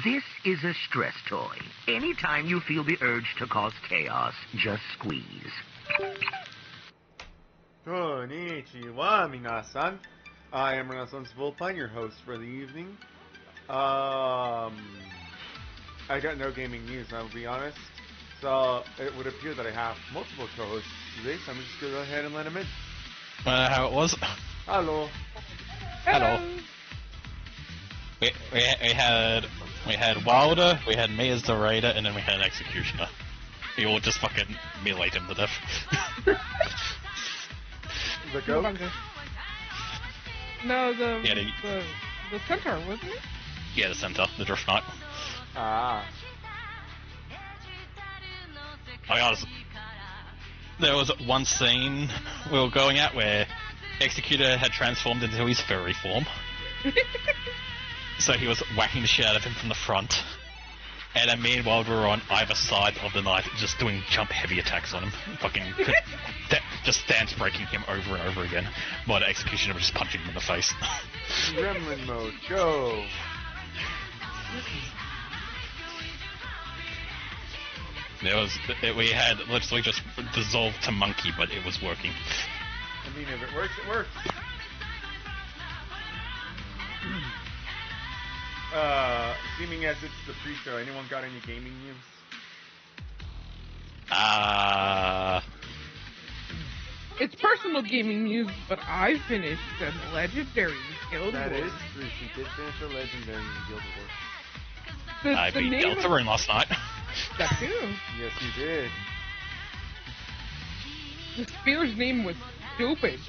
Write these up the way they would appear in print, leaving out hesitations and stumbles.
This is a stress toy. Anytime you feel the urge to cause chaos, just squeeze. Konnichiwa, minasan. I am Renaissance Vulpine, your host for the evening. I got no gaming news, I'll be honest. So, it would appear that I have multiple co-hosts today, so I'm just gonna go ahead and let them in. How it was? Hello. Hello. We had Wilder, we had me as the raider, and then we had an executioner. We all just fucking meleeed him to death. The goat? No, the centaur, wasn't it? Yeah, the centaur, the Drift Knight. Ah. I'll be honest, there was one scene we were going at where Executor had transformed into his furry form. So he was whacking the shit out of him from the front. And then meanwhile we were on either side of the knight just doing jump heavy attacks on him. Fucking just stance breaking him over and over again. While the Executioner was just punching him in the face. Gremlin mode, go! We had literally just dissolved to monkey, but it was working. I mean, if it works, it works. Seeming as it's the pre-show, anyone got any gaming news? It's personal gaming news, but I finished the Legendary Guild Wars. That is true, she did finish the Legendary in Guild Wars. I beat Deltarune last night. That too. Yes, you did. The spear's name was stupid.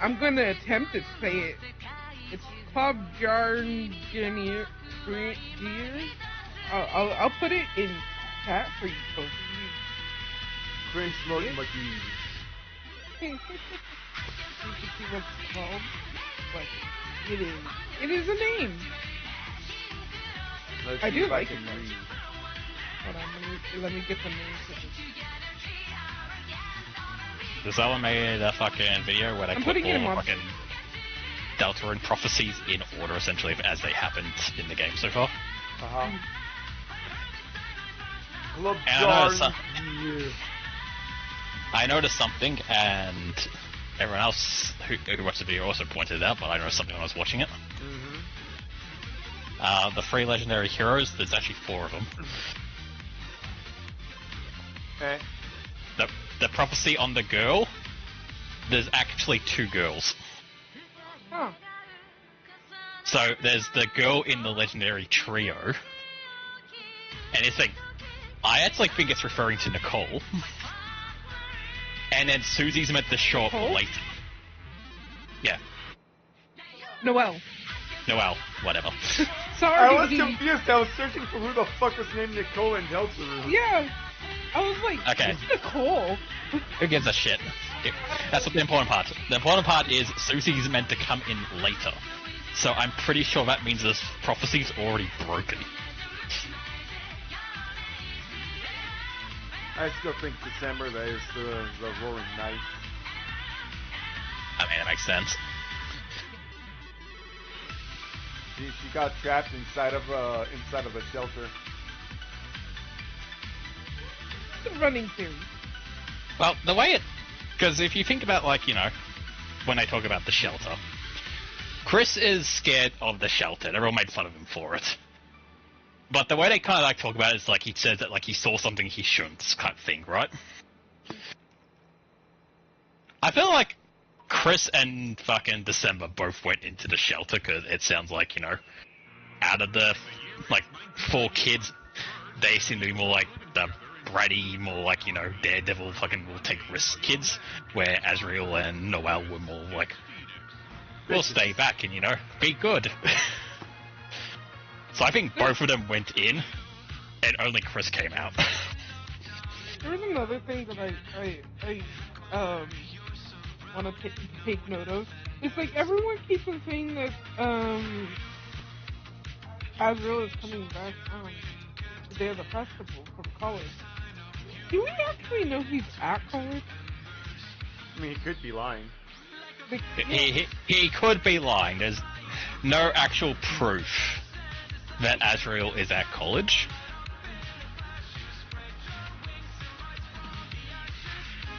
I'm gonna attempt to say it. It's Pobjarnir. I'll put it in chat for you folks. Cringe smoke monkey. You can see what it's called, but it is a name. Let's I see do if like I can it. read. Hold on, let me get the name for this. Does someone made a fucking video where they put all fucking Deltarune prophecies in order, essentially, as they happened in the game so far? Uh-huh. I noticed something, and everyone else who watched the video also pointed it out, but I noticed something when I was watching it. The 3 legendary heroes, there's actually 4 of them. Okay. The prophecy on the girl, there's actually 2 girls. Oh. So there's the girl in the legendary trio, and it's like, I actually think it's referring to Nicole. And then Susie's meant to show up later. Yeah. Noelle, whatever. Sorry. I was confused. I was searching for who the fuck was named Nicole in Deltarune. Yeah. I was like, Okay. it's Nicole. Who gives a shit? That's what the important part. The important part is Susie's meant to come in later. So I'm pretty sure that means this prophecy's already broken. I still think December that is the Roaring Night. I mean, that makes sense. She got trapped inside of a shelter. It's a running theory. Well, the way it... Because if you think about, like, you know, when they talk about the shelter, Chris is scared of the shelter, and everyone made fun of him for it. But the way they kind of, like, talk about it is, like, he says that, like, he saw something he shouldn't, kind of thing, right? I feel like Chris and fucking December both went into the shelter, because it sounds like, you know, out of the, like, 4 kids, they seem to be more like the bratty, more like, you know, daredevil, fucking will take risks kids, where Azrael and Noelle were more like, we'll stay back and, you know, be good. So I think both of them went in, and only Chris came out. There's another thing that I want to take note of. It's like everyone keeps on saying that Azrael is coming back the day of the festival from college. Do we actually know he's at college? I mean, he could be lying. He could be lying. There's no actual proof. that Azrael is at college.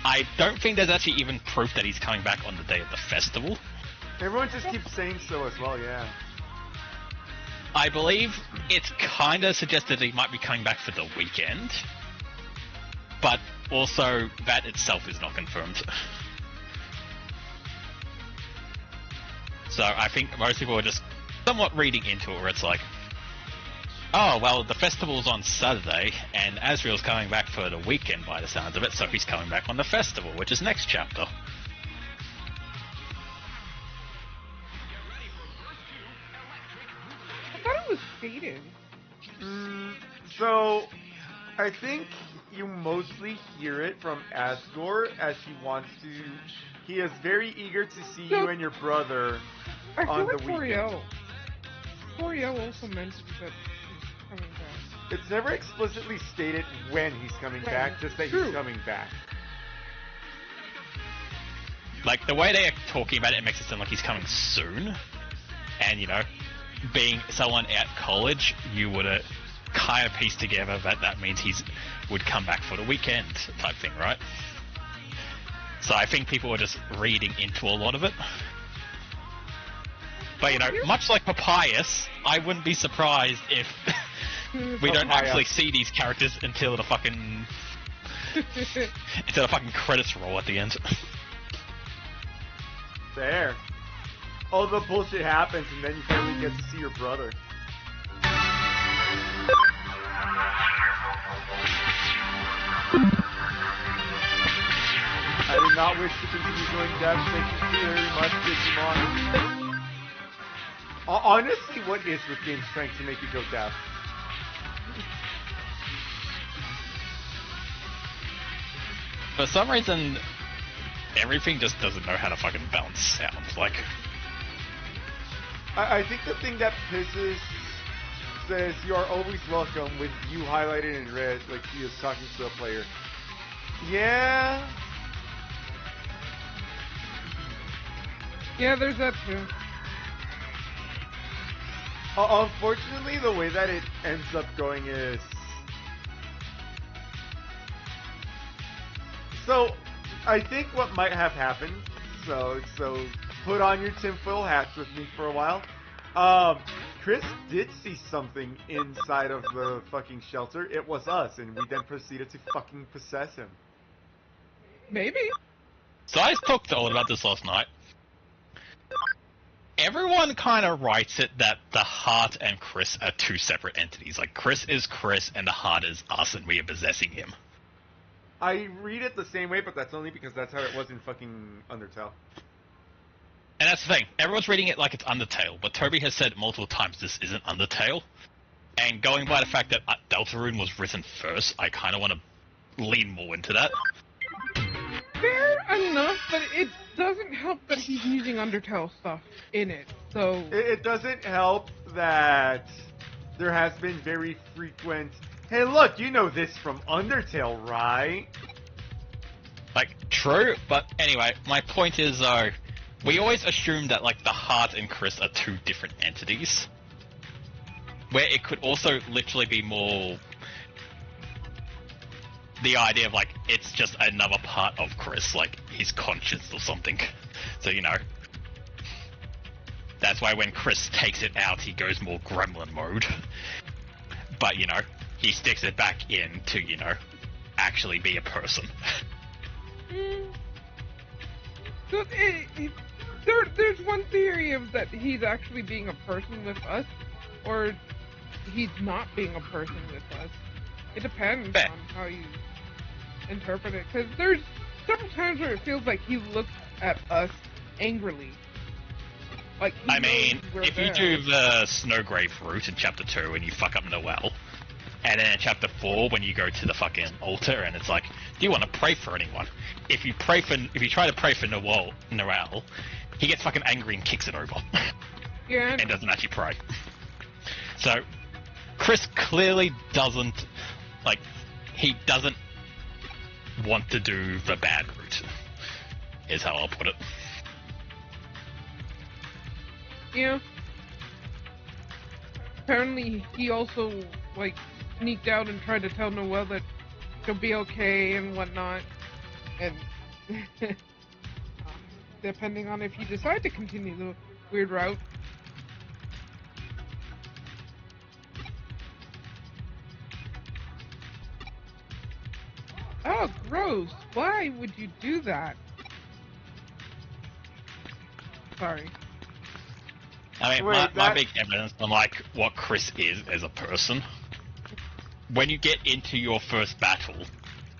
I don't think there's actually even proof that he's coming back on the day of the festival. Everyone just keeps saying so as well, yeah. I believe it's kind of suggested that he might be coming back for the weekend, but also that itself is not confirmed. So I think most people are just somewhat reading into it, where it's like, oh, well, the festival's on Saturday, and Azrael's coming back for the weekend by the sounds of it, so he's coming back on the festival, which is next chapter. I thought it was stated. So, I think you mostly hear it from Asgore as he wants to... He is very eager to see you and your brother I on feel the like weekend. Toriel also mentioned that he's coming back. It's never explicitly stated when he's coming back, just that True. he's coming back. Like, the way they're talking about it makes it sound like he's coming soon. And, you know, being someone at college, you would have kind of pieced together that means would come back for the weekend type thing, right? So I think people are just reading into a lot of it. But, you know, much like Papyrus, I wouldn't be surprised if we don't actually see these characters until the fucking... until the fucking credits roll at the end. There. All the bullshit happens and then you finally get to see your brother. I did not wish to continue going deaf. Thank you very much, Digimon. Honestly, what is with games trying to make you go deaf? For some reason, everything just doesn't know how to fucking balance sounds. Like, I think the thing that pisses says you are always welcome with you highlighted in red, like he is talking to a player. Yeah. Yeah, there's that too. Unfortunately, the way that it ends up going is... So, I think what might have happened, so put on your tinfoil hats with me for a while. Chris did see something inside of the fucking shelter. It was us, and we then proceeded to fucking possess him. Maybe. so I talked to Owen about this last night. Everyone kind of writes it that the Heart and Chris are two separate entities. Like, Chris is Chris, and the Heart is us, and we are possessing him. I read it the same way, but that's only because that's how it was in fucking Undertale. And that's the thing. Everyone's reading it like it's Undertale, but Toby has said multiple times this isn't Undertale. And going by the fact that Deltarune was written first, I kind of want to lean more into that. Fair enough, but it doesn't help that he's using Undertale stuff in it, so... It doesn't help that there has been very frequent, hey look, you know this from Undertale, right? Like, true, but anyway, my point is, though, we always assume that, like, the Heart and Chris are two different entities. Where it could also literally be more... the idea of, like, it's just another part of Chris, like, his conscience or something. So, you know... That's why when Chris takes it out, he goes more gremlin mode. But, you know, he sticks it back in to, you know, actually be a person. So there's one theory of that he's actually being a person with us, or he's not being a person with us. It depends on how you interpret it, because there's several times where it feels like he looks at us angrily. Like, I mean, if you do the Snowgrave route in Chapter 2 and you fuck up Noelle, and then in Chapter 4 when you go to the fucking altar and it's like, do you want to pray for anyone? If you try to pray for Noelle, he gets fucking angry and kicks it over. Yeah. And doesn't actually pray. So, Chris clearly doesn't, like, he doesn't want to do the bad route, is how I'll put it. Yeah. apparently he also, like, sneaked out and tried to tell Noelle that she'll be okay and whatnot. And depending on if you decide to continue the weird route. Oh, gross. Why would you do that? Sorry. I mean, Wait, my big evidence on, like, what Chris is as a person, when you get into your first battle,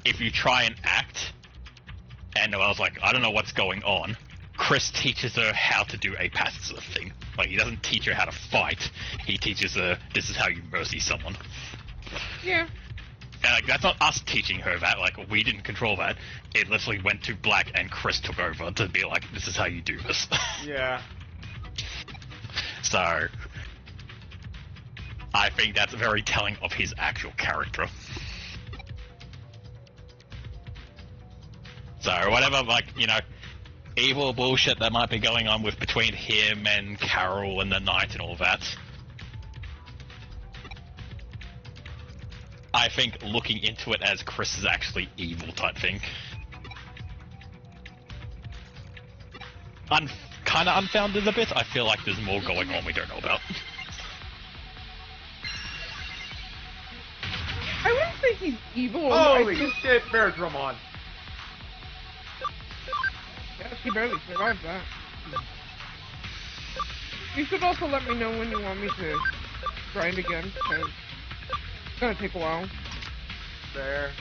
if you try and act, and Noelle's like, I don't know what's going on, Chris teaches her how to do a passive thing. Like, he doesn't teach her how to fight, he teaches her, this is how you mercy someone. Yeah. And, like, that's not us teaching her that, like, we didn't control that. It literally went to Black and Chris took over to be like, this is how you do this. Yeah. So, I think that's very telling of his actual character. So, whatever, like, you know, evil bullshit that might be going on with between him and Carol and the Knight and all that, I think looking into it as Chris is actually evil type thing. Kind of unfounded a bit. I feel like there's more going on we don't know about. I wouldn't say he's evil. Holy shit, Beardramon. Yeah, she barely survived that. You should also let me know when you want me to grind again, because it's gonna take a while. There.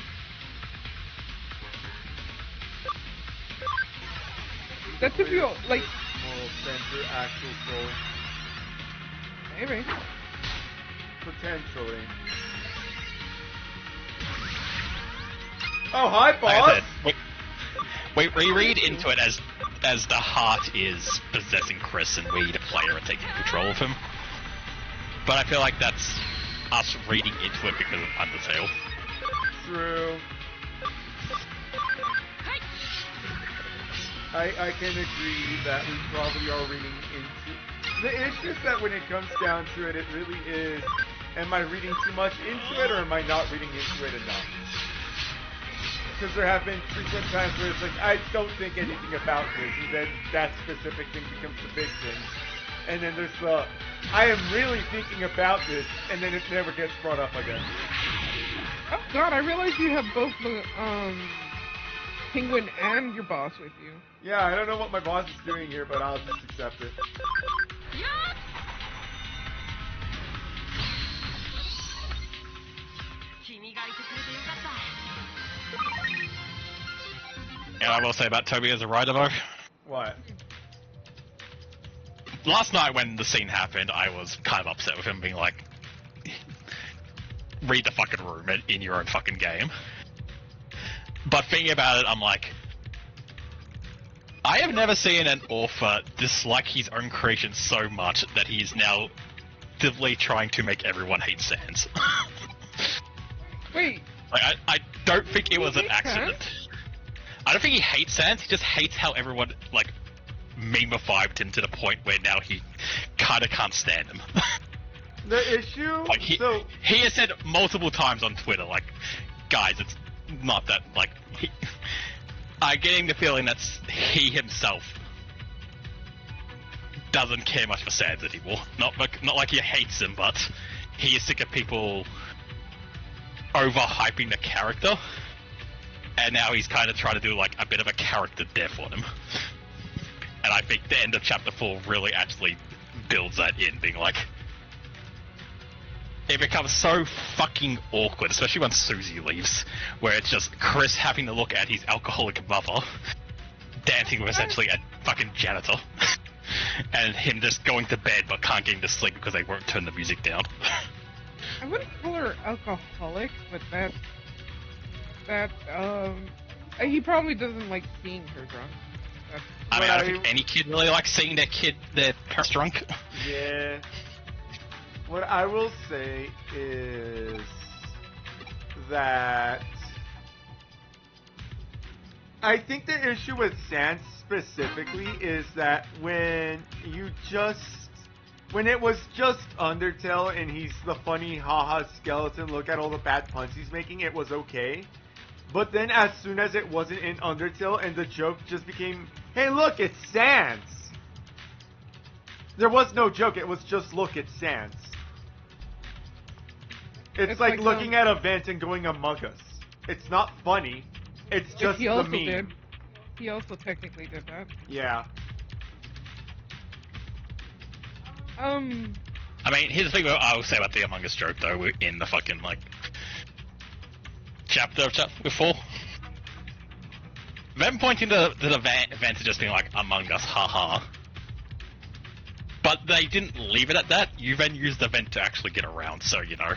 That's if you, like... Moral center, actual soul. Maybe. Potentially. Oh, hi, boss! Like I said, we read into it as the heart is possessing Chris and we, the player, are taking control of him. But I feel like that's us reading into it because of Undertale. True. I can agree that we probably are reading into... The issue is that when it comes down to it, it really is, am I reading too much into it or am I not reading into it enough? Because there have been frequent times where it's like, I don't think anything about this, and then that specific thing becomes the big thing. And then there's the, I am really thinking about this, and then it never gets brought up again. Oh god, I realize you have both the, Penguin and your boss with you. Yeah, I don't know what my boss is doing here, but I'll just accept it. And I will say about Toby as a writer though. What? Last night when the scene happened, I was kind of upset with him being like, read the fucking room in your own fucking game. But thinking about it, I'm like, I have never seen an author dislike his own creation so much that he's now actively trying to make everyone hate Sans. Wait. Like, I don't think it was an hates accident. Sans? I don't think he hates Sans, he just hates how everyone, like, meme-ified him to the point where now he kinda can't stand him. The issue? Like, he has said multiple times on Twitter, like, guys, it's not that, like, I'm getting the feeling that he himself doesn't care much for Sans anymore. Not like he hates him, but he is sick of people overhyping the character, and now he's kind of trying to do, like, a bit of a character death on him. And I think the end of Chapter 4 really actually builds that in, being like, it becomes so fucking awkward, especially when Susie leaves, where it's just Chris having to look at his alcoholic mother, dancing with essentially a fucking janitor, and him just going to bed but can't get him to sleep because they won't turn the music down. I wouldn't call her alcoholic, but he probably doesn't like seeing her drunk. I mean, I don't think any kid really likes seeing their parents drunk. Yeah. What I will say is that I think the issue with Sans specifically is that when you just when it was just Undertale and he's the funny haha skeleton, look at all the bad puns he's making, it was okay. But then as soon as it wasn't in Undertale and the joke just became, hey look, it's Sans. There was no joke, it was just look, it's Sans. It's like looking at a vent and going Among Us. It's not funny, it's just he the also meme. did. He also technically did that. Yeah. I mean, here's the thing I will say about the Among Us joke, though, in the fucking, like, chapter before. Them pointing to the vent and just being like, Among Us, haha. But they didn't leave it at that. You then used the vent to actually get around, so, you know.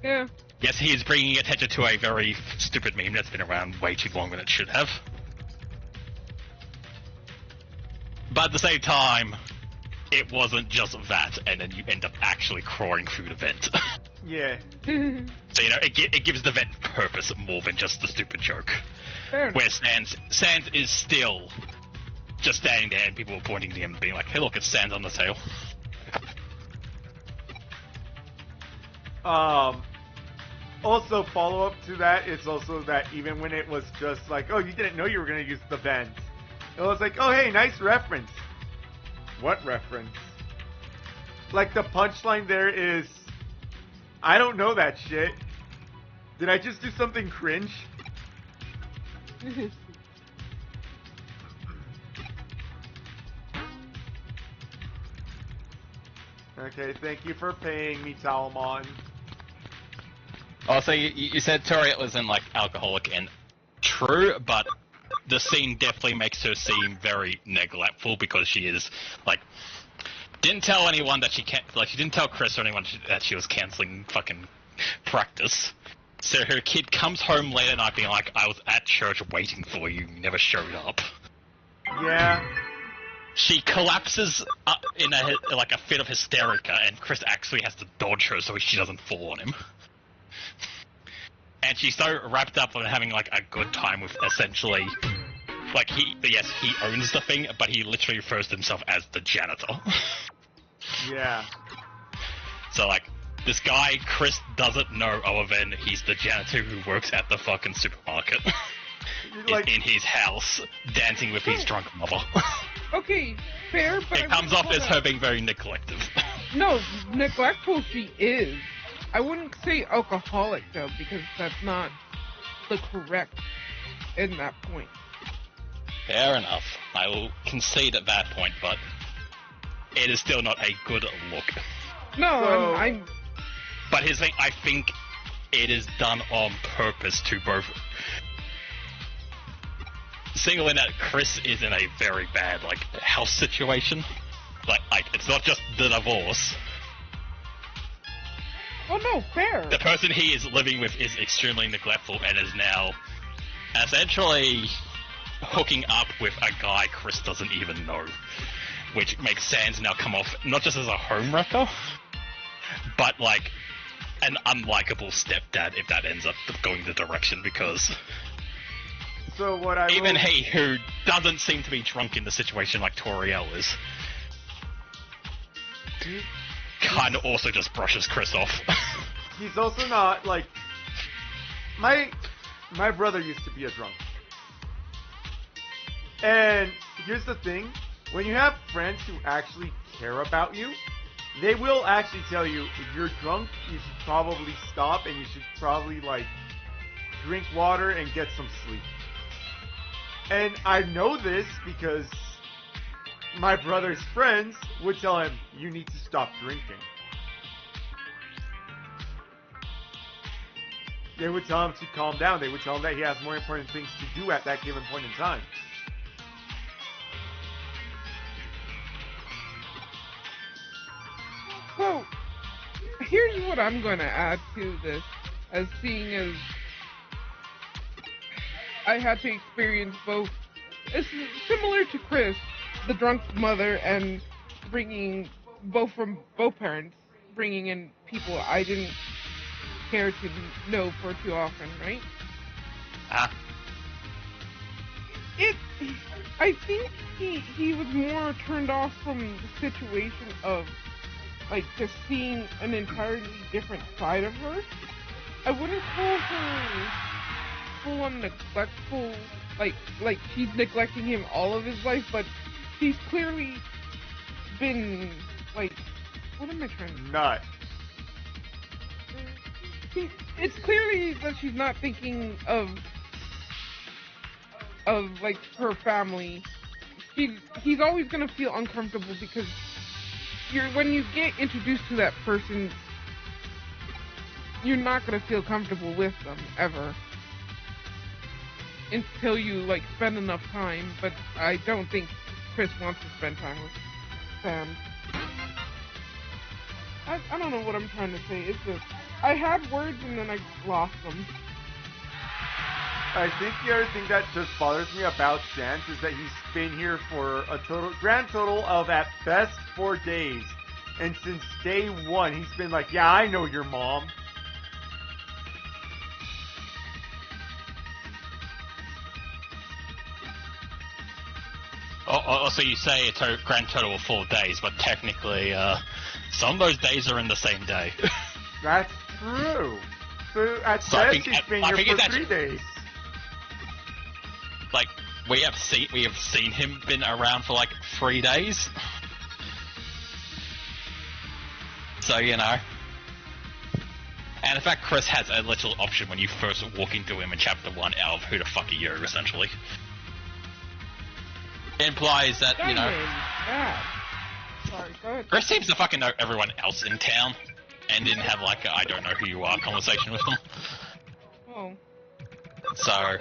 Yeah. Yes, he is bringing attention to a very stupid meme that's been around way too long than it should have. But at the same time, it wasn't just that, and then you end up actually crawling through the vent. Yeah. So, you know, it gives the vent purpose more than just the stupid joke. Fair Where Sans is still just standing there and people are pointing to him and being like, hey look, it's Sans on the tail. Also, follow up to that is also that even when it was just like, oh, you didn't know you were going to use the vent. It was like, oh, hey, nice reference. What reference? Like, the punchline there is, I don't know that shit. Did I just do something cringe? Okay, thank you for paying me, Talmon. Also, you said Toriel isn't, like, alcoholic, and true, but the scene definitely makes her seem very neglectful because she is, like, didn't tell anyone that she can't, like, she didn't tell Chris or anyone that she was canceling fucking practice. So her kid comes home late at night being like, I was at church waiting for you, you never showed up. Yeah. She collapses in a fit of hysterica, and Chris actually has to dodge her so she doesn't fall on him. And she's so wrapped up on having, like, a good time with essentially, like, he owns the thing, but he literally refers to himself as the janitor. Yeah. So, like, this guy, Chris, doesn't know other than he's the janitor who works at the fucking supermarket. Like, in his house, dancing with his drunk mother. Okay, fair, but It comes off as her being very neglectful. No, neglectful she is. I wouldn't say alcoholic, though, because that's not the correct in that point. Fair enough. I will concede at that point, but it is still not a good look. No, So- I'm But here's the thing, I think it is done on purpose to both single in that Chris is in a very bad, like, house situation. Like, it's not just the divorce. oh no, fair. The person he is living with is extremely neglectful and is now essentially hooking up with a guy Chris doesn't even know. Which makes Sans now come off not just as a homewrecker, but like an unlikable stepdad if that ends up going the direction, because so what I even will... he, who doesn't seem to be drunk in the situation like Toriel is, kind of also just brushes Chris off. He's also not, like... My brother used to be a drunk. And here's the thing. When you have friends who actually care about you, they will actually tell you, if you're drunk, you should probably stop and you should probably, like, drink water and get some sleep. And I know this because my brother's friends would tell him, you need to stop drinking. They would tell him to calm down. They would tell him that he has more important things to do at that given point in time. Well, here's what I'm going to add to this, as seeing as I had to experience both. It's similar to Chris, the drunk mother, and bringing both parents, bringing in people I didn't care to know for too often, right? Ah. I think he was more turned off from the situation of, like, just seeing an entirely different side of her. I wouldn't call her full-on neglectful, like she's neglecting him all of his life, but she's clearly been, like, what am I trying to say? Nut. It's clearly that she's not thinking of like her family. He's always gonna feel uncomfortable because when you get introduced to that person, you're not gonna feel comfortable with them ever until you like spend enough time. But I don't think Chris wants to spend time with Sam. I don't know what I'm trying to say. It's just I had words and then I lost them. I think the other thing that just bothers me about Sans is that he's been here for a grand total of at best 4 days. And since day one, he's been like, yeah, I know your mom. So you say it's a grand total of 4 days, but technically, some of those days are in the same day. That's true. So at best, he's been here for 3 days. Like, we have seen him been around for like 3 days. So, you know. And in fact, Chris has a little option when you first walk into him in chapter 1 of who the fuck are you, essentially. It implies that, you know... Sorry, go ahead. Chris seems to fucking know everyone else in town, and didn't have like a I don't know who you are conversation with them. Oh. So...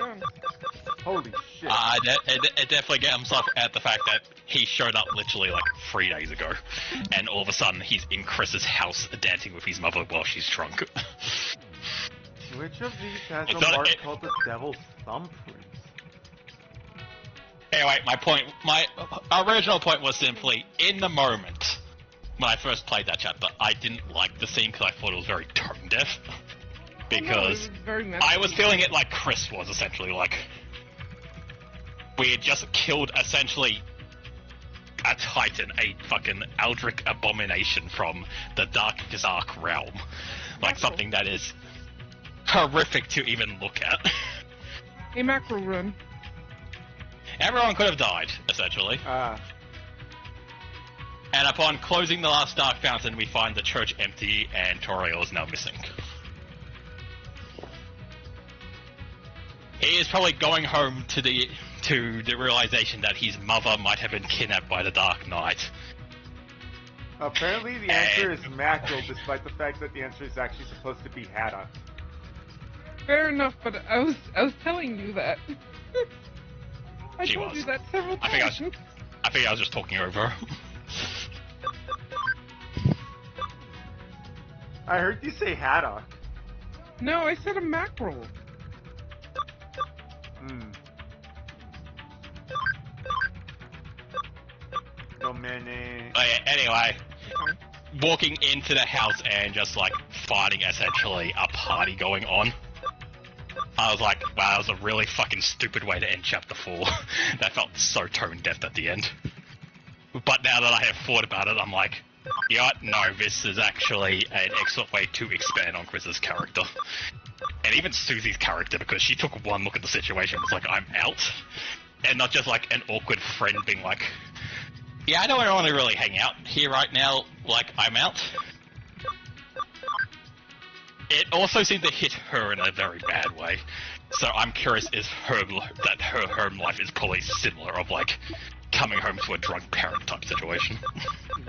Holy shit. It definitely gets off at the fact that he showed up literally like 3 days ago, and all of a sudden he's in Chris's house dancing with his mother while she's drunk. Which of these has a mark called the Devil's Thumbprint? Anyway, my original point was simply, in the moment, when I first played that chapter, I didn't like the scene because I thought it was very tone deaf. Because I was feeling it like Chris was, essentially, like... We had just killed, essentially, a titan, a fucking eldritch abomination from the dark realm. Like, something that is horrific to even look at. A macro run. Everyone could have died, essentially. And upon closing the last dark fountain, we find the church empty and Toriel is now missing. He is probably going home to the realization that his mother might have been kidnapped by the Dark Knight. Apparently the answer is mackerel, despite the fact that the answer is actually supposed to be haddock. Fair enough, but I was telling you that. I told you that several times. I think I was just talking over her. I heard you say haddock. No, I said a mackerel. Anyway, walking into the house and just like finding essentially a party going on, I was like, wow, that was a really fucking stupid way to end chapter 4. That felt so tone deaf at the end. But now that I have thought about it, I'm like, yeah, no, this is actually an excellent way to expand on Chris's character. And even Susie's character, because she took one look at the situation and was like, I'm out. And not just like an awkward friend being like, yeah, I don't want to really hang out here right now, like, I'm out. It also seemed to hit her in a very bad way. So I'm curious if her home life is probably similar, of like, coming home to a drunk parent type situation.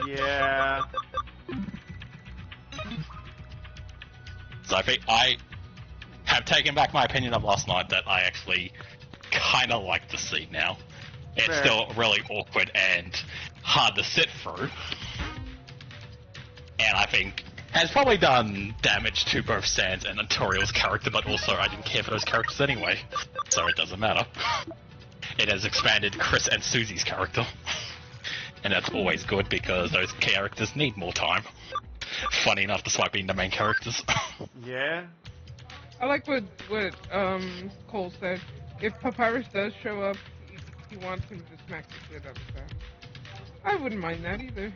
Yeah. So I think I have taken back my opinion of last night that I actually kind of like the scene now. It's still really awkward and hard to sit through. And I think has probably done damage to both Sans and Toriel's character, but also I didn't care for those characters anyway, so it doesn't matter. It has expanded Chris and Susie's character. And that's always good because those characters need more time. Funny enough, despite being the main characters. Yeah. I like what Cole said. If Papyrus does show up, he wants him to smacks the shit out of Sam. I wouldn't mind that either.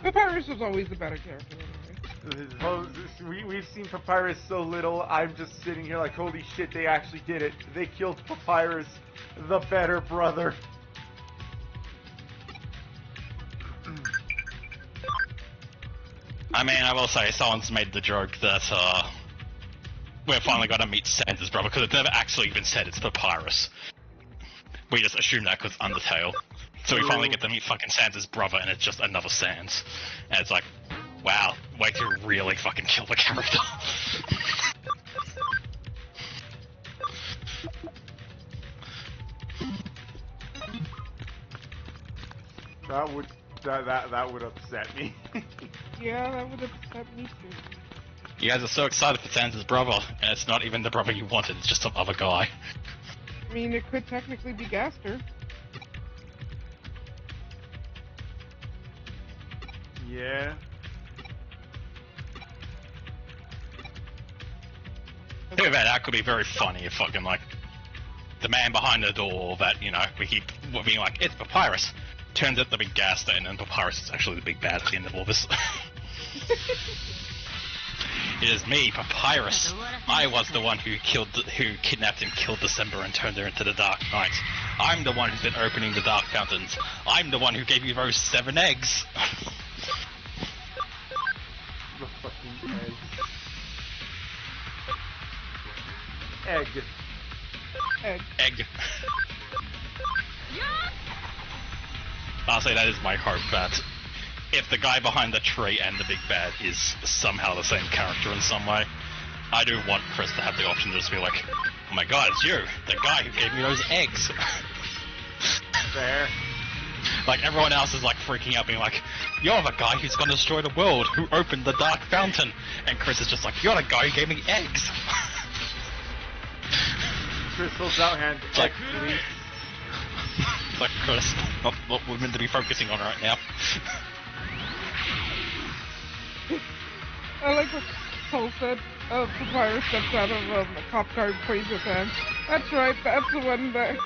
Papyrus was always the better character anyway. We've seen Papyrus so little, I'm just sitting here like, holy shit, they actually did it. They killed Papyrus, the better brother. I mean, I will say, someone's made the joke that, we're finally gonna meet Sans' brother, because it's never actually been said it's Papyrus. We just assume that because Undertale. So we finally get to meet fucking Sans' brother, and it's just another Sans. And it's like, wow, way to really fucking kill the character. That would upset me. Yeah, that would upset me too. You guys are so excited for Sans' brother, and it's not even the brother you wanted, it's just some other guy. I mean, it could technically be Gaster. Yeah. Think about that could be very funny if fucking, like, the man behind the door that, you know, we keep being like, it's Papyrus. Turns out to be Gaster, and then Papyrus is actually the big bad at the end of all this. It is me, Papyrus. I was the one who kidnapped and killed December and turned her into the Dark Knight. I'm the one who's been opening the Dark Fountains. I'm the one who gave you those 7 eggs. The fucking egg. Egg. I'll say that is my hope that if the guy behind the tree and the big bad is somehow the same character in some way, I do want Chris to have the option to just be like, oh my god, it's you, the guy who gave me those eggs. Fair. Like, everyone else is like freaking out, being like, you're the guy who's gonna destroy the world, who opened the Dark Fountain. And Chris is just like, you're the guy who gave me eggs. Chris holds out hand, like, please. It's like, Chris, not what we're meant to be focusing on right now. I like what Cole said. Papyrus steps out of a cop car and points his hand. That's right, that's the one there.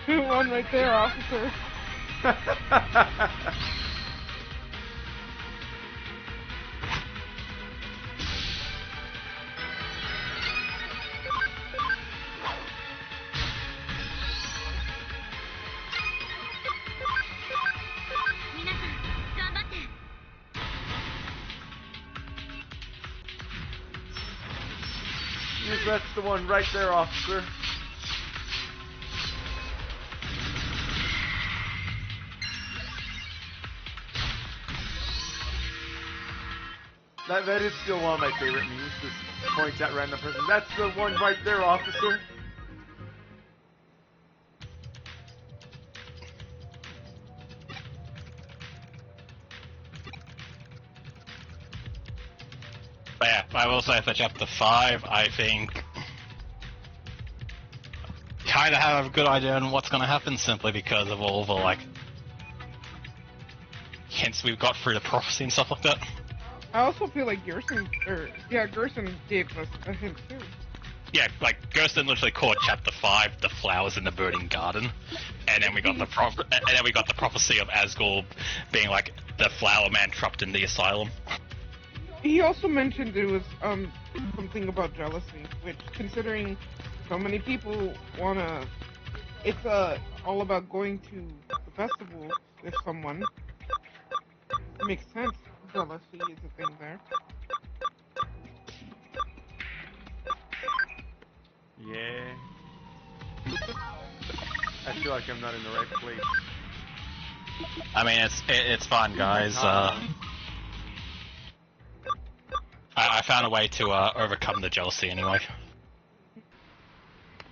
The one right there, officer. That's the one right there, officer. That is still one of my favorite memes, just points at random person. That's the one right there, officer. But yeah, I will say for Chapter 5, I think kind of have a good idea on what's going to happen simply because of all the, like, hints we've got through the prophecy and stuff like that. I also feel like Gerson gave us a hint too. Yeah, like, Gerson literally called Chapter 5 the flowers in the burning garden, and then we got the prophecy of Asgore being like the flower man trapped in the asylum. He also mentioned it was something about jealousy, which, considering so many people wanna, it's all about going to the festival with someone. It makes sense. Jealousy is a thing there. Yeah. I feel like I'm not in the right place. I mean, it's fun, guys. I found a way to overcome the jealousy anyway.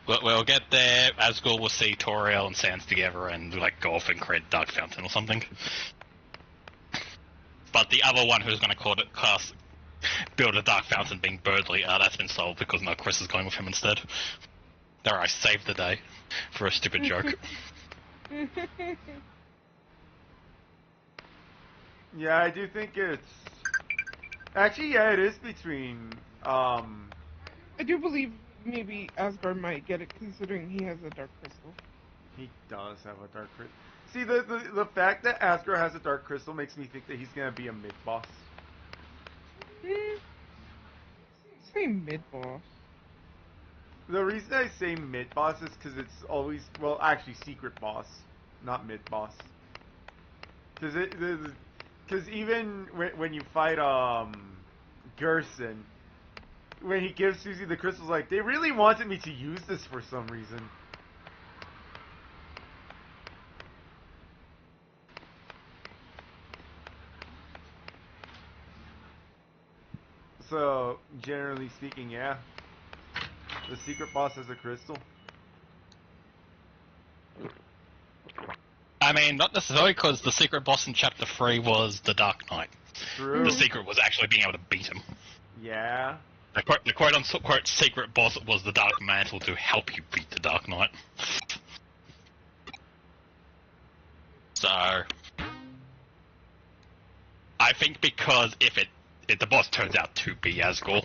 We'll get there. Asgore will see Toriel and Sans together and like go off and create a Dark Fountain or something. But the other one who's going to build a Dark Fountain being Birdley, that's been solved because now Chris is going with him instead. There, I saved the day for a stupid joke. Yeah, I do think it's... Actually, yeah, it is between, I do believe maybe Asgard might get it, considering he has a Dark Crystal. He does have a dark crystal. See, the fact that Asgore has a dark crystal makes me think that he's gonna be a mid boss. Say mid boss. The reason I say mid boss is because it's always, well, actually secret boss, not mid boss. Because even when you fight Gerson, when he gives Susie the crystals, like, they really wanted me to use this for some reason. So, generally speaking, yeah. The secret boss has a crystal. I mean, not necessarily, because the secret boss in Chapter 3 was the Dark Knight. True. The secret was actually being able to beat him. Yeah. The quote-unquote secret boss was the Dark Mantle to help you beat the Dark Knight. So... I think because if the boss turns out to be Asgore,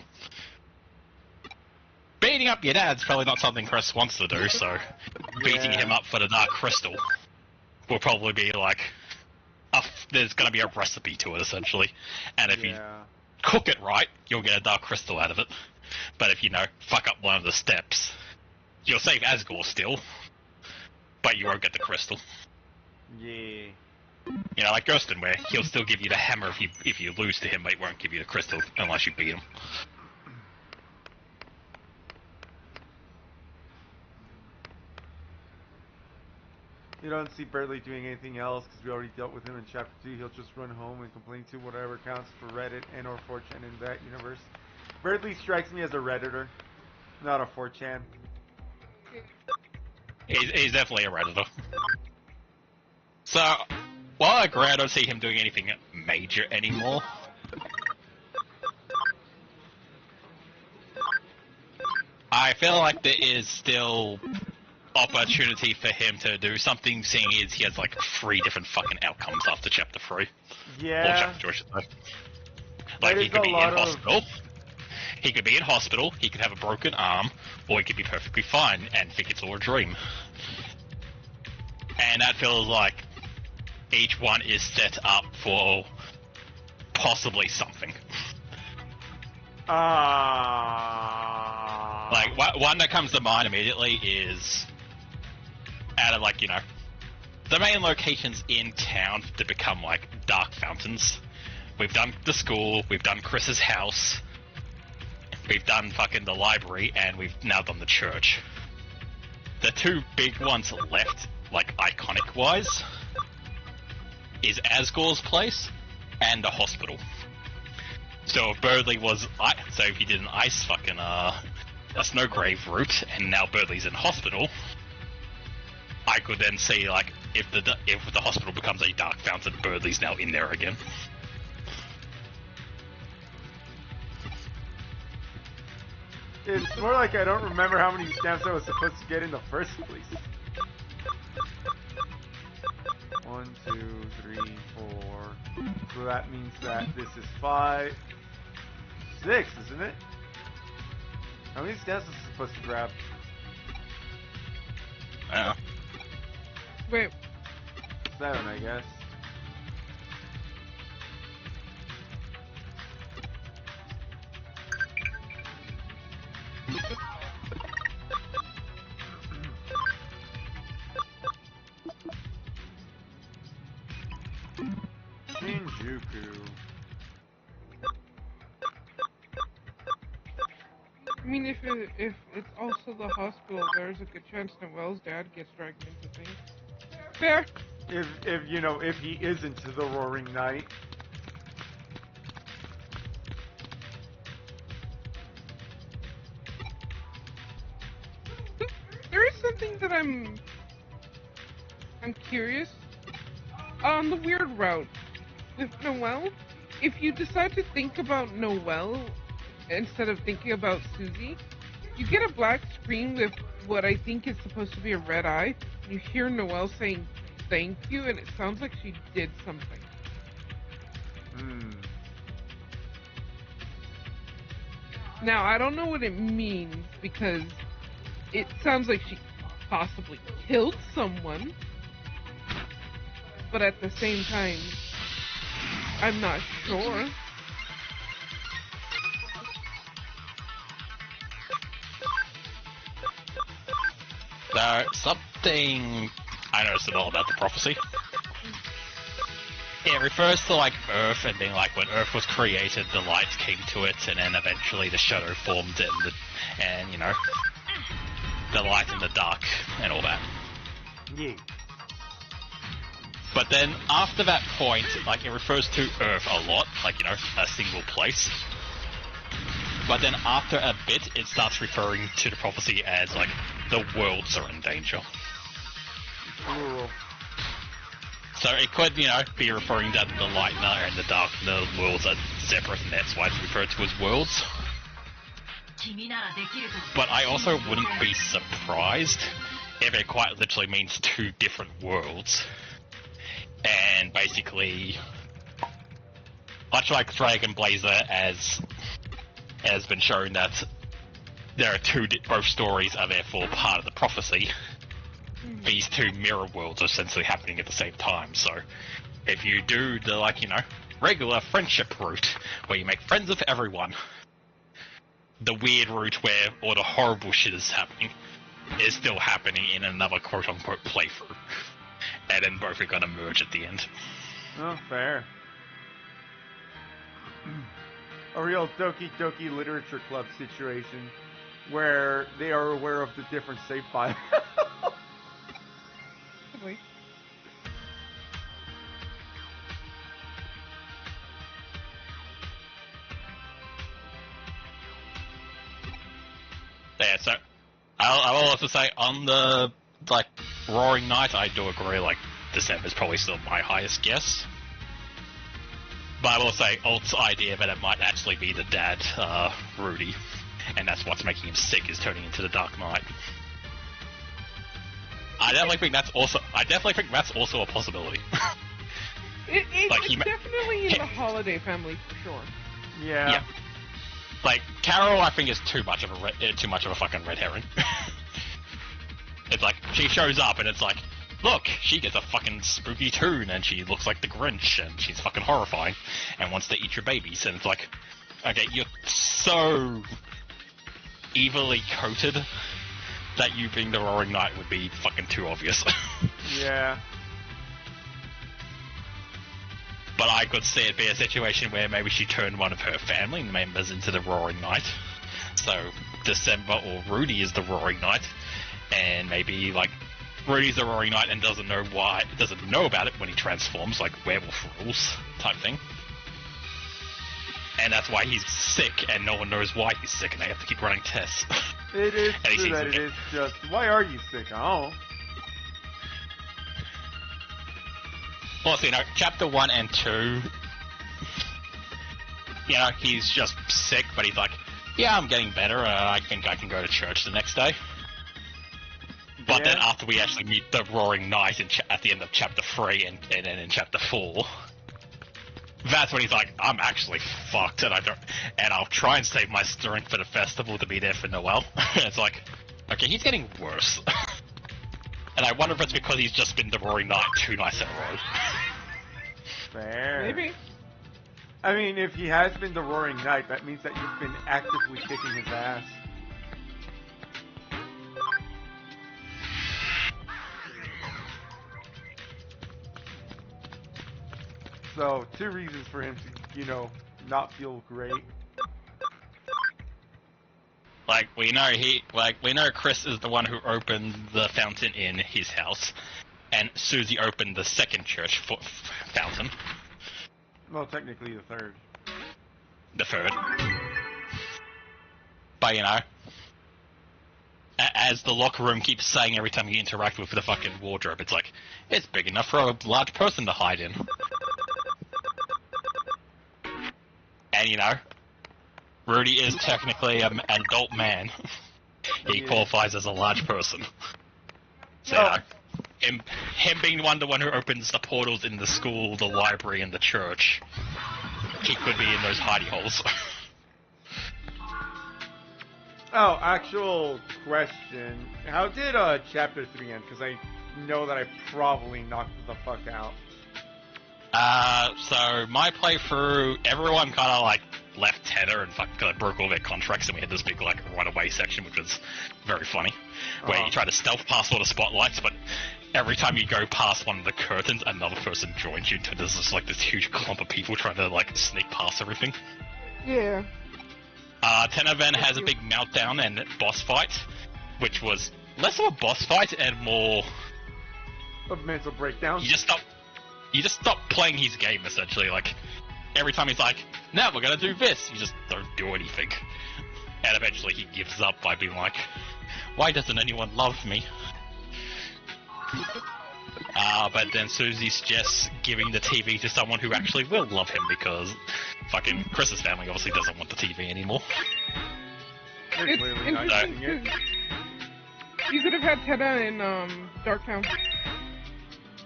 beating up your dad's probably not something Chris wants to do, so beating him up for the Dark Crystal will probably be like, there's gonna be a recipe to it, essentially. And if you cook it right, you'll get a Dark Crystal out of it. But if, fuck up one of the steps, you'll save Asgore still, but you won't get the crystal. Yeah. Like Ghostin, where he'll still give you the hammer if you lose to him, but he won't give you the crystal unless you beat him. You don't see Berdley doing anything else because we already dealt with him in Chapter 2. He'll just run home and complain to whatever counts for Reddit and or 4chan in that universe. Berdley strikes me as a Redditor, not a 4chan. He's definitely a Redditor. So, while I agree, I don't see him doing anything major anymore. I feel like there is still opportunity for him to do something, seeing as he has like 3 different fucking outcomes after Chapter 3. Yeah. Or Chapter 2, I should say. Like, he could be in hospital. He could be in hospital, he could have a broken arm, or he could be perfectly fine and think it's all a dream. And that feels like each one is set up for possibly something. Like, one that comes to mind immediately is out of, like, the main locations in town to become, like, dark fountains. We've done the school, we've done Chris's house, we've done fucking the library, and we've now done the church. The 2 big ones left, like, iconic-wise, is Asgore's place and the hospital. So if Berdley was, if he did an ice fucking, a snow grave route, and now Berdley's in hospital, I could then see, like, if the hospital becomes a dark fountain, Berdley's now in there again. It's more like I don't remember how many stamps I was supposed to get in the first place. 1, 2, 3, 4. So that means that this is 5, 6, isn't it? How many stamps was I supposed to grab? Wait. 7, I guess. Shinjuku. I mean, if it's also the hospital, there's a good chance Noelle's dad gets dragged into things. Fair. If he is into the Roaring Night. There is something that I'm curious. On the weird route with Noelle, if you decide to think about Noelle instead of thinking about Susie, you get a black screen with what I think is supposed to be a red eye. You hear Noelle saying thank you, and it sounds like she did something. Now, I don't know what it means, because it sounds like she possibly killed someone. But at the same time, I'm not sure. So, something I noticed at all about the prophecy. It refers to, like, Earth and being like, when Earth was created, the light came to it, and then eventually the shadow formed, and you know, the light and the dark, and all that. Yeah. But then, after that point, like, it refers to Earth a lot, like, you know, a single place. But then after a bit, it starts referring to the prophecy as, like, the worlds are in danger. Cool. So it could, you know, be referring to the light and the dark, and the worlds are separate, and that's why it's referred to as worlds. But I also wouldn't be surprised if it quite literally means two different worlds. And basically, much like Dragon Blazer, as has been shown that there are both stories are therefore part of the prophecy. These two mirror worlds are essentially happening at the same time. So, if you do the, like, you know, regular friendship route, where you make friends with everyone, the weird route where all the horrible shit is happening is still happening in another quote-unquote playthrough. And then both are gonna merge at the end. Oh, fair. A real Doki Doki Literature Club situation, where they are aware of the different save files. Wait. Yeah, so I will also say on the, like, Roaring Night, I do agree, like, December's probably still my highest guess. But I will say Alt's idea that it might actually be the dad, Rudy, and that's what's making him sick, is turning into the Dark Knight. I definitely think that's also a possibility. It's definitely in the Holiday family for sure. Yeah. Like, Carol, I think, is too much of a fucking red herring. It's like, she shows up and it's like, look, she gets a fucking spooky tune and she looks like the Grinch and she's fucking horrifying and wants to eat your babies. And it's like, okay, you're so evilly coated that you being the Roaring Knight would be fucking too obvious. Yeah. But I could see it be a situation where maybe she turned one of her family members into the Roaring Knight. So December or Rudy is the Roaring Knight, and maybe like Rudy's the Roaring Knight and doesn't know about it when he transforms, like werewolf rules type thing. And that's why he's sick, and no one knows why he's sick, and they have to keep running tests. It is true that it is just, why are you sick? Oh. Well, so, you know, chapter 1 and 2, you know, he's just sick, but he's like, yeah, I'm getting better, I think I can go to church the next day. But then after we actually meet the Roaring Knight at the end of chapter 3 and then in chapter 4, that's when he's like, I'm actually fucked, and I'll try and save my strength for the festival to be there for Noel. And it's like, okay, he's getting worse. And I wonder if it's because he's just been the Roaring Knight 2 nights in a row. Fair. Maybe. I mean, if he has been the Roaring Knight, that means that you've been actively kicking his ass. So, 2 reasons for him to, you know, not feel great. Like, we know Chris is the one who opened the fountain in his house, and Susie opened the second church fountain. Well, technically the third. The third. But, you know, as the locker room keeps saying every time you interact with the fucking wardrobe, it's like, it's big enough for a large person to hide in. And, you know, Rudy is technically an adult man. He qualifies as a large person. So, you know, him being the one who opens the portals in the school, the library, and the church, he could be in those hidey holes. Oh, actual question. How did chapter 3 end? Because I know that I probably knocked the fuck out. So my playthrough, everyone kind of like left tether and broke all their contracts, and we had this big like runaway section, which was very funny, where you try to stealth past all the spotlights, but every time you go past one of the curtains, another person joins you. So there's just like this huge clump of people trying to like sneak past everything. Yeah. Tenor then has a big meltdown and boss fight, which was less of a boss fight and more Of mental breakdown. you just stop playing his game, essentially. Like, every time he's like, now we're gonna do this, you just don't do anything. And eventually he gives up by being like, why doesn't anyone love me? But then Susie suggests giving the TV to someone who actually will love him, because fucking Chris's family obviously doesn't want the TV anymore. They're It's clearly not interesting using it. 'cause you could have had Tedda in Darktown.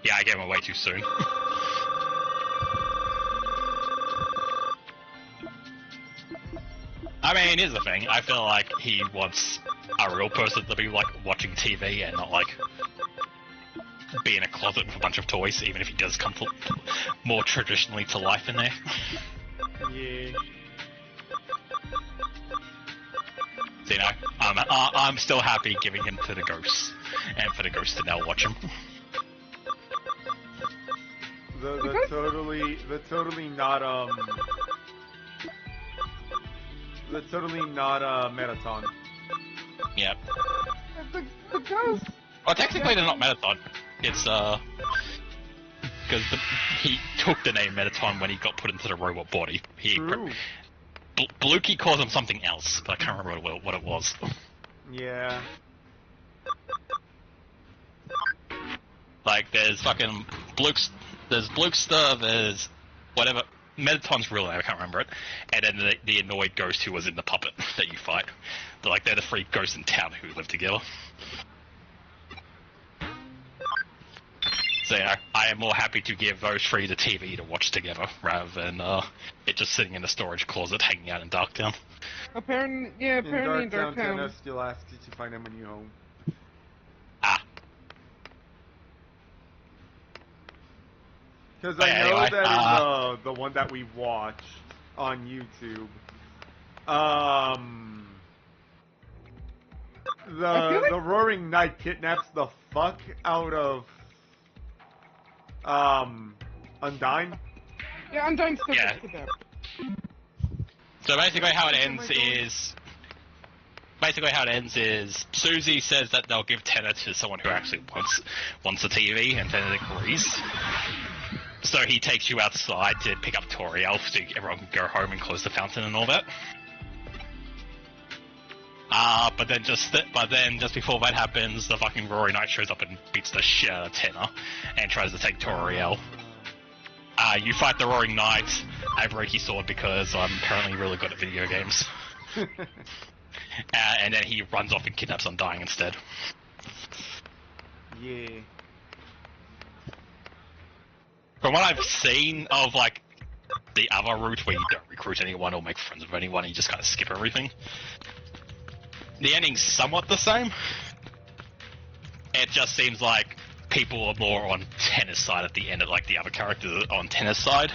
Yeah, I gave him away too soon. I mean, here's the thing. I feel like he wants a real person to be, like, watching TV and not, like, be in a closet with a bunch of toys, even if he does come more traditionally to life in there. Yeah. So, you know, I'm still happy giving him to the ghosts, and for the ghosts to now watch him. The totally not Metaton. Yep. The ghost. Well, technically they're not Metaton. It's, because he took the name Metaton when he got put into the robot body. True. Blukey calls him something else, but I can't remember what it was. Yeah. Like, there's fucking there's Blukester, there's whatever. Metaton's real name, I can't remember it. And then the annoyed ghost who was in the puppet that you fight. They're the three ghosts in town who live together. So, yeah, I am more happy to give those three the TV to watch together, rather than it just sitting in the storage closet hanging out in Darktown. Apparently In in Darktown, Darktown. Tenna still asks you to find him a new home. Ah. Because But I know anyway, that in the one that we watched on YouTube, the Roaring Knight kidnaps the fuck out of Undyne. Yeah, Undyne's still Yeah. kidnapped. So basically how it ends is Susie says that they'll give Tenor to someone who actually wants the TV, and Tenor agrees. So he takes you outside to pick up Toriel so everyone can go home and close the fountain and all that. But then just before that happens, the fucking Roaring Knight shows up and beats the shit out of Tenor and tries to take Toriel. You fight the Roaring Knight. I break his sword because I'm apparently really good at video games. And then he runs off and kidnaps Undyne instead. Yeah. From what I've seen of, like, the other route where you don't recruit anyone or make friends with anyone, you just kind of skip everything, the ending's somewhat the same. It just seems like people are more on Tenor's side at the end, like the other characters are on Tenor's side.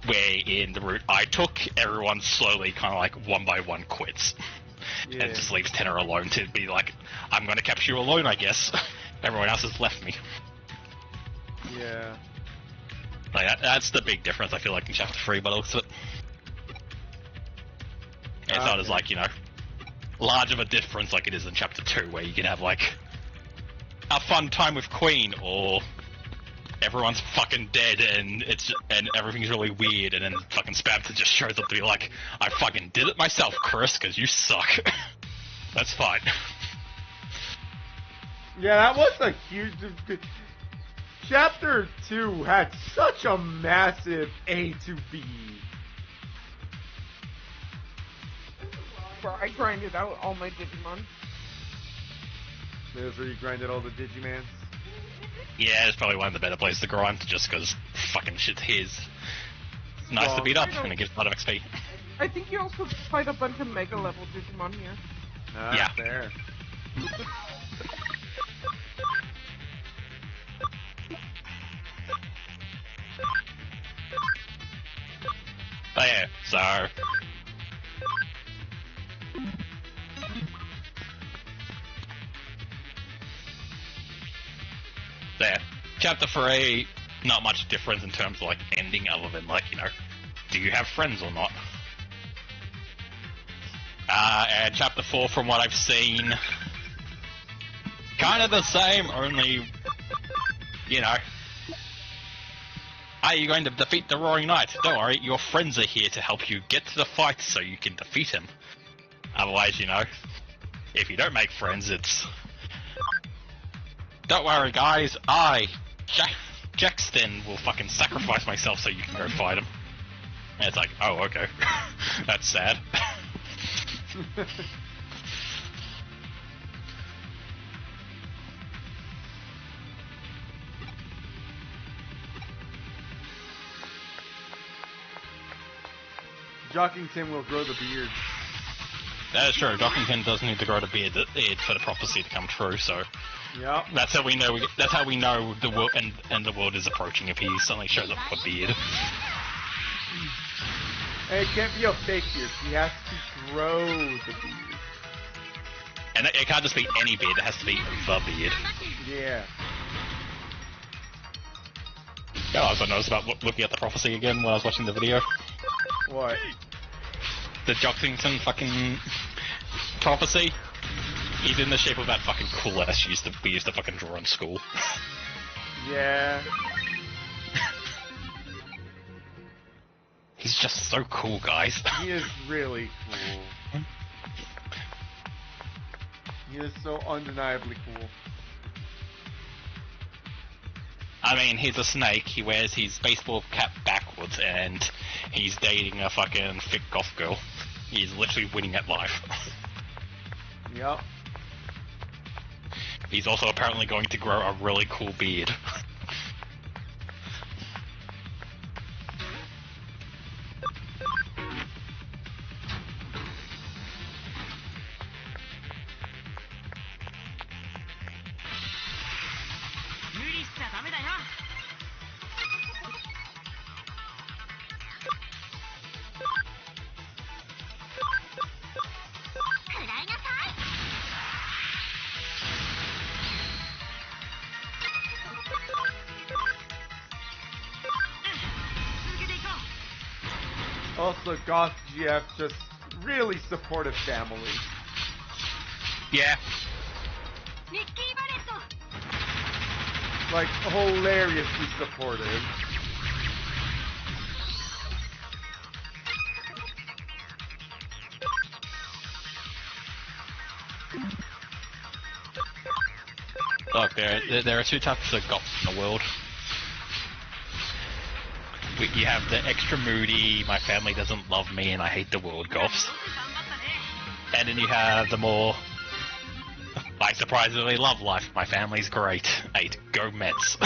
Where in the route I took, everyone slowly kind of like one by one quits. Yeah. And just leaves Tenor alone to be like, I'm gonna capture you alone, I guess. Everyone else has left me. Yeah. Like, that's the big difference, I feel like, in Chapter 3, by the looks of it. It's not as, like, you know, large of a difference like it is in Chapter 2, where you can have, like, a fun time with Queen, or everyone's fucking dead and everything's really weird, and then fucking Spamton just shows up to be like, I fucking did it myself, Chris, because you suck. That's fine. Yeah, that was a huge... Chapter 2 had such a massive A to B. Where I grinded out all my Digimon. There's where you grinded all the Digimans. Yeah, it's probably one of the better places to grind, just because fucking shit's his. Nice to beat up, and it gives a lot of XP. I think you also fight a bunch of mega level Digimon here. Nah, Yeah. fair. Oh yeah, so... There. Chapter 3, not much difference in terms of, like, ending other than, like, you know, do you have friends or not? And Chapter 4, from what I've seen, kind of the same, only, you know, are you going to defeat the Roaring Knight? Don't worry, your friends are here to help you get to the fight so you can defeat him. Otherwise, you know, if you don't make friends, it's... Don't worry, guys, Jackson, will fucking sacrifice myself so you can go fight him. And it's like, oh, okay. That's sad. Jockington will grow the beard. That is true. Dockington does need to grow the beard for the prophecy to come true. So Yep. that's how we know. That's how we know the world and the world is approaching if he suddenly shows up with a beard. And it can't be a fake beard. He has to grow the beard. And it can't just be any beard. It has to be the beard. Yeah. Yeah, I also noticed about looking at the prophecy again when I was watching the video. What? The Jockington fucking prophecy. He's in the shape of that fucking cool ass we used to fucking draw in school. Yeah. He's just so cool, guys. He is really cool. He is so undeniably cool. I mean, he's a snake, he wears his baseball cap backwards, and he's dating a fucking thick goth girl. He's literally winning at life. Yep. He's also apparently going to grow a really cool beard. Also, Goth GF, just really supportive family. Yeah. Like, hilariously supportive. Look, there are two types of goths in the world. You have the extra moody, my family doesn't love me and I hate the world goths. And then you have the more, I surprisingly love life, my family's great. 8, go Mets.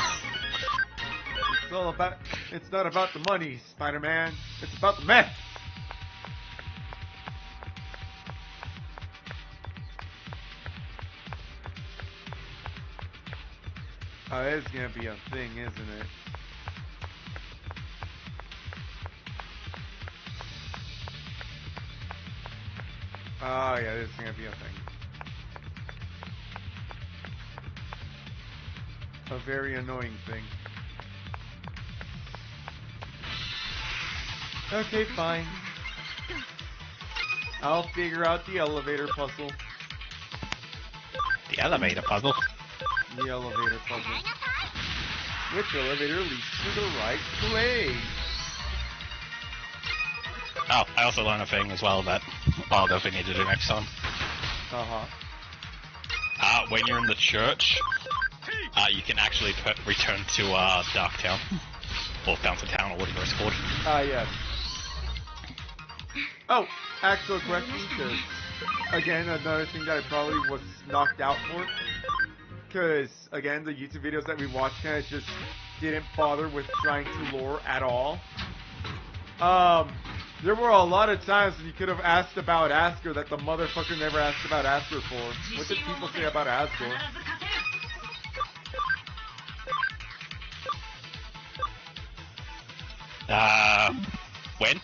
It's not about the money, Spider-Man. It's about the meth. Oh, it's gonna be a thing, isn't it? Oh yeah, this is gonna be a thing. A very annoying thing. Okay, fine. I'll figure out the elevator puzzle. The elevator puzzle. The elevator puzzle. Which elevator leads to the right place? Oh, I also learned a thing as well that I'll definitely need to do next time. When you're in the church, you can actually return to Darktown. Or Fountain Town, or whatever it's called. Yes. Oh, actual question, because, again, another thing that I probably was knocked out for. Because, again, the YouTube videos that we watched kind of just didn't bother with trying to lore at all. There were a lot of times when you could have asked about Asgore that the motherfucker never asked about Asgore for. What did people say about Asgore? When?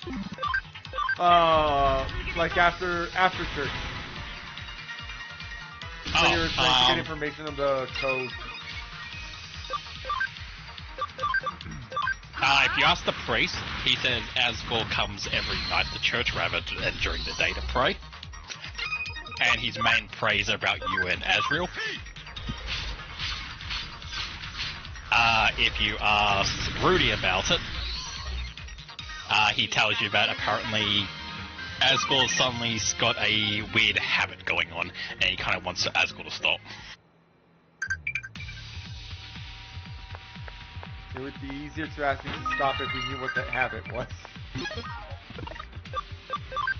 Like after church. When you were trying to get information on the code. If you ask the priest, he says Asgore comes every night to church rather than during the day to pray. And his main praise are about you and Asriel. If you ask Rudy about it, he tells you about apparently Asgore suddenly's got a weird habit going on, and he kind of wants Asgore to stop. It would be easier to ask me to stop if we knew what that habit was.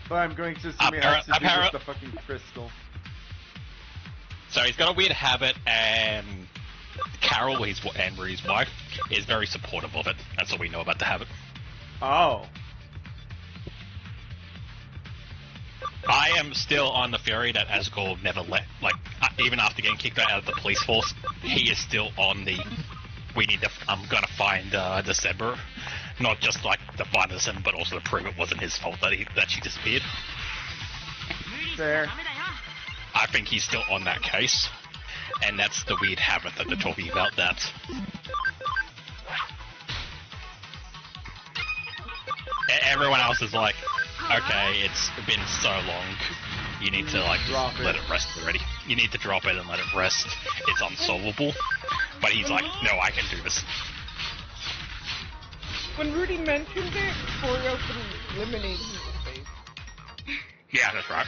But I'm going to assume it has to do with the fucking crystal. So he's got a weird habit, and Carol, and Rudy's wife, is very supportive of it. That's all we know about the habit. Oh. I am still on the theory that Asgore never even after getting kicked out of the police force, he is still on the I'm gonna find December. Not just like to find December, but also to prove it wasn't his fault that she disappeared. Fair. I think he's still on that case, and that's the weird habit that they're talking about. That everyone else is like, okay, it's been so long. You need to let it rest already. You need to drop it and let it rest. It's unsolvable. But he's like, no, I can do this. When Rudy mentioned it, Torio could eliminate him in the face. Yeah, that's right.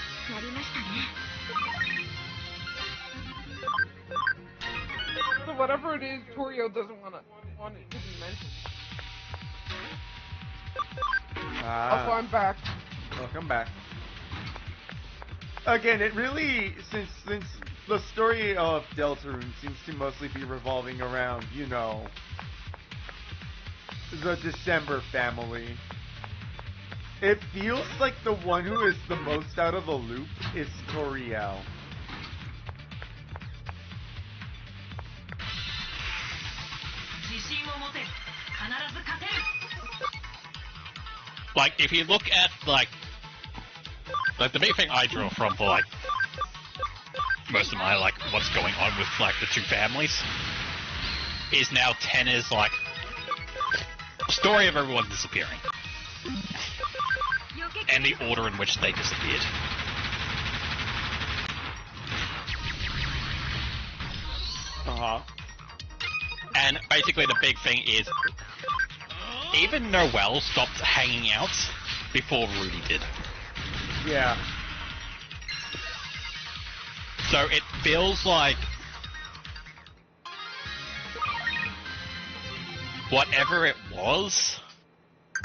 So whatever it is, Torio doesn't want it to be mentioned. Also, I'm back. Welcome back. Again, it really, since the story of Deltarune seems to mostly be revolving around, you know, the December family, it feels like the one who is the most out of the loop is Toriel. Like, if you look at, like the big thing I draw from for, most of my, what's going on with, the two families is now 10 is, story of everyone disappearing. And the order in which they disappeared. Uh-huh. And basically the big thing is, even Noelle stopped hanging out before Rudy did. Yeah. So it feels like whatever it was,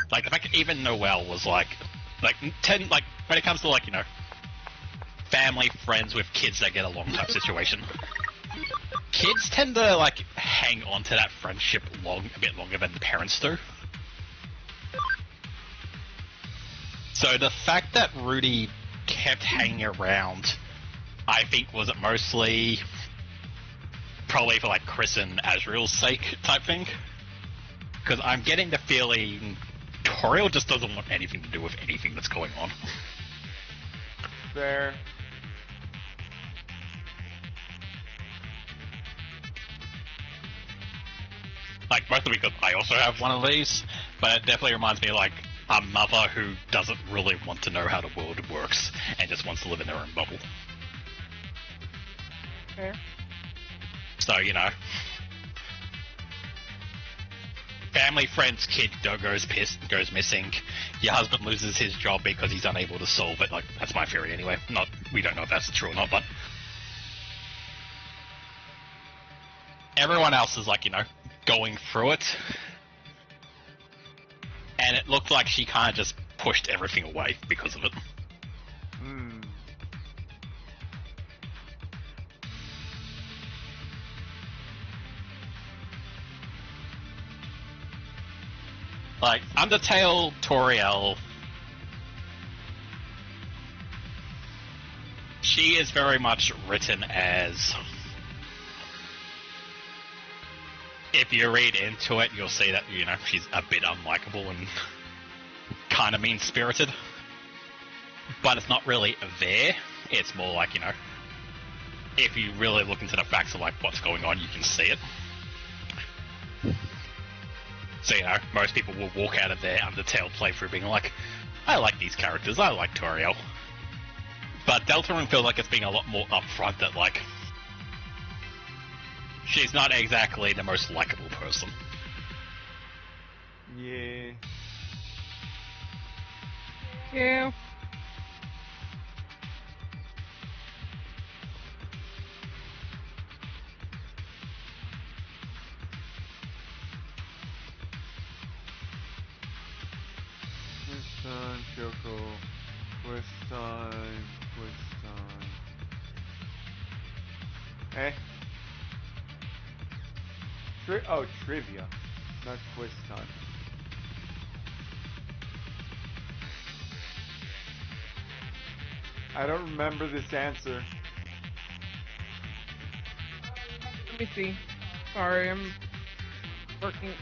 the fact that even Noelle was when it comes to family, friends with kids that get along type situation, kids tend to hang on to that friendship a bit longer than the parents do. So the fact that Rudy kept hanging around, I think, was it mostly probably for Chris and Asriel's sake type thing. Because I'm getting the feeling Toriel just doesn't want anything to do with anything that's going on. Fair. Mostly because I also have one of these, but it definitely reminds me of a mother who doesn't really want to know how the world works and just wants to live in their own bubble. Fair. So, family, friends, kid goes missing. Your husband loses his job because he's unable to solve it. That's my theory anyway. We don't know if that's true or not, but everyone else is going through it. And it looked like she kind of just pushed everything away because of it. Hmm. Undertale, Toriel, She is very much written as... If you read into it, you'll see that, you know, she's a bit unlikable and kind of mean-spirited. But it's not really there. It's more like, you know, if you really look into the facts of, like, what's going on, you can see it. So, you know, most people will walk out of their Undertale playthrough being like, I like these characters, I like Toriel. But Deltarune feels like it's being a lot more upfront that, like, she's not exactly the most likable person. Yeah. Yeah. Quiz time, Kyoko. Quiz time, quiz time. Eh? Trivia. Not quiz time. I don't remember this answer. Let me see. Sorry, I'm working.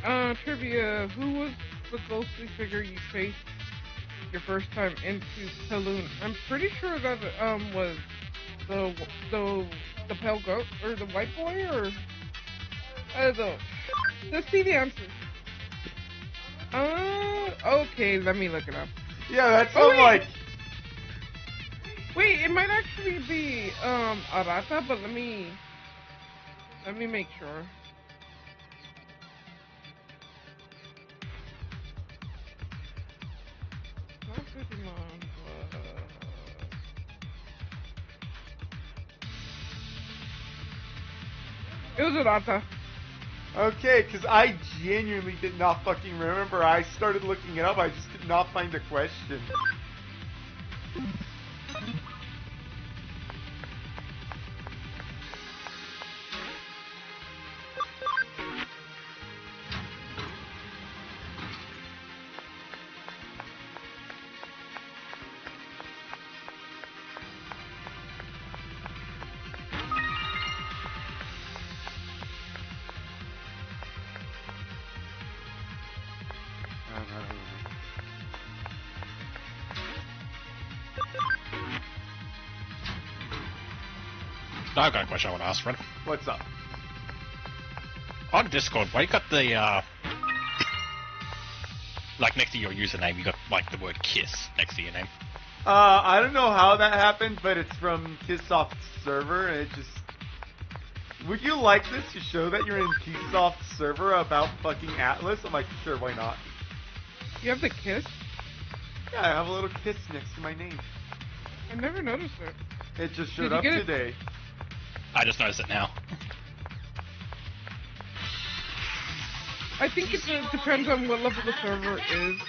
Trivia. Who was the ghostly figure you faced your first time into Kaloon? I'm pretty sure that was the pale goat or the white boy or let's see the answer. Okay, let me look it up. Yeah, that's like. Wait, it might actually be Arata, but let me make sure. Not Digimon, it was Arata. Okay, because I genuinely did not fucking remember. I started looking it up, I just could not find the question. Now I've got a question I want to ask, Fred. What's up? On Discord, why you got the, like, next to your username, you got, like, the word KISS next to your name? I don't know how that happened, but it's from Kisssoft's server, and it just... Would you like this to show that you're in Kisssoft's server about fucking Atlas? I'm like, sure, why not? You have the kiss? Yeah, I have a little kiss next to my name. I never noticed it. It just showed Did you up get it? today. I just noticed it now. I think it depends on what level the server is.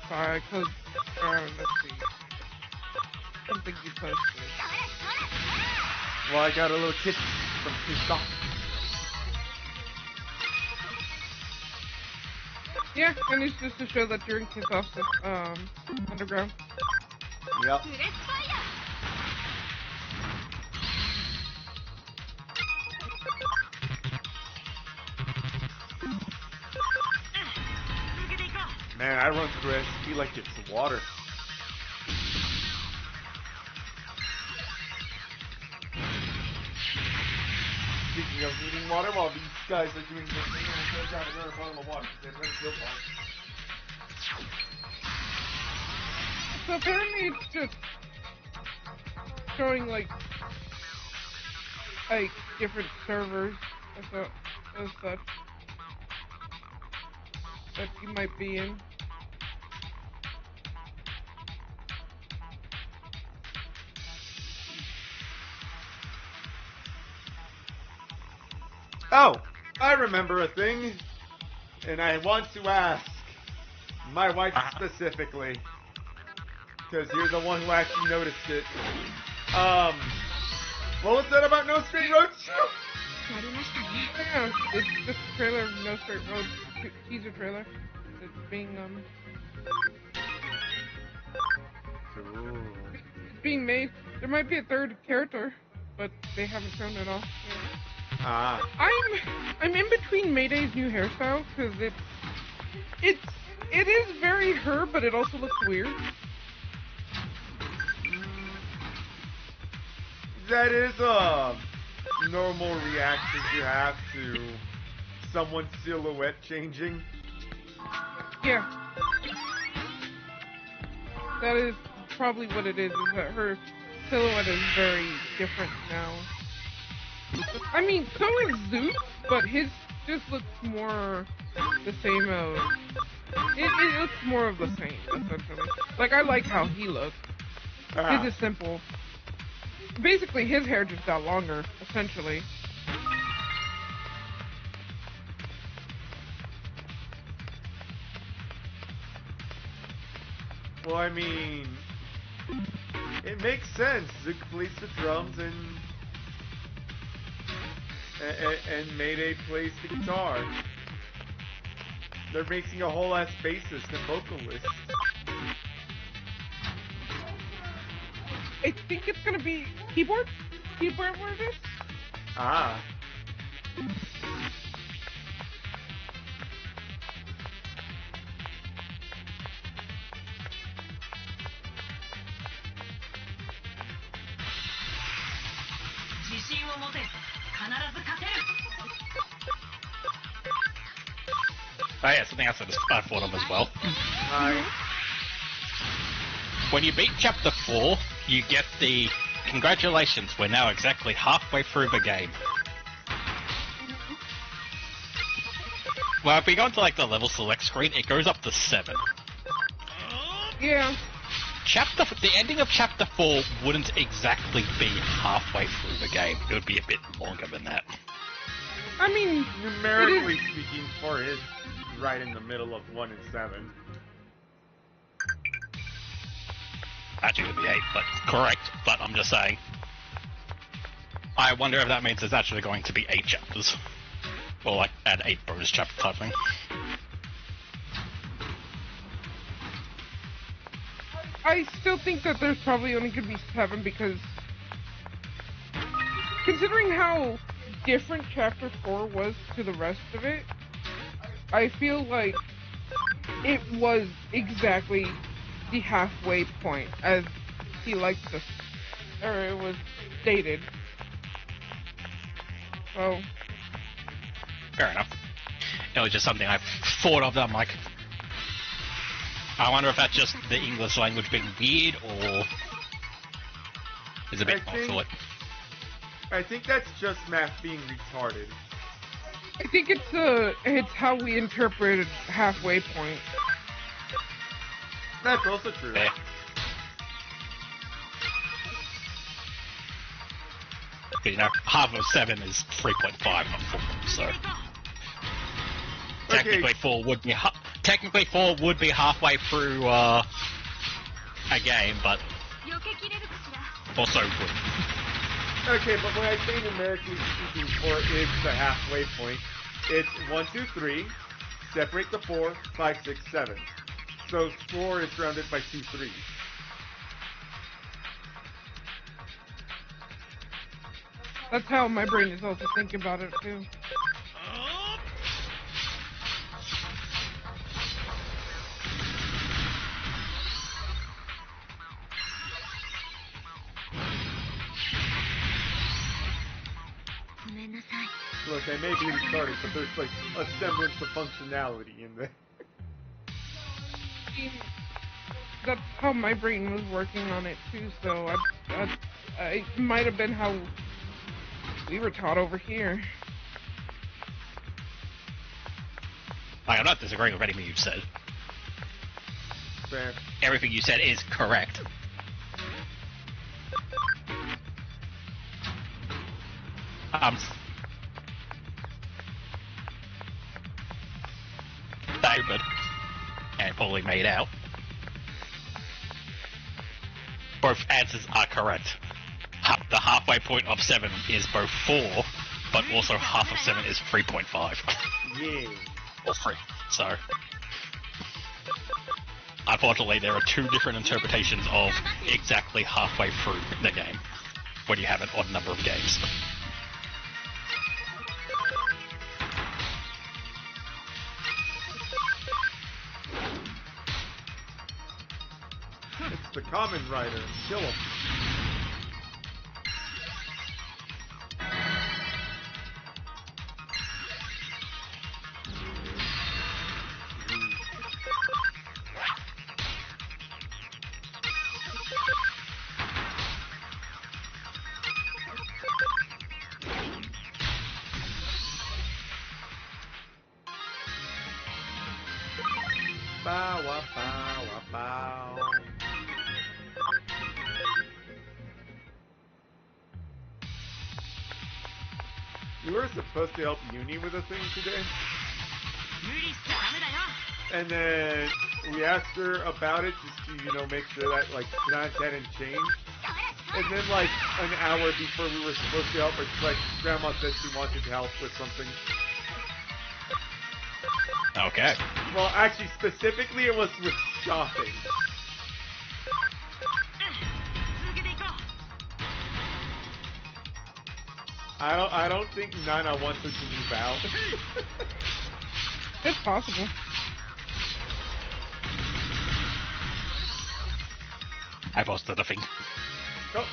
Sorry, cause let's see. Something you posted. Well, I got a little kiss from Kissoft. Yeah, and it's just to show that you're in Kissoft's underground. Yep. Man, I run through SP like it's water. Speaking of needing water, while these guys are doing their thing, I'm going to grab another bottle of water. They're ready to go. So apparently it's just showing like different servers as such that you might be in. Oh, I remember a thing, and I want to ask my wife specifically, because you're the one who actually noticed it. What was that about No Straight Roads? Yeah, it's just a trailer of No Straight Road teaser trailer. It's being Ooh. It's being made. There might be a third character, but they haven't shown it all. Ah. I'm in between Mayday's new hairstyle because it is very her, but it also looks weird. That is a normal reaction to have to someone's silhouette changing. Yeah. That is probably what it is that her silhouette is very different now. I mean, so is Zeus, but his just looks more the same of... It looks more of the same, essentially. Like, I like how he looks. Ah. His is simple. Basically, his hair just got longer, essentially. Well, I mean, it makes sense. Zook plays the drums and Mayday plays the guitar. They're mixing a whole ass bassist and vocalist. I think it's gonna be keyboard? Keyboard artist? Ah. Oh yeah, something else I thought of as well. Hi. When you beat Chapter 4, you get the congratulations, we're now exactly halfway through the game. Well, if we go into like the level select screen, it goes up to 7. Yeah. The ending of Chapter 4 wouldn't exactly be halfway through the game. It would be a bit longer than that. I mean, Numerically speaking, 4 is right in the middle of 1 and 7. Actually, it would be 8, but correct. But I'm just saying. I wonder if that means there's actually going to be 8 chapters. Or like, add 8 bonus chapter type thing. I still think that there's probably only going to be 7 because... Considering how different Chapter 4 was to the rest of it, I feel like it was exactly the halfway point, as he likes to... or it was stated. So... Fair enough. It was just something I thought of that I'm like... I wonder if that's just the English language being weird, or... is a bit more to it. I think that's just math being retarded. I think it's how we interpreted halfway point. That's also true. Yeah. But, you know, half of 7 is 3.5, not 4, so... Okay. Technically 4 would be technically 4 would be halfway through a game, but also would. Okay, but when I say numerically speaking, 4 is the halfway point. It's 1, 2, 3. Separate the 4, 5, 6, 7. So 4 is surrounded by 2 3s. That's how my brain is also thinking about it too. Look, I may be retarded, but there's like a semblance of functionality in there. That's how my brain was working on it too, so it might have been how we were taught over here. I'm not disagreeing with anything you've said. Fair. Everything you said is correct. David, and probably made out. Both answers are correct. The halfway point of 7 is both 4, but also half of 7 is 3.5. Yeah. Or 3. So, unfortunately, there are two different interpretations of exactly halfway through the game when you have an odd number of games. It's the Common Rider. Kill him. Bow, wow, bow, wow, bow. You were supposed to help Uni with a thing today. And then we asked her about it just to, you know, make sure that, like, plans hadn't changed. And then, like, an hour before we were supposed to help her, she's like, Grandma said she wanted help with something. Okay. Well, actually, specifically, it was with shopping. I don't think Nana wants us to move out. It's possible. I posted a thing. Oh.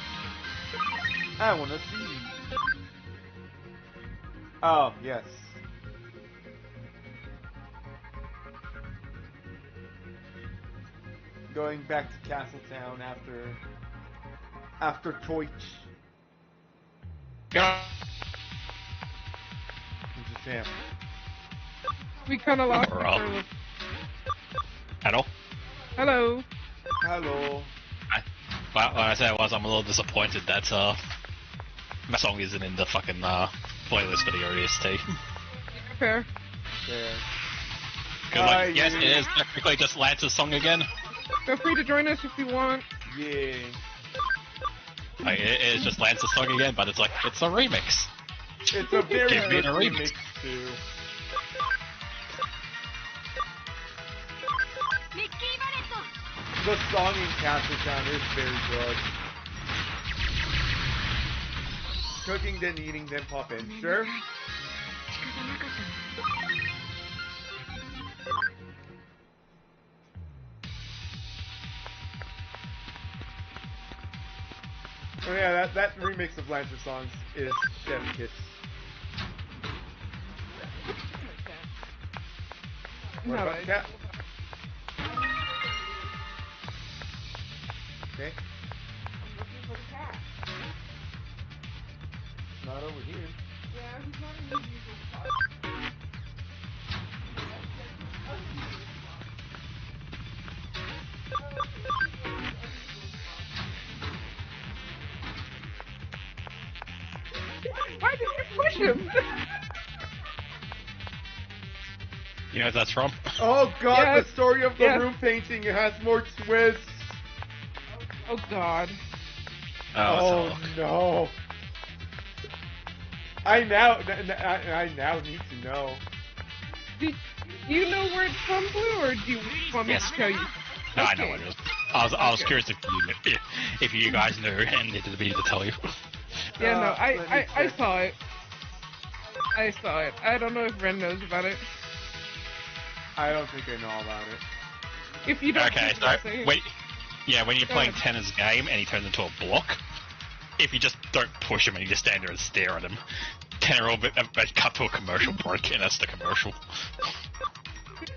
I want to see. Oh, yes. Going back to Castletown after Toich. Yeah. Just him. We kind of lost We're off. her. Hello? Hello. Hello. Well, what I said was I'm a little disappointed that my song isn't in the fucking playlist for the ODST. Fair. There. Because, like, yes, it is technically just Lance's song again. Feel free to join us if you want. Yeah. Like, it is just Lance's song again, but it's like, it's a remix. It's a very Give me good the remix. remix, too. The song in Castletown is very good. Cooking, then eating, then pop in. Sure? Oh yeah, that remix of Lance's songs is Chef Kiss. What No, about I- the cat? Okay. Not over here. Yeah, he's not in his usual spot. Why did you push him? You know what that's from? Oh god, Yes. the story of the Yes. room painting, it has more twists. Oh God. Oh no. I now need to know. Do you know where it's from, Blue, or do you want me Yes. to tell you? No, I know Okay. what it is. I was curious if you guys knew and needed me to tell you. Yeah, no, let me I check. saw it. I saw it. I don't know if Ren knows about it. I don't think I know about it. If you don't, Okay, please so say it. when you're Go playing ahead. Tennor's game and he turns into a block, if you just don't push him and you just stand there and stare at him, Tenor will cut to a commercial break, and that's the commercial.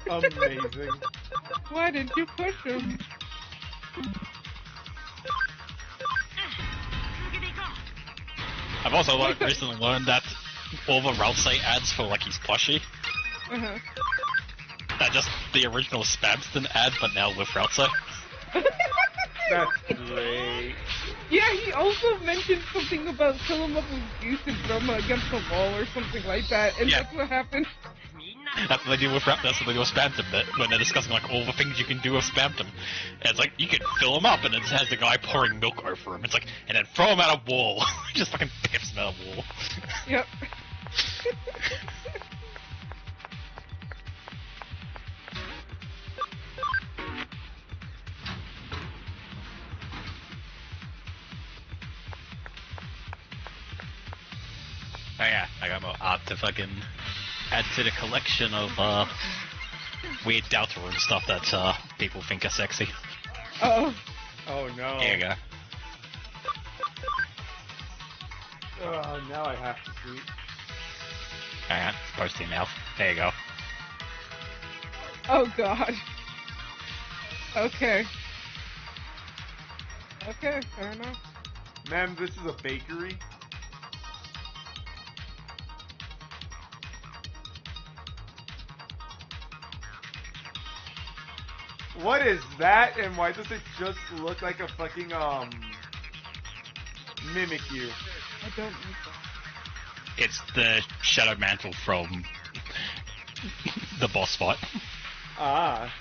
Amazing. Why didn't you push him? I've also recently learned that all the Ralsei ads for like his plushie Uh-huh. are just the original Spamston ad, but now with Ralsei. That's great. Yeah, he also mentioned something about fill him up with juice and throw him against the wall or something like that, and Yeah. that's what happened. That's what they do with Spamton, but when they're discussing like all the things you can do with Spamton, it's like you can fill him up, and it has the guy pouring milk over him. It's like, and then throw him at a wall. Just fucking piffs him at a wall. Yep. Oh yeah, I got more art to fucking add to the collection of weird Deltarune stuff that people think are sexy. Oh. Oh no. Here you go. Oh, now I have to see. Hang on, posting now. There you go. Oh god. Okay. Okay, fair enough. Ma'am, this is a bakery. What is that, and why does it just look like a fucking, Mimikyu? I don't need that. It's the Shadow Mantle from the boss fight. Ah.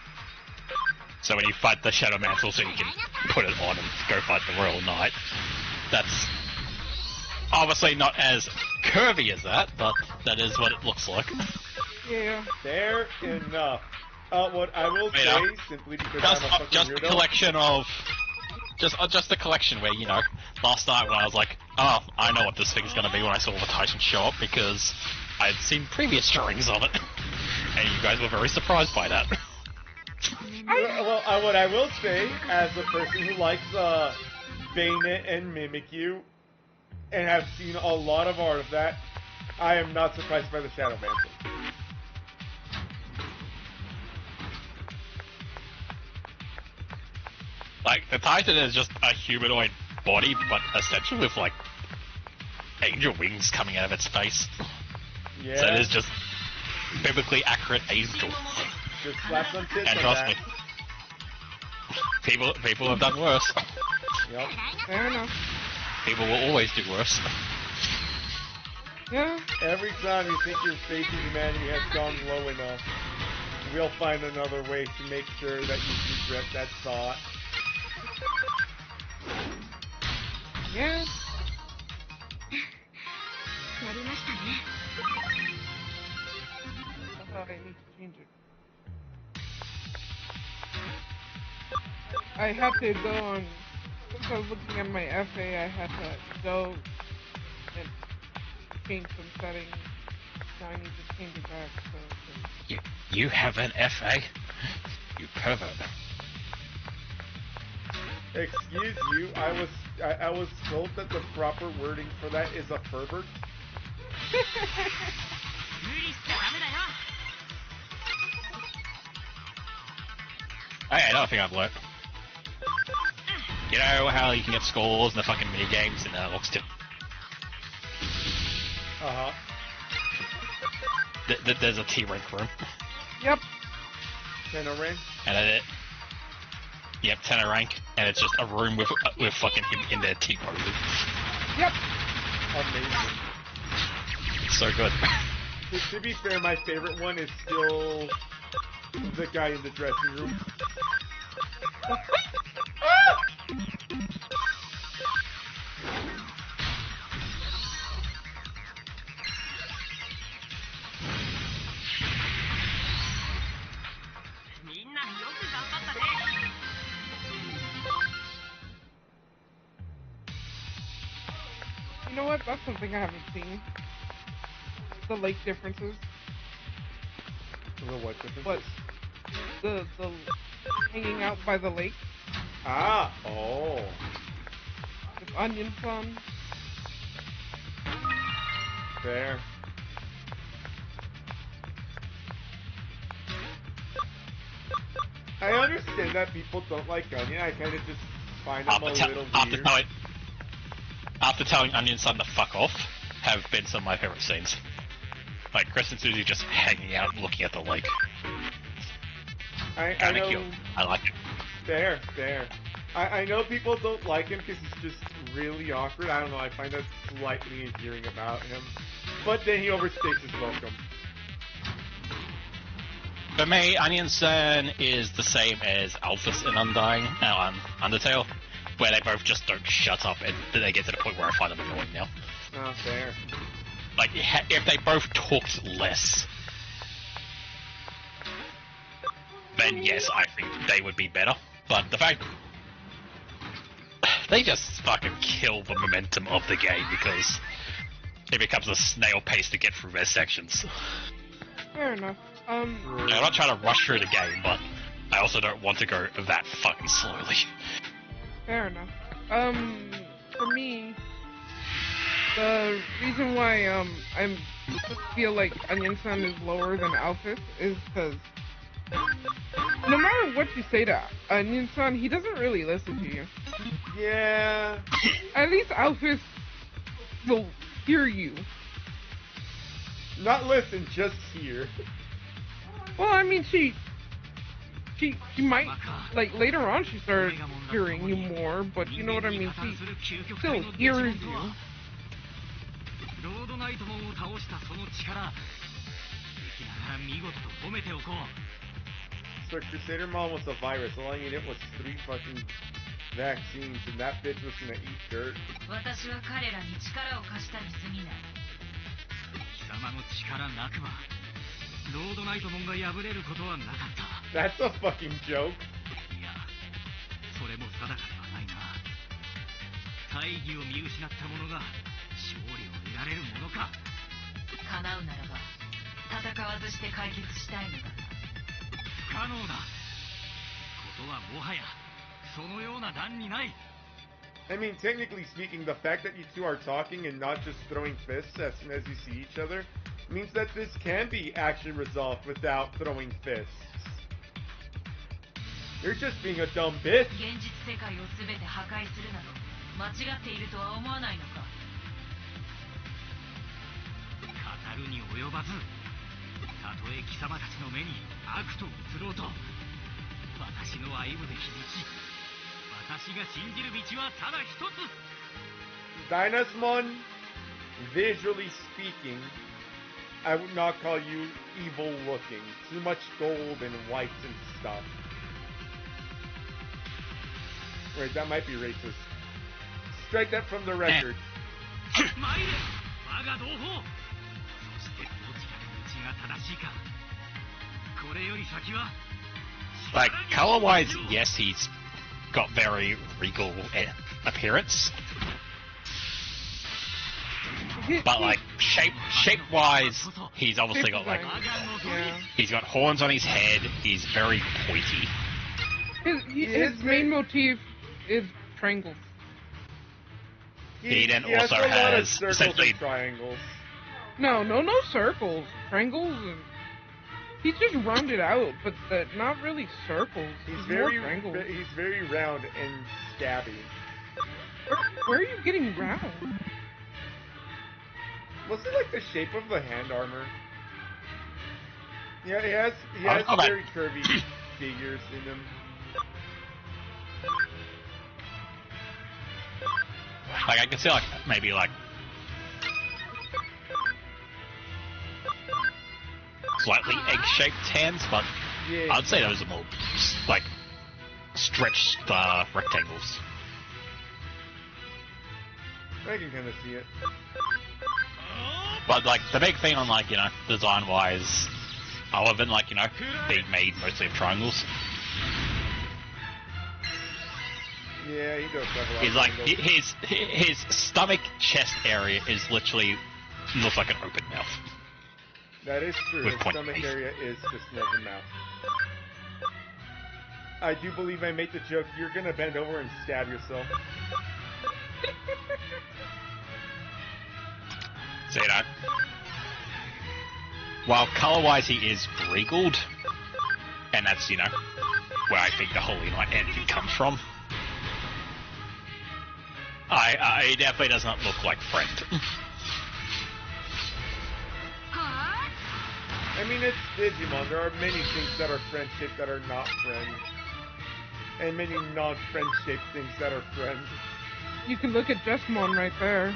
So when you fight the Shadow Mantle, so you can put it on and go fight the Royal Knight. That's obviously not as curvy as that, but that is what it looks like. Yeah. Fair enough. What I will Wait, say, simply because Just, I'm a fucking just a weirdo. collection of... Just a collection where, you know, last night when I was like, oh, I know what this thing's gonna be when I saw the Titan show up, because I'd seen previous drawings of it. And you guys were very surprised by that. Well, what I will say, as a person who likes Bayonet and Mimikyu, and have seen a lot of art of that, I am not surprised by the Shadow Mantle. Like, the Titan is just a humanoid body, but essentially with, like, angel wings coming out of its face. Yeah. So it is just biblically accurate angel. Just slap some tits And on trust that. me, people have done worse. Yep. Fair enough. People will always do worse. Yeah. Every time you think your faith in humanity has gone low enough, we'll find another way to make sure that you regret that thought. Yeah. I thought I need to change it. I had to go on, since I was looking at my FA, I had to go and change some settings. Now I need to change it back, so... You have an FA? You pervert. Excuse you, I was told that the proper wording for that is a pervert. Hey, another thing I've learned. You know how you can get scores in the fucking mini games in Looks to Uh-huh. there's a T rank room. Yep. Tenorin? And it, yep, 10 rank, and it's just a room with fucking him in there T-posing. Yep. Amazing. So good. To be fair, my favorite one is still the guy in the dressing room. You know what? That's something I haven't seen. The lake differences. The what differences? What? The hanging out by the lake Ah! Oh. with onion sun. Fair. I understand that people don't like onion. I kind of just find them a little weird. After telling Onion Sun to fuck off, have been some of my favorite scenes. Like Chris and Susie just hanging out, looking at the lake. I Kinda know. cute. I like it. Fair, fair. I know people don't like him because he's just really awkward. I don't know, I find that slightly endearing about him. But then he overstays his welcome. For me, Onion Sun is the same as Alphys in Undertale, where they both just don't shut up, and they get to the point where I find them annoying now. Oh, fair. Like, if they both talked less, then yes, I think they would be better. But the fact... they just fucking kill the momentum of the game, because it becomes a snail pace to get through their sections. Fair enough. I'm not trying to rush through the game, but I also don't want to go that fucking slowly. Fair enough. For me, the reason why I feel like Onion Sun is lower than Alphys is because no matter what you say to Onion Sun, he doesn't really listen to you. Yeah. At least Alphys will hear you. Not listen, just hear. Well, I mean, she might, like, later on she started hearing you more, but you know what I mean, she still hears you. So Crusader Mom was a virus, all I needed was 3 fucking vaccines, and that bitch was gonna eat dirt. That's a fucking joke. I mean, technically speaking, the fact that you two are talking and not just throwing fists as soon as you see each other means that this can be actually resolved without throwing fists. You're just being a dumb bitch. Dynasmon, visually speaking, I would not call you evil looking. Too much gold and white and stuff. Wait, that might be racist. Strike that from the record. Like, color-wise, yes, he's got very regal appearance. But, like, shape-wise, he's obviously got, like, he's got horns on his head, he's very pointy. His main motif is triangles. He then has also a lot of has circles essentially and triangles. No circles. Triangles and... He's just rounded out, but not really circles. He's more triangles. He's very round and scabby. Where are you getting round? Was it like the shape of the hand armor? Yeah, he has very curvy figures in him. Like, I can see, like, maybe, like, slightly egg-shaped hands, but Yeah. I'd say those are more, like, stretched rectangles. I can kind of see it. But, like, the big thing on, like, you know, design-wise, other than, like, you know, being made mostly of triangles, Yeah, he does have a lot is, of like, angles. his stomach chest area is literally, looks like an open mouth. That is true. With His point stomach teeth. area is just an open mouth. I do believe I made the joke, you're gonna bend over and stab yourself. So, you know, while color-wise he is regaled, and that's, you know, where I think the Holy Knight energy comes from, he definitely does not look like Friend. I mean, it's Digimon. There are many things that are friend-shaped that are not friend. And many non-friend-shaped things that are friend. You can look at Jessamon right there.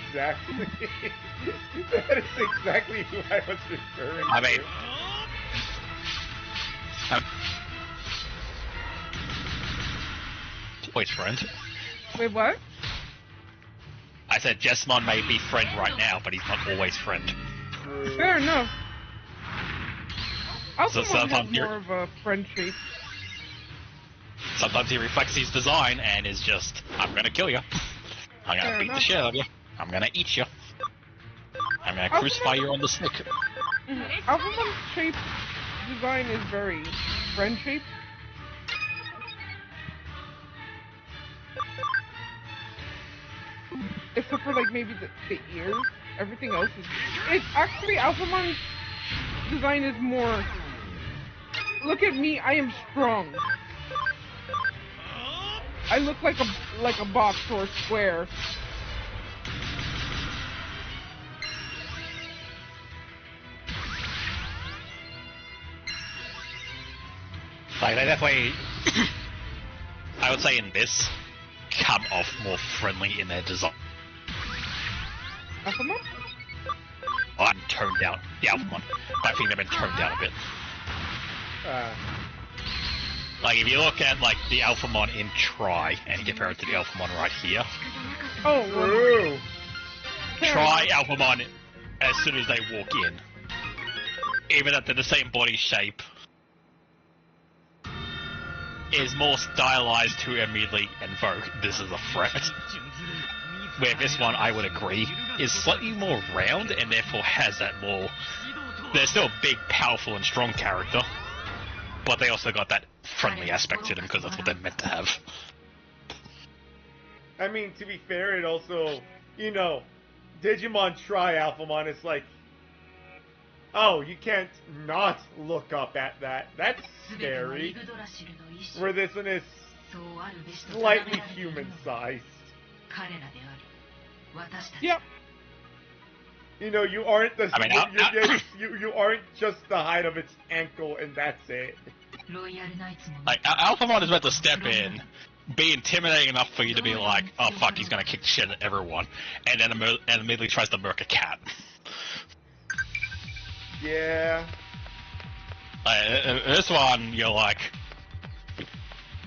Exactly. That is exactly who I was referring I mean, to. always Friend. Wait, what? I said Jessamon may be Friend right now, but he's not always Friend. True. Fair enough. So Alphamon has sometimes more of a friend shape. Sometimes he reflects his design and is just, I'm gonna kill you. I'm gonna Fair beat the enough. shit out of you. I'm gonna eat you. I'm gonna crucify you on the stick. Alphamon's shape design is very friend shaped. Except for like maybe the ears. Everything else is. It's actually Alphamon's design is more. Look at me, I am strong. I look like a box or a square. Like, they definitely, I would say in this, come off more friendly in their design. Alphamon? I'm toned down. The Alphamon. I think they've been toned down a bit. Like, if you look at, like, the Alphamon in Tri, and you compare it to the Alphamon right here. Oh, True. Tri Alphamon, as soon as they walk in, even though they're the same body shape, is more stylized to immediately invoke this is a threat. Where this one, I would agree, is slightly more round and therefore has that more... They're still a big, powerful and strong character, but they also got that friendly aspect to them because that's what they're meant to have. I mean, to be fair, it also, you know, Digimon Tri Alphamon is like, oh, you can't not look up at that. That's scary. Where this one is slightly human-sized. Yep. You know, you aren't the. I mean, you aren't just the height of its ankle, and that's it. Like, Alphamon is meant to step in, be intimidating enough for you to be like, oh fuck, he's gonna kick the shit at everyone, and then immediately tries to murk a cat. Yeah. This one, you're like,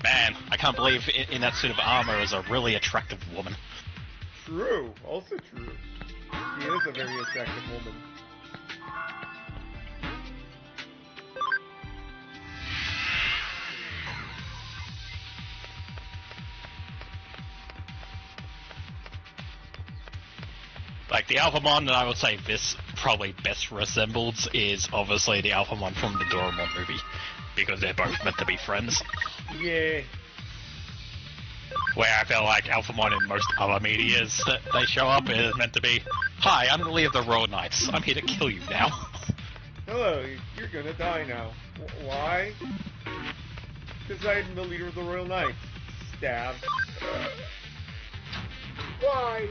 man, I can't believe in that suit of armor is a really attractive woman. True. Also true. She is a very attractive woman. Like, the Alphamon that I would say this probably best resembles is obviously the Alphamon from the Doraemon movie, because they're both meant to be friends. Yeah. Where I feel like Alphamon in most other medias that they show up is meant to be, hi, I'm the leader of the Royal Knights. I'm here to kill you now. Hello, you're gonna die now. Why? Because I'm the leader of the Royal Knights. Stab. Why?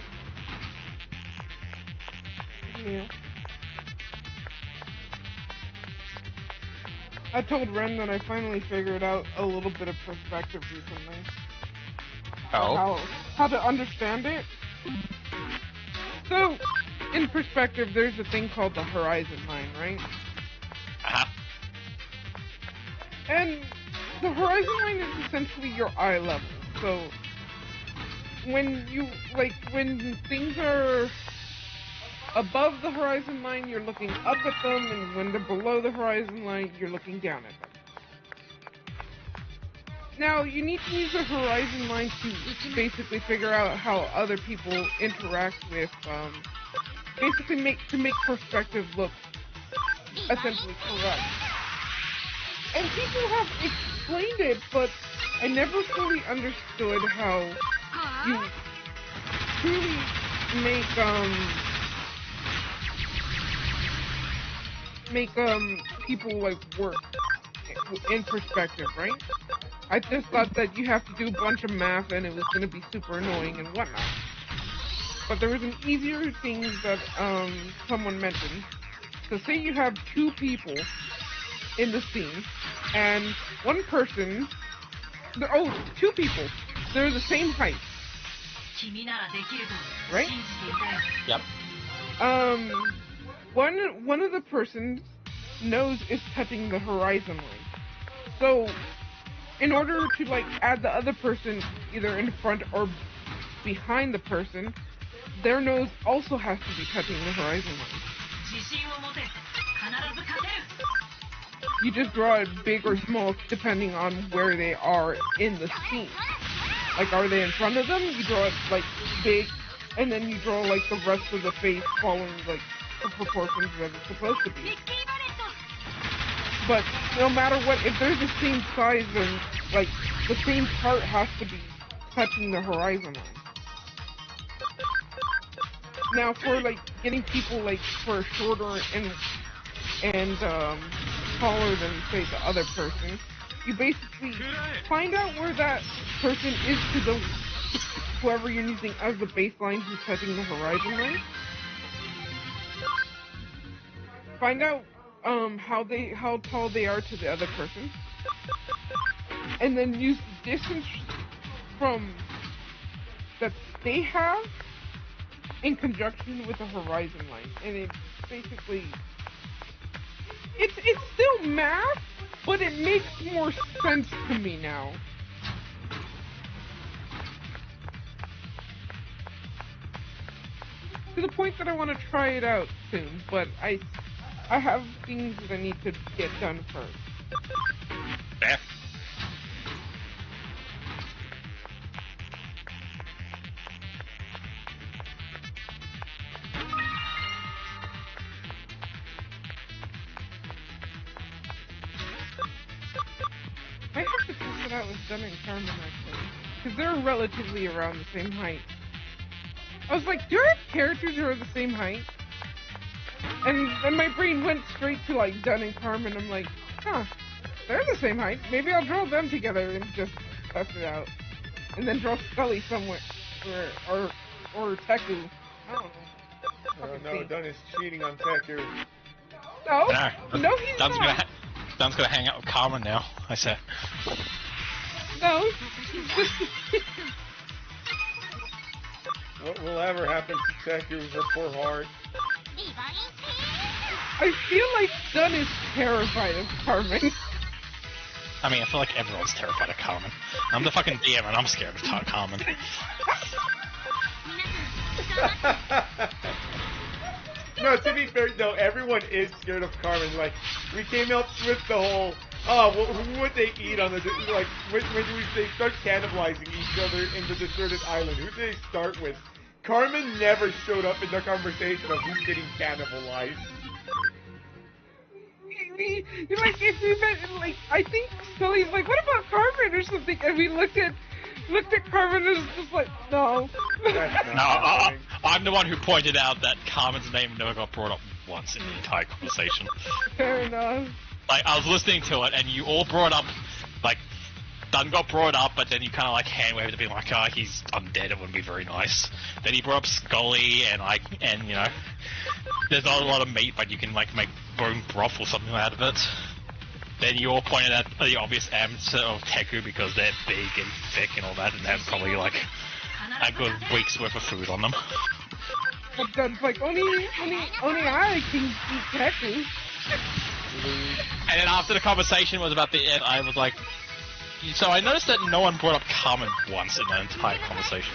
Yeah. I told Ren that I finally figured out a little bit of perspective recently. Oh? How to understand it. So, in perspective, there's a thing called the horizon line, right? Uh-huh. And the horizon line is essentially your eye level. So, when things are above the horizon line, you're looking up at them, and when they're below the horizon line, you're looking down at them. Now, you need to use the horizon line to basically figure out how other people interact with, basically make perspective look essentially correct. And people have explained it, but I never fully understood how you truly make people like work in perspective, right? I just thought that you have to do a bunch of math and it was going to be super annoying and whatnot. But there was an easier thing that someone mentioned. So say you have two people in the scene, and one person, two people, they're the same height. Right? Yep. One of the person's nose is touching the horizon line. So, in order to like add the other person either in front or behind the person, their nose also has to be touching the horizon line. You just draw it big or small depending on where they are in the scene. Like, are they in front of them? You draw it like big, and then you draw like the rest of the face following like the proportions that it's supposed to be. But no matter what, if they're the same size, then like the same part has to be touching the horizon line. Now for like getting people like for shorter and taller than say the other person, you basically find out where that person is to the whoever you're using as the baseline who's touching the horizon line. Find out how tall they are to the other person, and then use the distance from that they have in conjunction with the horizon line, and it basically it's still math, but it makes more sense to me now. To the point that I want to try it out soon, but I have things that I need to get done first. Fair. I have to test it out with Dunn and Carmen actually, because they're relatively around the same height. I was like, do I have characters who are the same height? And then my brain went straight to like Dunn and Carmen. I'm like, huh, they're the same height. Maybe I'll draw them together and just test it out. And then draw Scully somewhere, or Teku. I don't know. Oh no, Dunn is cheating on Teku. No, he's not. Dun's gonna hang out with Carmen now, I said. No. What will ever happen to Teku, her poor heart? I feel like Dunn is terrified of Carmen. I mean, I feel like everyone's terrified of Carmen. I'm the fucking DM and I'm scared of Carmen. No, to be fair, no, everyone is scared of Carmen. Like, we came up with the whole, who would they eat on the, like, when they start cannibalizing each other in the deserted island, who do they start with? Carmen never showed up in the conversation of who's getting cannibalized. Like, if we met, like, I think Scully's like, what about Carmen or something? And we looked at Carmen and was just like, no. No, I'm the one who pointed out that Carmen's name never got brought up once in the entire conversation. Fair enough. Like, I was listening to it, and you all brought up, like, Dunn got brought up, but then you kind of, like, hand-waved to be like, oh, he's undead, it wouldn't be very nice. Then he brought up Scully, and, you know, there's not a lot of meat, but you can, like, make bone broth or something out of it. Then you all pointed at the obvious answer of Teku because they're big and thick and all that, and they have probably, like, a good week's worth of food on them. But Dunn's like, only I can eat Teku. And then after the conversation was about the end, I was like, so I noticed that no one brought up Carmen once in the entire conversation.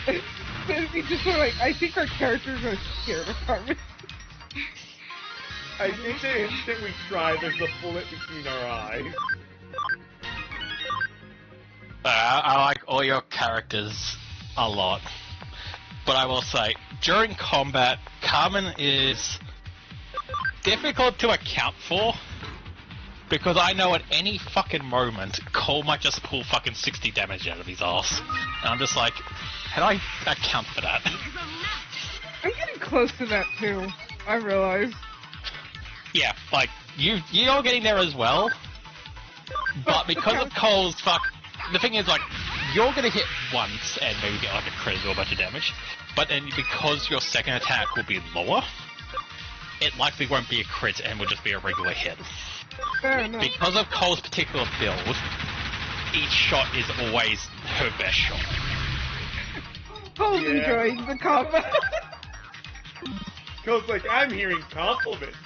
We just were like, I think our characters are scared of Carmen. I think the instant we try, there's a bullet between our eyes. I like all your characters a lot. But I will say, during combat, Carmen is difficult to account for. Because I know at any fucking moment, Cole might just pull fucking 60 damage out of his ass. And I'm just like, how do I account for that? I'm getting close to that too, I realize. Yeah, like, you're getting there as well. But because of Cole's the thing is, like, you're gonna hit once and maybe get, like, a crit or a bunch of damage. But then because your second attack will be lower, it likely won't be a crit and will just be a regular hit. Fair enough. Because of Cole's particular build, each shot is always her best shot. Cole's enjoying the combat. Cole's like, I'm hearing compliments.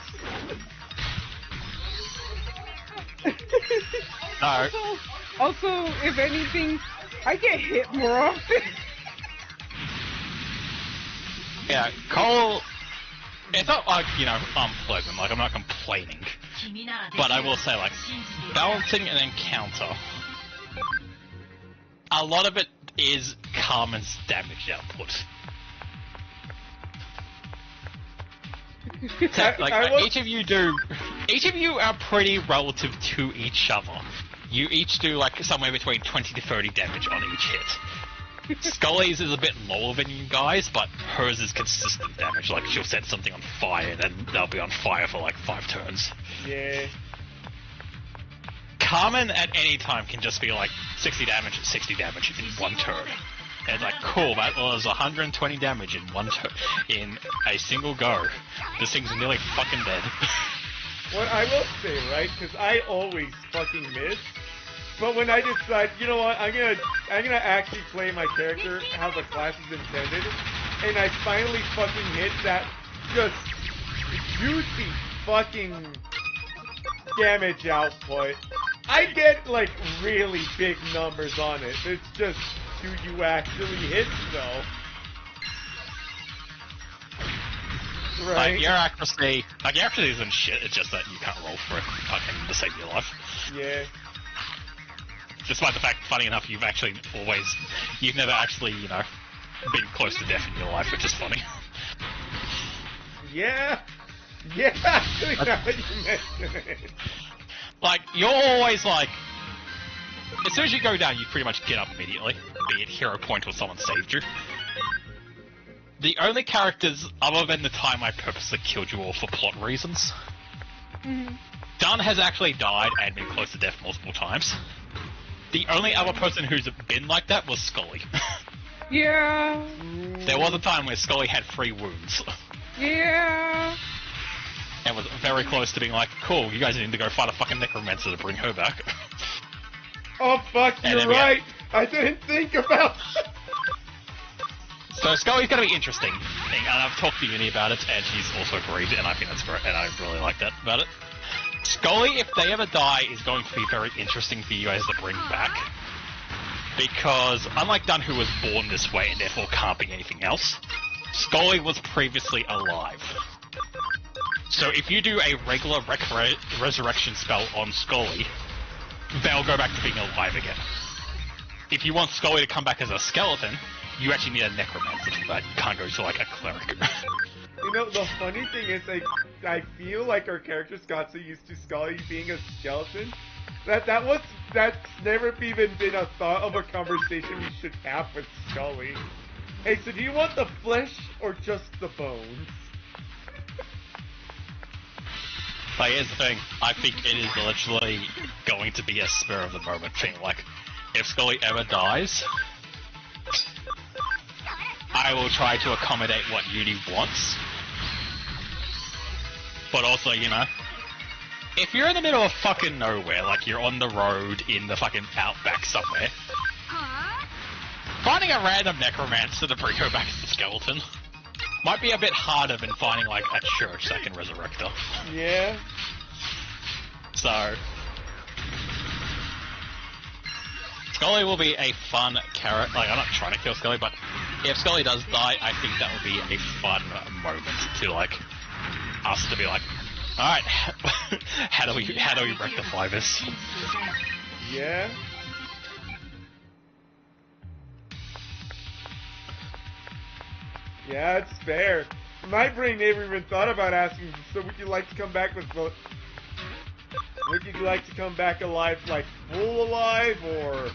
No. Also, if anything, I get hit more often. Yeah, Cole... It's not like, you know, unpleasant, like, I'm not complaining. But I will say, like, balancing an encounter, a lot of it is Carmen's damage output. Each of you are pretty relative to each other. You each do like somewhere between 20 to 30 damage on each hit. Scully's is a bit lower than you guys, but hers is consistent damage. Like, she'll set something on fire, then they'll be on fire for like 5 turns. Yeah. Carmen at any time can just be like 60 damage in 1 turn. And it's like, cool, that was 120 damage in in a single go. This thing's nearly fucking dead. What I will say, right, because I always fucking miss, but when I decide, you know what, I'm gonna actually play my character how the class is intended, and I finally fucking hit that just juicy fucking damage output, I get like really big numbers on it. It's just, do you actually hit though? Right. Your accuracy isn't shit, it's just that you can't roll for it fucking to save your life. Yeah. Despite the fact, funny enough, you've never actually, been close to death in your life, which is funny. Yeah, actually, now that you mention it. Like, you're always like, as soon as you go down, you pretty much get up immediately, be it hero point or someone saved you. The only characters, other than the time I purposely killed you all for plot reasons, Dunn has actually died and been close to death multiple times. The only other person who's been like that was Scully. Yeah. There was a time where Scully had 3 wounds. Yeah. And was very close to being like, cool, you guys need to go fight a fucking necromancer to bring her back. Oh fuck, you're right! I didn't think about So Scully's gonna be interesting, and I've talked to Uni about it, and she's also agreed, and I think that's great, and I really like that about it. Scully, if they ever die, is going to be very interesting for you guys to bring back. Because, unlike Dunn, who was born this way and therefore can't be anything else, Scully was previously alive. So if you do a regular resurrection spell on Scully, they'll go back to being alive again. If you want Scully to come back as a skeleton, you actually need a necromancer for that. You can't go to, like, a cleric. You know, the funny thing is, I feel like our characters got so used to Scully being a skeleton that's never even been a thought of a conversation we should have with Scully. Hey, so do you want the flesh or just the bones? But here's the thing, I think it is literally going to be a spur of the moment thing. Like, if Scully ever dies, I will try to accommodate what Uni wants. But also, if you're in the middle of fucking nowhere, like you're on the road in the fucking outback somewhere, finding a random necromancer to bring her back as a skeleton might be a bit harder than finding, like, a church that can resurrect her. Yeah. So, Scully will be a fun character. Like, I'm not trying to kill Scully, but if Scully does die, I think that would be a fun moment to, like, us to be like, alright, how do we rectify this? Yeah. Yeah, it's fair. My brain never even thought about asking, so would you like to come back with both? Would you like to come back alive, like full alive, or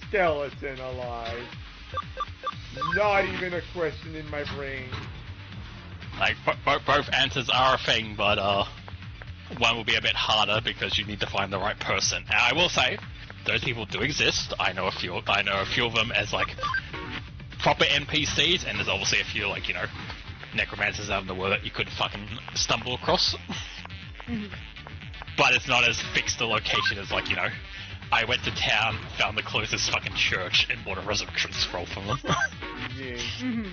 skeleton alive? Not even a question in my brain. Like, both answers are a thing, but, one will be a bit harder because you need to find the right person. And I will say, those people do exist. I know a few of them as, like, proper NPCs, and there's obviously a few, like, necromancers out in the world that you could fucking stumble across. But it's not as fixed a location as, like, I went to town, found the closest fucking church, and bought a resurrection scroll from them. Yeah.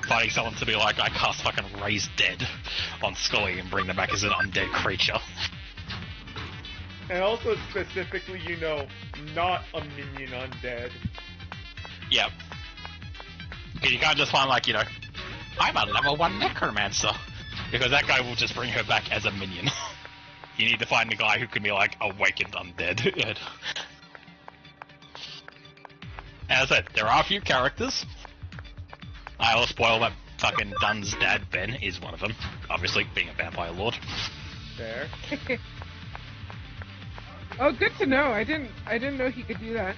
Finding someone to be like, I cast fucking Raise Dead on Scully and bring them back as an undead creature. And also specifically, not a minion undead. Yep. Because you can't just find, like, I'm a level 1 necromancer. Because that guy will just bring her back as a minion. You need to find the guy who can be, like, awakened undead. As I said, there are a few characters. I will spoil that fucking Dun's dad, Ben, is one of them. Obviously, being a vampire lord. Fair. Oh, good to know. I didn't know he could do that.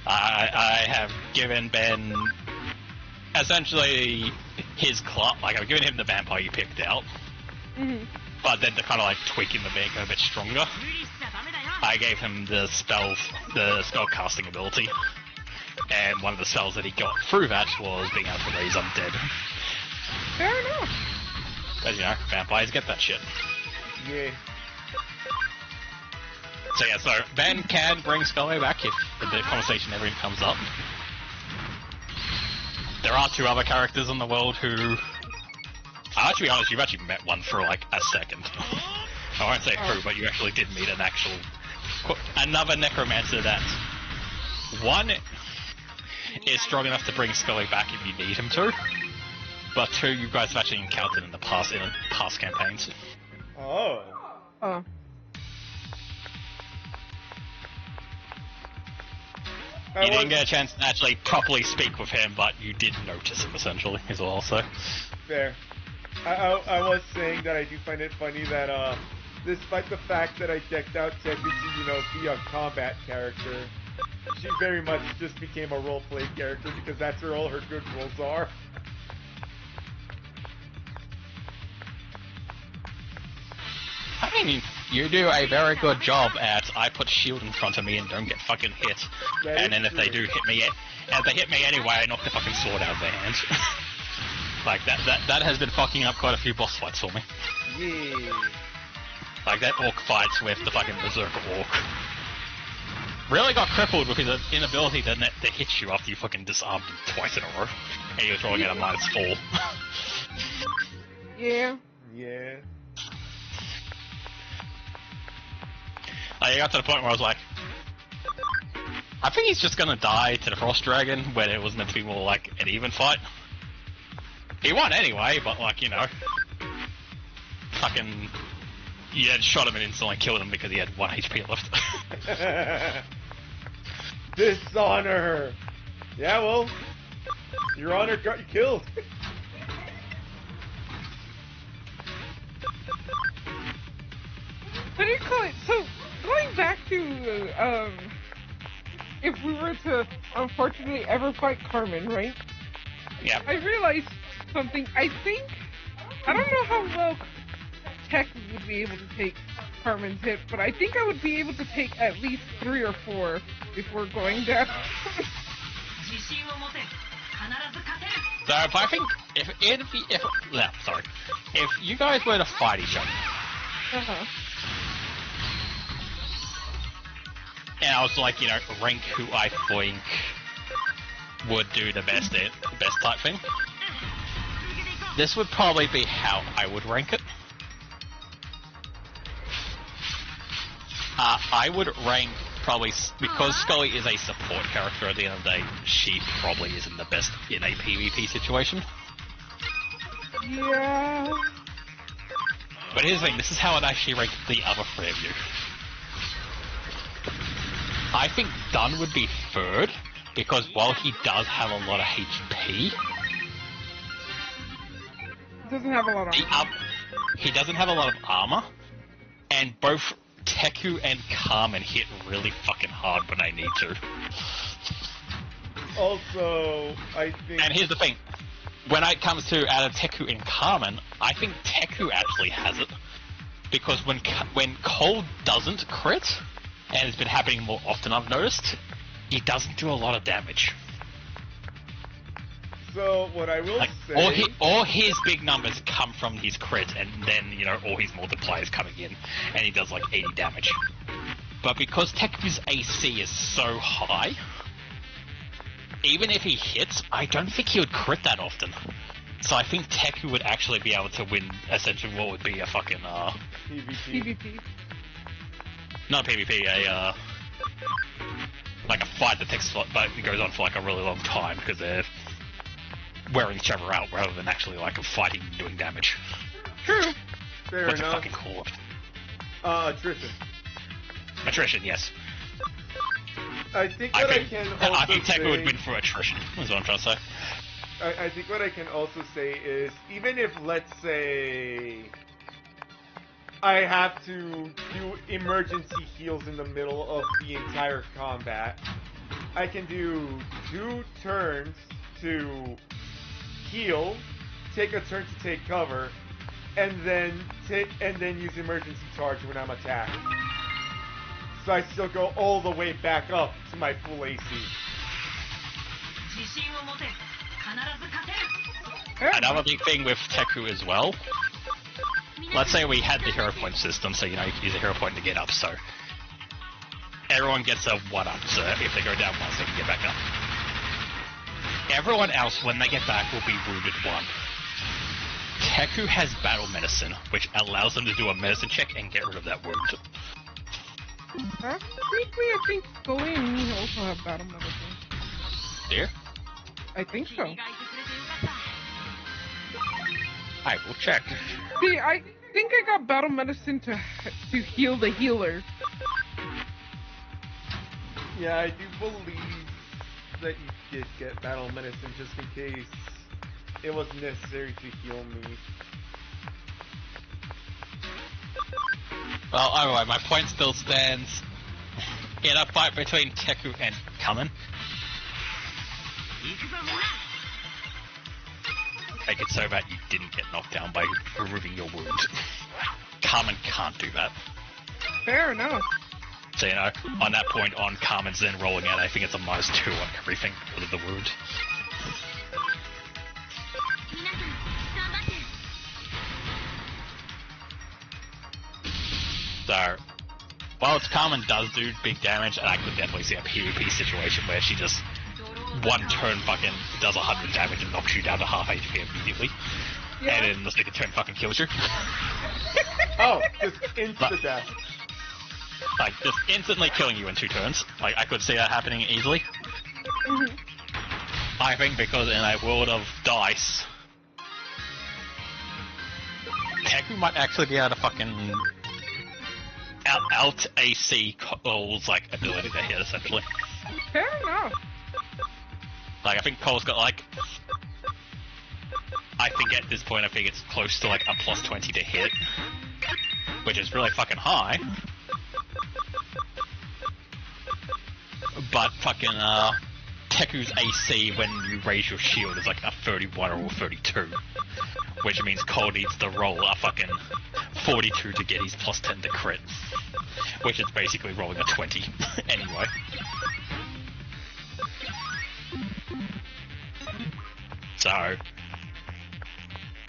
I have given Ben essentially his club. Like, I've given him the vampire you picked out. Mm-hmm. But then to kind of like tweak him to make him a bit stronger, I gave him the spell casting ability. And one of the spells that he got through that was being able to raise undead. Fair enough. Because, you know, vampires get that shit. Yeah. So yeah, so Ben can bring Scully back if the conversation ever comes up. There are 2 other characters in the world who... I'll actually be honest, you've actually met one for like a second. I won't say who, but you actually did meet another necromancer that... One is strong enough to bring Scully back if you need him to, but 2 you guys have actually encountered in past campaigns. Oh. Oh. You didn't get a chance to actually properly speak with him, but you did notice him, essentially, is all I'll say. Fair. I was saying that I do find it funny that, despite the fact that I decked out Teku to, be a combat character, she very much just became a roleplay character because that's where all her good rolls are. I mean, you do a very good job at I put shield in front of me and don't get fucking hit. And then if they do hit me, if they hit me anyway, I knock the fucking sword out of their hands. Like, that has been fucking up quite a few boss fights for me. Yeah. Like, that orc fights with the fucking berserker orc. Really got crippled with his inability to hit you after you fucking disarmed him twice in a row. And he was rolling at a -4. Yeah. Yeah. I got to the point where I was like, I think he's just gonna die to the Frost Dragon when it was meant to be more like an even fight. He won anyway, but like, fucking, you had shot him and instantly killed him because he had 1 HP left. Dishonor! Yeah, well, your honor got you killed. What do you call it? So, going back to, if we were to, unfortunately, ever fight Carmen, right? Yeah. I realized something. I don't know how well Tech would be able to take Carmen's hit, but I think I would be able to take at least 3 or 4 before going down. So if I think, if you guys were to fight each other, Uh-huh. and I was like, rank who I think would do the best type thing, this would probably be how I would rank it. I would rank probably, because Scully is a support character at the end of the day, she probably isn't the best in a PvP situation. Yeah. But here's the thing, this is how I'd actually rank the other 3 of you. I think Dun would be 3rd, because while he does have a lot of HP, Doesn't have a lot of he doesn't have a lot of armor, and both Teku and Carmen hit really fucking hard when they need to. Also, I think... And here's the thing, when it comes to out of Teku and Carmen, I think Teku actually has it, because when Cole doesn't crit, and it's been happening more often I've noticed, he doesn't do a lot of damage. So, what I will say... All his big numbers come from his crit, and then, all his multipliers coming in, and he does like 80 damage. But because Teku's AC is so high, even if he hits, I don't think he would crit that often. So I think Teku would actually be able to win, essentially, what would be a fucking, PvP. Not a PvP, like a fight that takes, but it goes on for like a really long time, because they're wearing each other out rather than actually like fighting and doing damage. True. Fair What's enough. it fucking called? Attrition. Attrition, yes. I think what I can also I think Teku would say... win for attrition, is what I'm trying to say. I think what I can also say is, even if, let's say, I have to do emergency heals in the middle of the entire combat, I can do 2 turns to heal, take a turn to take cover, and then use emergency charge when I'm attacked. So I still go all the way back up to my full AC. Another big thing with Teku as well. Let's say we had the hero point system, so you know you can use a hero point to get up. So everyone gets a 1-up. So if they go down once, they can get back up. Everyone else, when they get back, will be wounded 1. Teku has battle medicine, which allows them to do a medicine check and get rid of that wound. Technically, I think Scully and me also have battle medicine. Dear? I think so. I will check. See, I think I got battle medicine to heal the healer. Yeah, I do believe that you did get battle medicine just in case it was necessary to heal me. Well, alright, my point still stands. In a fight between Teku and Kamen, make it so that you didn't get knocked down by removing your wound. Kamen can't do that. Fair enough. So, you know, on that point on, Kamen's then rolling out, I think it's a -2 on everything because of the wound. So, while Kamen does do big damage, and I could definitely see a PvP situation where she just 1 turn fucking does 100 damage and knocks you down to half HP immediately. Yeah. And then the second turn fucking kills you. Oh, just instant death. Like, just instantly killing you in 2 turns. Like, I could see that happening easily. Mm-hmm. I think because in a world of dice, Teku might actually be able to fucking out AC Cole's, like, ability to hit, essentially. Fair enough. Like, I think Cole's got, like... I think at this point, I think it's close to, like, a +20 to hit. Which is really fucking high. But fucking, Teku's AC when you raise your shield is like a 31 or 32. Which means Cole needs to roll a fucking 42 to get his +10 to crit. Which is basically rolling a 20, anyway. So,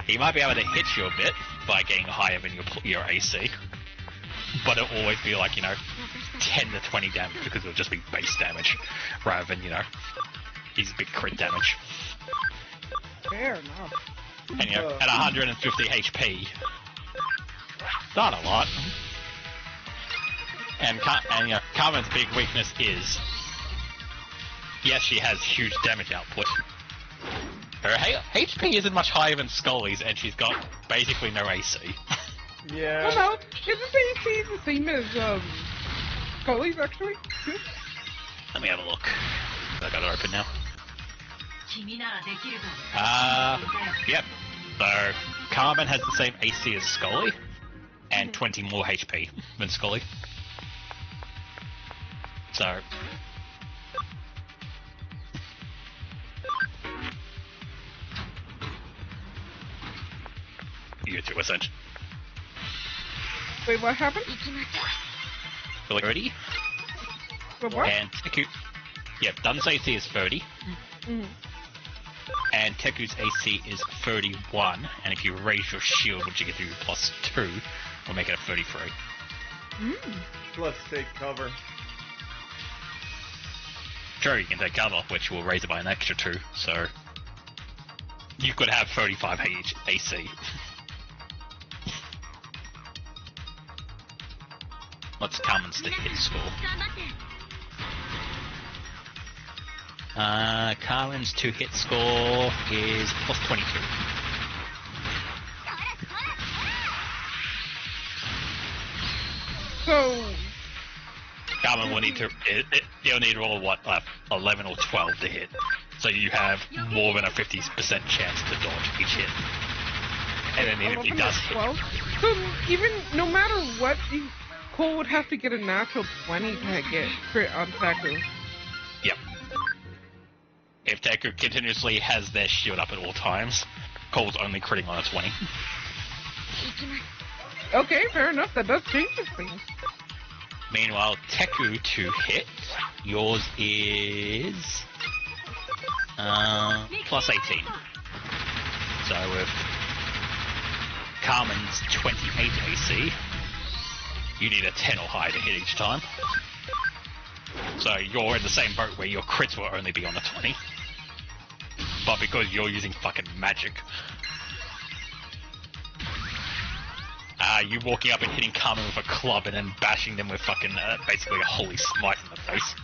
he might be able to hit you a bit by getting higher than your AC. But it'll always be like, you know, 10 to 20 damage because it'll just be base damage rather than, you know, these big crit damage. Fair enough. And, you know, at 150 HP, not a lot. And you know, Carmen's big weakness is, yes, she has huge damage output. Her HP isn't much higher than Scully's, and she's got basically no AC. Yeah. Oh no, isn't the AC the same as Scully's actually? Let me have a look. I got it open now. Yep. So Carmen has the same AC as Scully, and 20 more HP than Scully. So. You two, essentially. Wait, what happened? Ready? What? And Teku. Yep, Dun's AC is 30. Mm-hmm. And Teku's AC is 31. And if you raise your shield, which you get through +2, will make it a 33. Let's take cover. Sure, you can take cover, which will raise it by an extra 2. So you could have 35 AC. Let's Carmen's the hit score. Carmen's 2 hit score is +22. So, Carmen will need to. You'll need to roll what, 11 or 12 to hit. So you have more than a 50% chance to dodge each hit. And then even if he does hit. 12? So even no matter what, Cole would have to get a natural 20 to get crit on Taku. Yep. If Taku continuously has their shield up at all times, Cole's only critting on a 20. Okay, fair enough. That does change things. Meanwhile, Taku to hit, yours is plus 18. So with Carmen's 28 AC, you need a 10 or higher to hit each time. So you're in the same boat where your crits will only be on a 20. But because you're using fucking magic, you walking up and hitting Carmen with a club and then bashing them with fucking basically a holy smite in the face.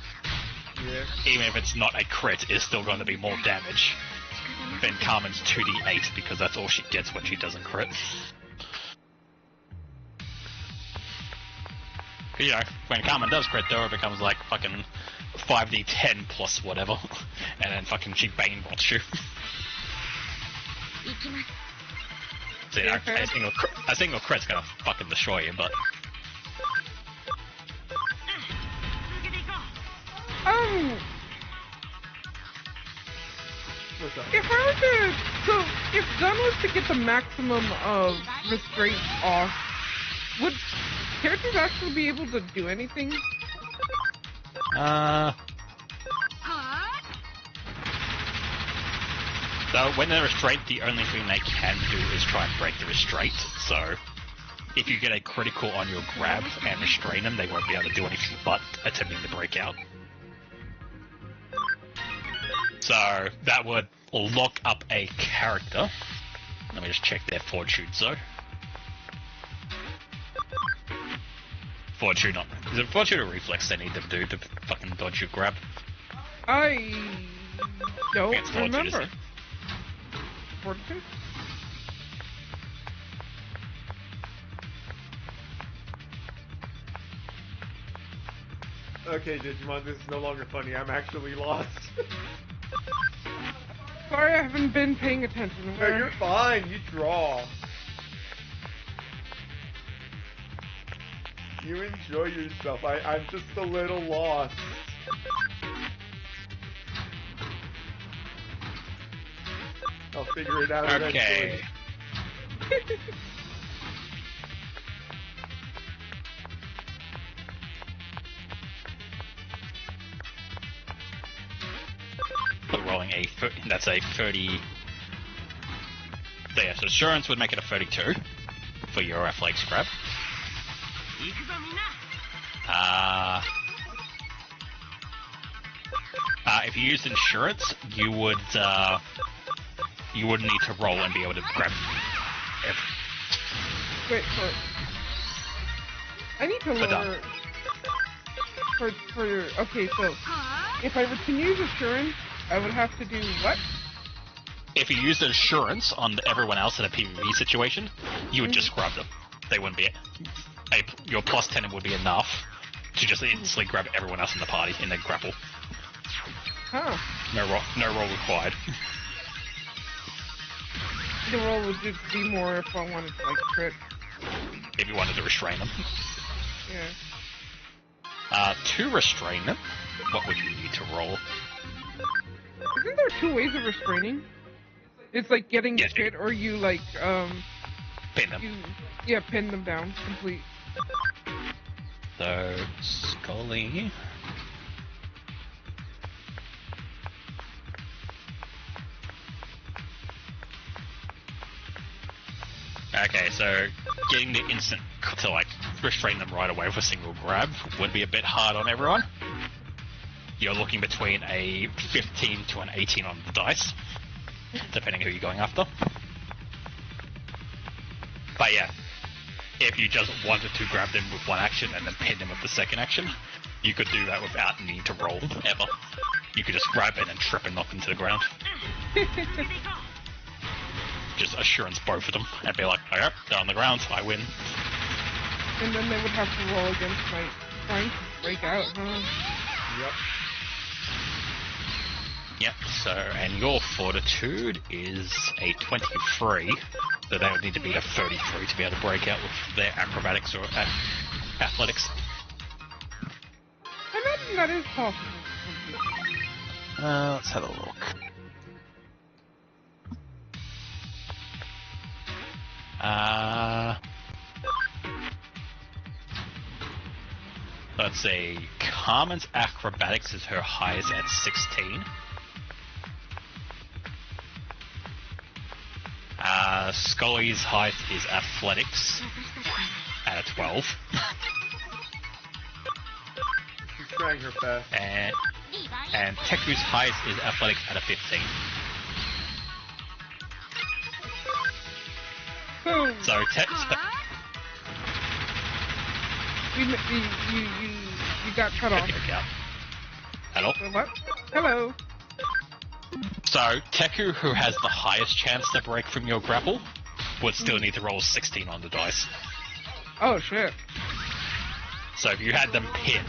Yeah. Even if it's not a crit, it's still going to be more damage than Carmen's 2d8 because that's all she gets when she doesn't crit. You know, when Carmen does crit though, it becomes like fucking 5d10 plus whatever, and then fucking she bane bots you. So, you know, a single crit's gonna fucking destroy you, but... What's up? If I were to... So, if Gun was to get the maximum of restraint off, would characters actually be able to do anything? So when they're restrained, the only thing they can do is try and break the restraint. So if you get a critical on your grab and restrain them, they won't be able to do anything but attempting to break out. So that would lock up a character. Let me just check their fortitudes though. Fortune, is it fortune or reflex they need to do to fucking dodge your grab? I don't It's fortitude, remember. isn't it? Fortitude? Okay, Digimon, this is no longer funny. I'm actually lost. Sorry, I haven't been paying attention. No, you're fine. You draw. You enjoy yourself. I'm just a little lost. I'll figure it out Okay. eventually. Rolling that's a 30. So yeah, so assurance would make it a 32 for your athletics grab. If you used insurance, you would need to roll and be able to grab. Wait, I need to lower... Okay, so... If I were to use assurance, I would have to do what? If you used insurance on everyone else in a PvP situation, you would just grab them. They wouldn't be... your plus 10 would be enough to just instantly grab everyone else in the party and then grapple. Huh. No roll required. The roll would just be more if I wanted to, like, crit. If you wanted to restrain them. Yeah. To restrain them, what would you need to roll? Isn't there two ways of restraining? It's like getting Yes, crit, or you, like, Pin them. Pin them down, complete. So, Scully... Okay, so getting the instant to like restrain them right away with a single grab would be a bit hard on everyone. You're looking between a 15 to an 18 on the dice, depending who you're going after. But yeah, if you just wanted to grab them with one action and then pin them with the second action, you could do that without needing to roll ever. You could just grab it and trip and knock them to the ground. Just assurance both of them and be like, alright, they're on the ground, I win. And then they would have to roll against my trying to break out, huh? Yep. Yep, so, and your fortitude is a 23, so they would need to beat a 33 to be able to break out with their acrobatics or athletics. I imagine that is possible. Let's have a look. Let's see, Carmen's acrobatics is her highest at 16. Scully's highest is athletics at a 12. She's trying her best. And Teku's highest is athletics at a 15. So You got cut off. Hello? What? Hello. So, Teku, who has the highest chance to break from your grapple, would still need to roll 16 on the dice. Oh, shit. So if you had them pinned,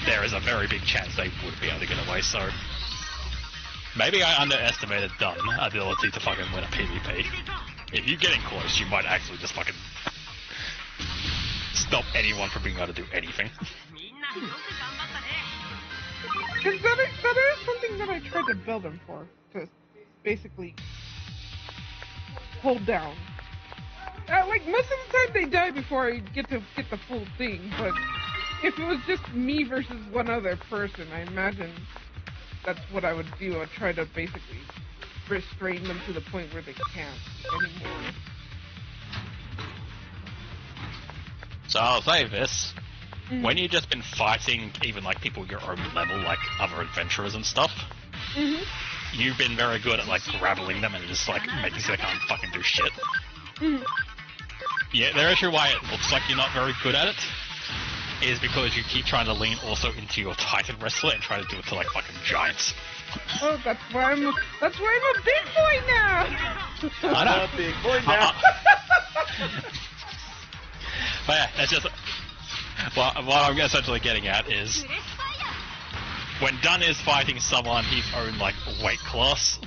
there is a very big chance they would be able to get away, so... Maybe I underestimated Dun's ability to fucking win a PvP. If you get in close, you might actually just fucking... stop anyone from being able to do anything. Because that is something that I tried to build him for, to basically hold down. Like, most of the time they die before I get to get the full thing, but if it was just me versus one other person, I imagine that's what I would do. I'd try to basically restrain them to the point where they can't anymore. So I'll say this. When you've just been fighting even like people your own level, like other adventurers and stuff, you've been very good at like grappling them and just like making sure they can't fucking do shit. Yeah, the issue why it looks like you're not very good at it is because you keep trying to lean also into your Titan wrestler and try to do it to like fucking giants. Oh, that's why I'm a big boy now. I'm a big boy now. But yeah, it's just... Well, what I'm essentially getting at is... When Dun is fighting someone his own, like, weight class,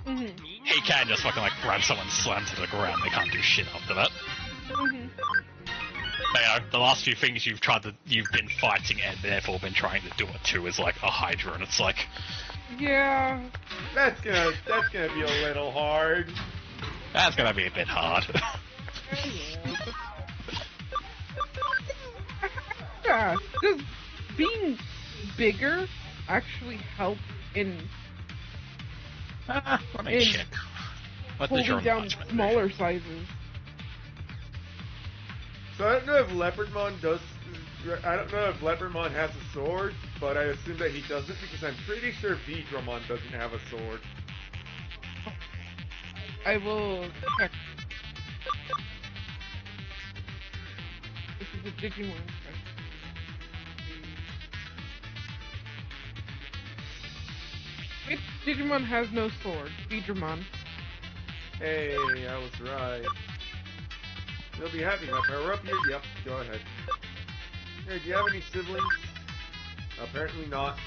he can just fucking, like, grab someone and slam to the ground. They can't do shit after that. But, you know, the last few things you've been fighting and therefore been trying to do it to is, like, a Hydra, and it's like... Yeah. That's gonna be a little hard. That's gonna be a bit hard. Yeah. Does being bigger actually help in Let me check. What does your holding down enlargement smaller sizes? So I don't know if Leopardmon does. I don't know if Leopardmon has a sword, but I assume that he doesn't because I'm pretty sure Vidramon doesn't have a sword. I will check. This is a Digimon question. Which Digimon has no sword? Vidramon. Hey, I was right. They'll be happy if I power up you. Yep, go ahead. Hey, do you have any siblings? Apparently not.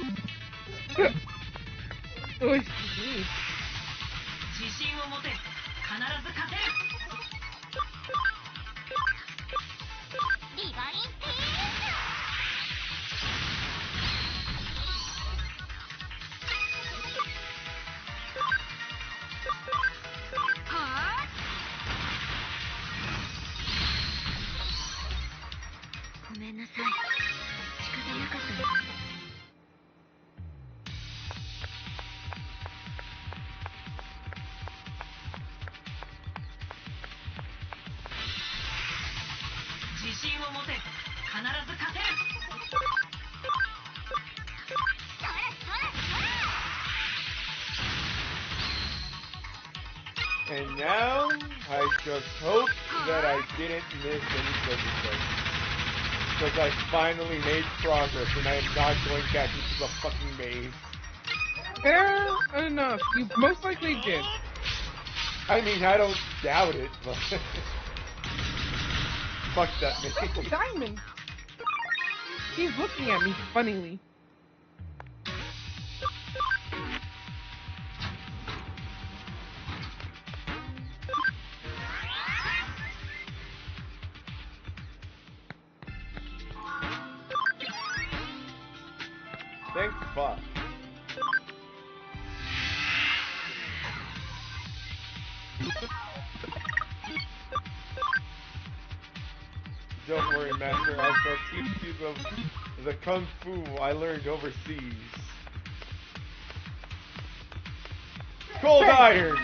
Oh, excuse me. And now, I just hope that I didn't miss any circumstances. Because I finally made progress and I am not going back into the fucking maze. Fair enough. You most likely did. I mean, I don't doubt it, but... Fuck that maze. That's a diamond. He's looking at me funnily. Thank fuck. Don't worry, Master. I shall teach you the kung fu I learned overseas. Cold iron!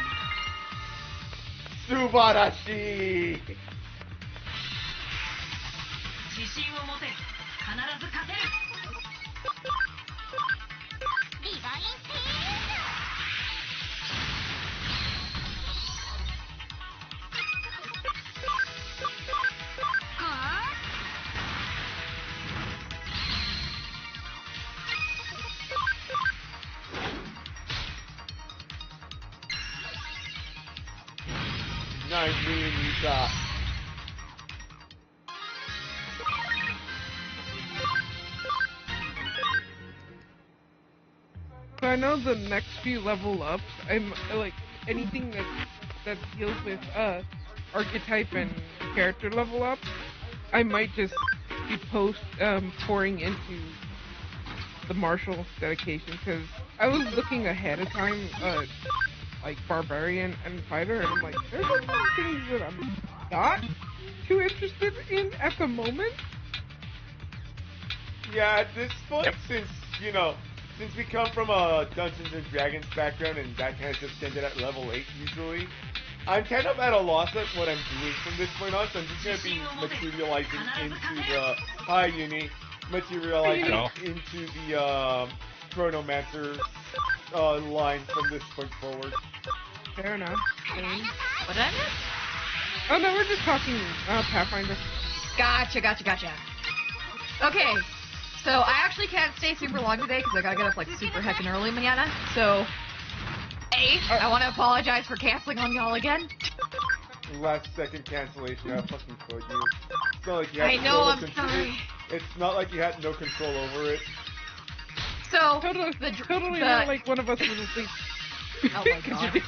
Subarashi! Nice meeting you, Doc. So I know the next few level ups, I'm like anything that deals with archetype and character level ups, I might just be pouring into the martial dedication, because I was looking ahead of time, like barbarian and fighter, and I'm like, there's some things that I'm not too interested in at the moment. Yeah, at this point, since we come from a Dungeons and Dragons background, and that kind of just ended at level 8 usually, I'm kind of at a loss at what I'm doing from this point on, so I'm just going to be materializing into the into the Chronomancer line from this point forward. Fair enough. What did I miss? Oh no, we're just talking Pathfinder. Gotcha. Okay, so I actually can't stay super long today because I gotta get up like super heckin' early manana. So, I want to apologize for canceling on y'all again. Last second cancellation, I fucking told you. It's not like you had I'm sorry. It's not like you had no control over it. So, totally not like one of us was asleep. Oh my god.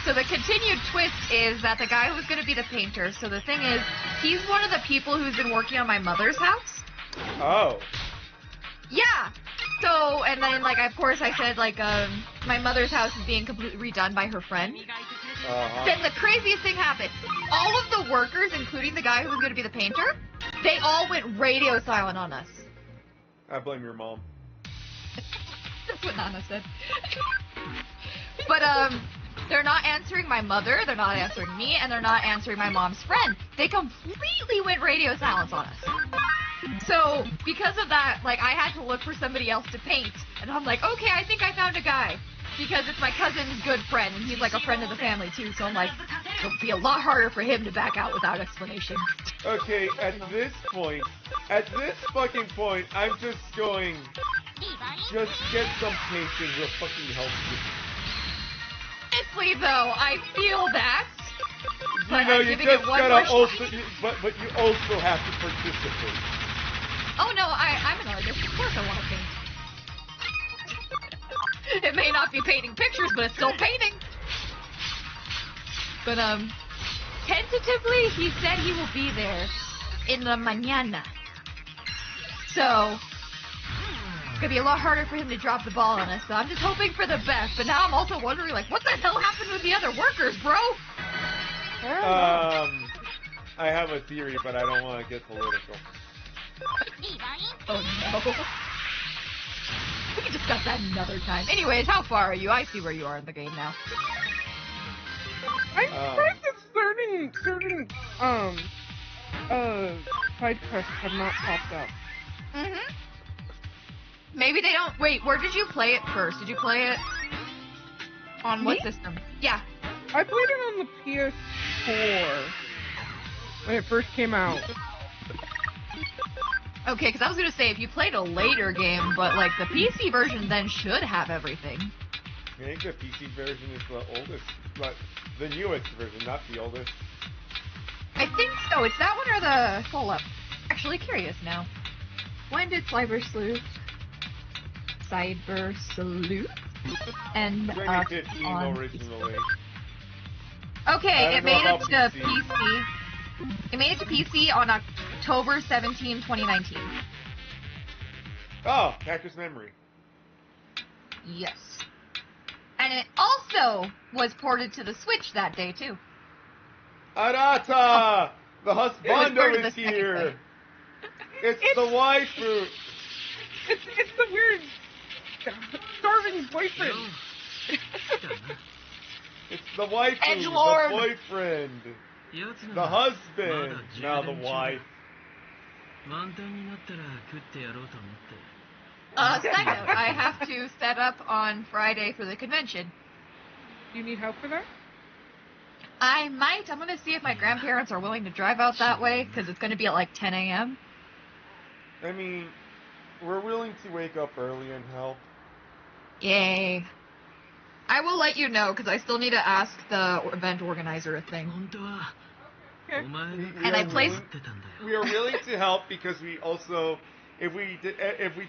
So the continued twist is that the guy who's going to be the painter, so the thing is, he's one of the people who's been working on my mother's house. Oh. Yeah. So, and then, like, of course I said, like, my mother's house is being completely redone by her friend. Then the craziest thing happened. All of the workers, including the guy who was going to be the painter, they all went radio silent on us. I blame your mom. That's what Nana said. But, they're not answering my mother, they're not answering me, and they're not answering my mom's friend. They completely went radio silence on us. So, because of that, like, I had to look for somebody else to paint. And I'm like, okay, I think I found a guy. Because it's my cousin's good friend, and he's like a friend of the family, too. So I'm like, it'll be a lot harder for him to back out without explanation. Okay, at this fucking point, I'm just going, just get some paint and we'll fucking help you. Honestly, though, I feel that. But you know, you just gotta also, but you also have to participate. Oh no, I'm an artist. Of course I want to paint. It may not be painting pictures, but it's still painting. But tentatively, he said he will be there in the mañana. So it's gonna be a lot harder for him to drop the ball on us. So I'm just hoping for the best. But now I'm also wondering, like, what the hell happened with the other workers, bro? I have a theory, but I don't want to get political. Oh no. We can discuss that another time. Anyways, how far are you? I see where you are in the game now. I'm surprised that certain side quests have not popped up. Mm-hmm. Maybe they don't. Wait, where did you play it first? Did you play it on what system? Yeah. I played it on the PS4 when it first came out. Okay, because I was going to say, if you played a later game, but, like, the PC version then should have everything. I think the PC version is the oldest, but the newest version, not the oldest. I think so. It's that one or the... Hold up. Actually curious now. When did Cyber Sleuth end up 2015 on originally. Okay, I it don't made know it to about PC. It made it to PC on October 17, 2019. Oh, Hacker's Memory. Yes. And it also was ported to the Switch that day, too. Arata! The It was husbando part of is the second here! day. It's the waifu! It's the weird starving boyfriend. It's the waifu, Edgelord. the boyfriend, the husband, now the wife. Side note, I have to set up on Friday for the convention. Do you need help for that? I might. I'm going to see if my grandparents are willing to drive out that way, because it's going to be at like 10 a.m. I mean, we're willing to wake up early and help. Yay. I will let you know, because I still need to ask the event organizer a thing. Okay. We are willing to help because we also, if we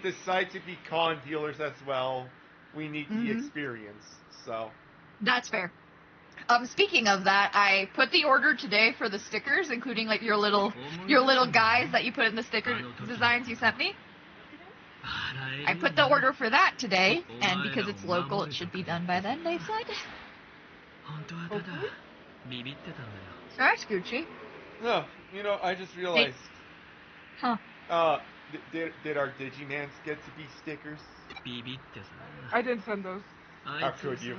decide to be con dealers as well, we need the experience. So That's fair. Speaking of that, I put the order today for the stickers, including like your little guys that you put in the sticker designs you sent me. I put the order for that today, and because it's local, it should be done by then, they said. Alright, Scoochie. no, I just realized. Huh. Did our Digimans get to be stickers? I didn't send those. How could you?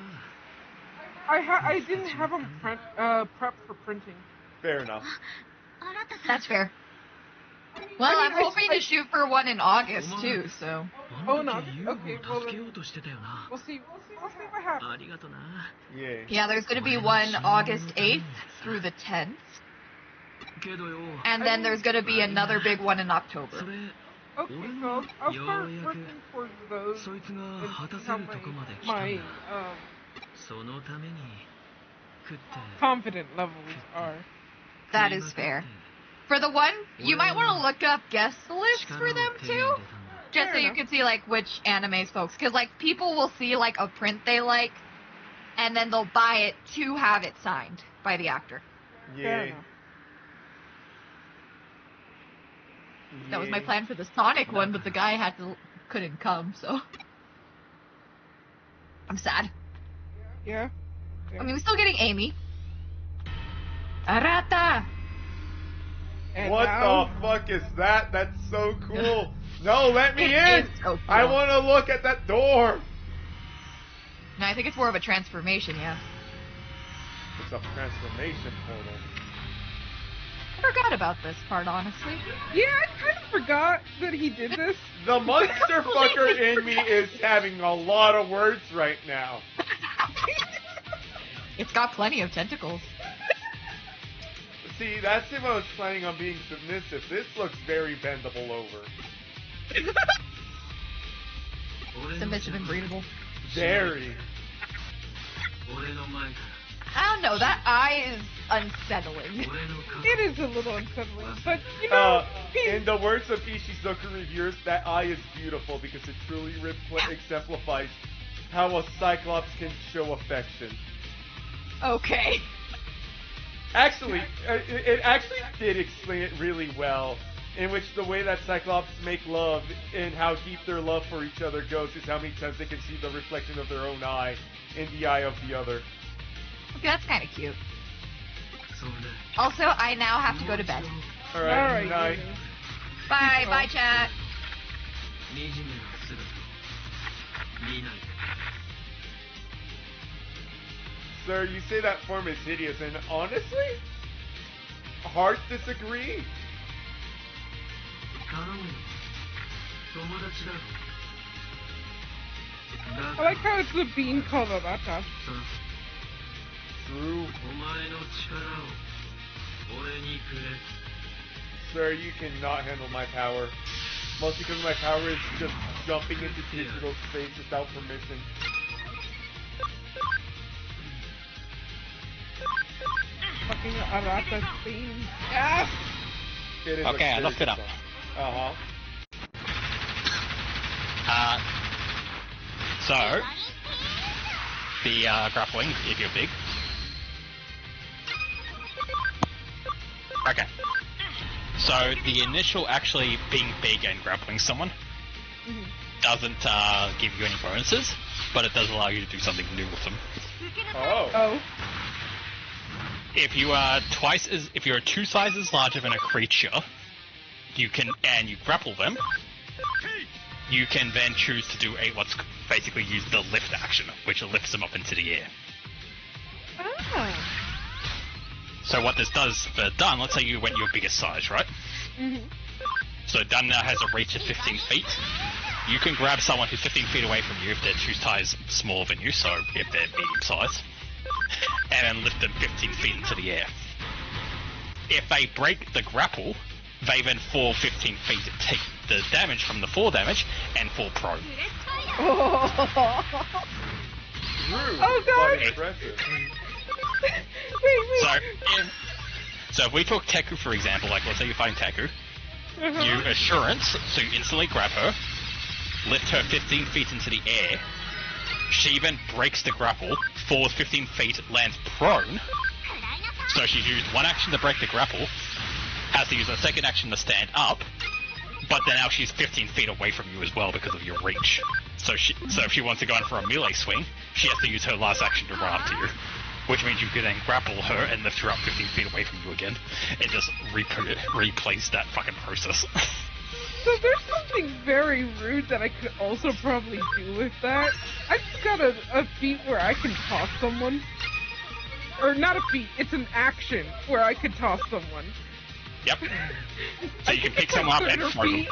I didn't have them prepped for printing. Fair enough. That's fair. Well, I'm hoping to shoot for one in August, too, so... Oh, no. Okay, well, we'll see what happens. Yeah. Yeah, there's going to be one August 8th through the 10th. And then there's going to be another big one in October. Okay, so I'll start working towards those and see how my confident levels are. That is fair. For the one, you might want to look up guest lists for them, too. Just so you can see, like, which animes folks. Because, like, people will see, like, a print they like, and then they'll buy it to have it signed by the actor. Yeah. That was my plan for the Sonic one, but the guy couldn't come, so... I'm sad. Yeah. I mean, we're still getting Amy. Arata! And What now, the fuck is that? That's so cool. No, let me It in. is so cool. I want to look at that door. No, I think it's more of a transformation, yeah. It's a transformation portal. I forgot about this part, honestly. yeah, I kind of forgot that he did this. The monster fucker in me is having a lot of words right now. It's got plenty of tentacles. See, that's if I was planning on being submissive. This looks very bendable over. Submissive and breathable. Very. I don't know, that eye is unsettling. It is a little unsettling, but you know, in the words of Ishizoku reviewers, that eye is beautiful because it truly exemplifies how a Cyclops can show affection. Okay. Actually, it actually did explain it really well, in which the way that Cyclops make love and how deep their love for each other goes is how many times they can see the reflection of their own eye in the eye of the other. Okay, that's kind of cute. Also, I now have to go to bed. Alright, good night. Bye, bye, chat. Sir, you say that form is hideous, and honestly, hard disagree. I like how it's the bean called Arata. True. Sir, you cannot handle my power. Mostly because my power is just jumping into digital space without permission. Fucking Arata theme. Yeah. It is Okay, I looked it up. Uh-huh. So, the grappling, if you're big. Okay. So, the initial actually being big and grappling someone doesn't give you any bonuses, but it does allow you to do something new with them. Oh. If you are if you're 2 sizes larger than a creature, you grapple them, you can then choose to do what's basically use the lift action, which lifts them up into the air. So what this does for Dun, let's say you went your biggest size, right? So Dun now has a reach of 15 feet. You can grab someone who's 15 feet away from you if they're 2 sizes smaller than you, so if they're medium size, and then lift them 15 feet into the air. If they break the grapple, they then fall 15 feet and take the damage from the fall damage and fall prone. Oh god! Impressive. Wait. So if we took Teku for example, like let's say you're fighting Teku, you assurance, so you instantly grab her, lift her 15 feet into the air, she then breaks the grapple, falls 15 feet, lands prone, so she's used one action to break the grapple, has to use a second action to stand up, but then now she's 15 feet away from you as well because of your reach. So if she wants to go in for a melee swing, she has to use her last action to run up to you, which means you can then grapple her and lift her up 15 feet away from you again, and just replace that fucking process. So there's something very rude that I could also probably do with that. I just got a feat where I can toss someone. Or not a feat, it's an action where I could toss someone. Yep. So you can pick someone up and throw them.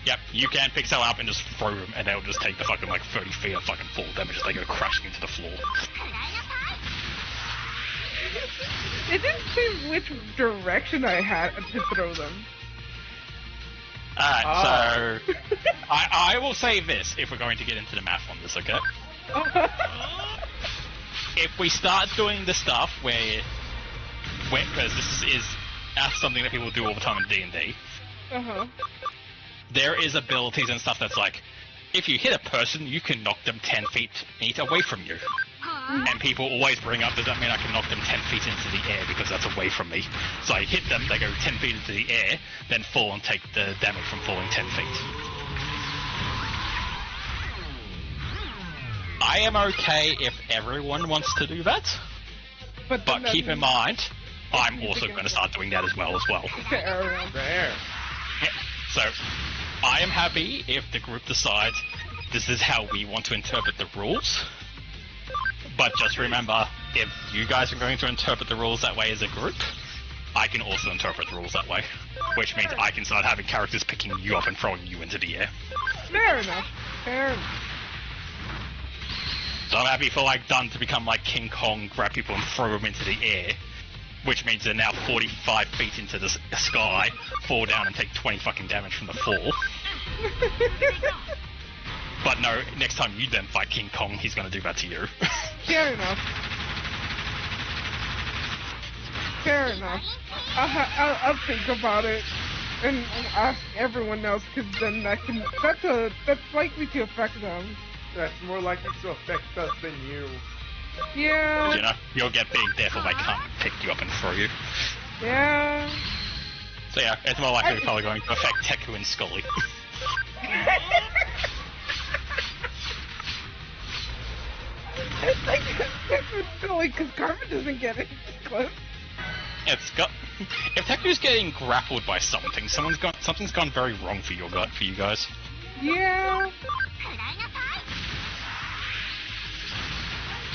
Yep, you can pick someone up and just throw them, and they'll just take the fucking, 30 feet of fucking fall damage as they go crashing into the floor. It didn't say which direction I had to throw them. Alright, so... I will say this, if we're going to get into the math on this, okay? If we start doing the stuff where because this is something that people do all the time in D&D, there is abilities and stuff that's like, if you hit a person, you can knock them 10 feet away from you. And people always bring up, does that mean I can knock them 10 feet into the air because that's away from me? So I hit them, they go 10 feet into the air, then fall and take the damage from falling 10 feet. I am okay if everyone wants to do that, but keep in mind, I'm also going to start doing that as well. Fair. Yeah. So, I am happy if the group decides this is how we want to interpret the rules. But just remember, if you guys are going to interpret the rules that way as a group, I can also interpret the rules that way. Which means I can start having characters picking you up and throwing you into the air. Fair enough. So I'm happy for Dun to become like King Kong, grab people and throw them into the air. Which means they're now 45 feet into the sky, fall down and take 20 fucking damage from the fall. But no, next time you then fight King Kong, he's gonna do that to you. Fair enough. I'll think about it and ask everyone else, because then that's likely to affect them. That's more likely to affect us than you. Yeah. You know, you'll get big, therefore they can't pick you up and throw you. Yeah. So yeah, it's more likely probably going to affect Teku and Scully. It's like Scully, because Carmen doesn't get it close. If Teku's getting grappled by something, something's gone very wrong for you guys. Yeah.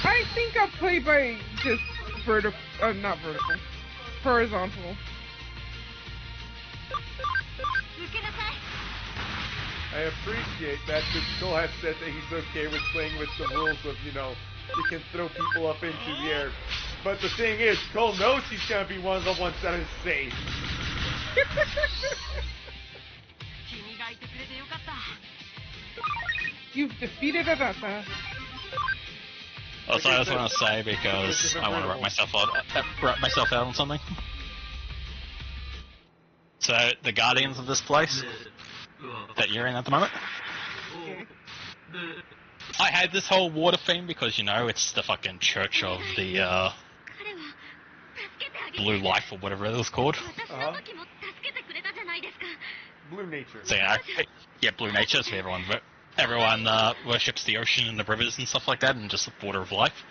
I think I'll play by just not vertical, horizontal. I appreciate that Skull has said that he's okay with playing with the rules of, you can throw people up into the air. But the thing is, Cole knows he's gonna be one of the ones that is safe. You've defeated Arata. Also, I just want to say, because I want to wrap myself out on something. So, the guardians of this place that you're in at the moment, I had this whole water thing because, you know, it's the fucking church of the, Blue Life or whatever it was called. Blue nature. So, you know, yeah, Blue Nature, so everyone worships the ocean and the rivers and stuff like that, and just the water of life.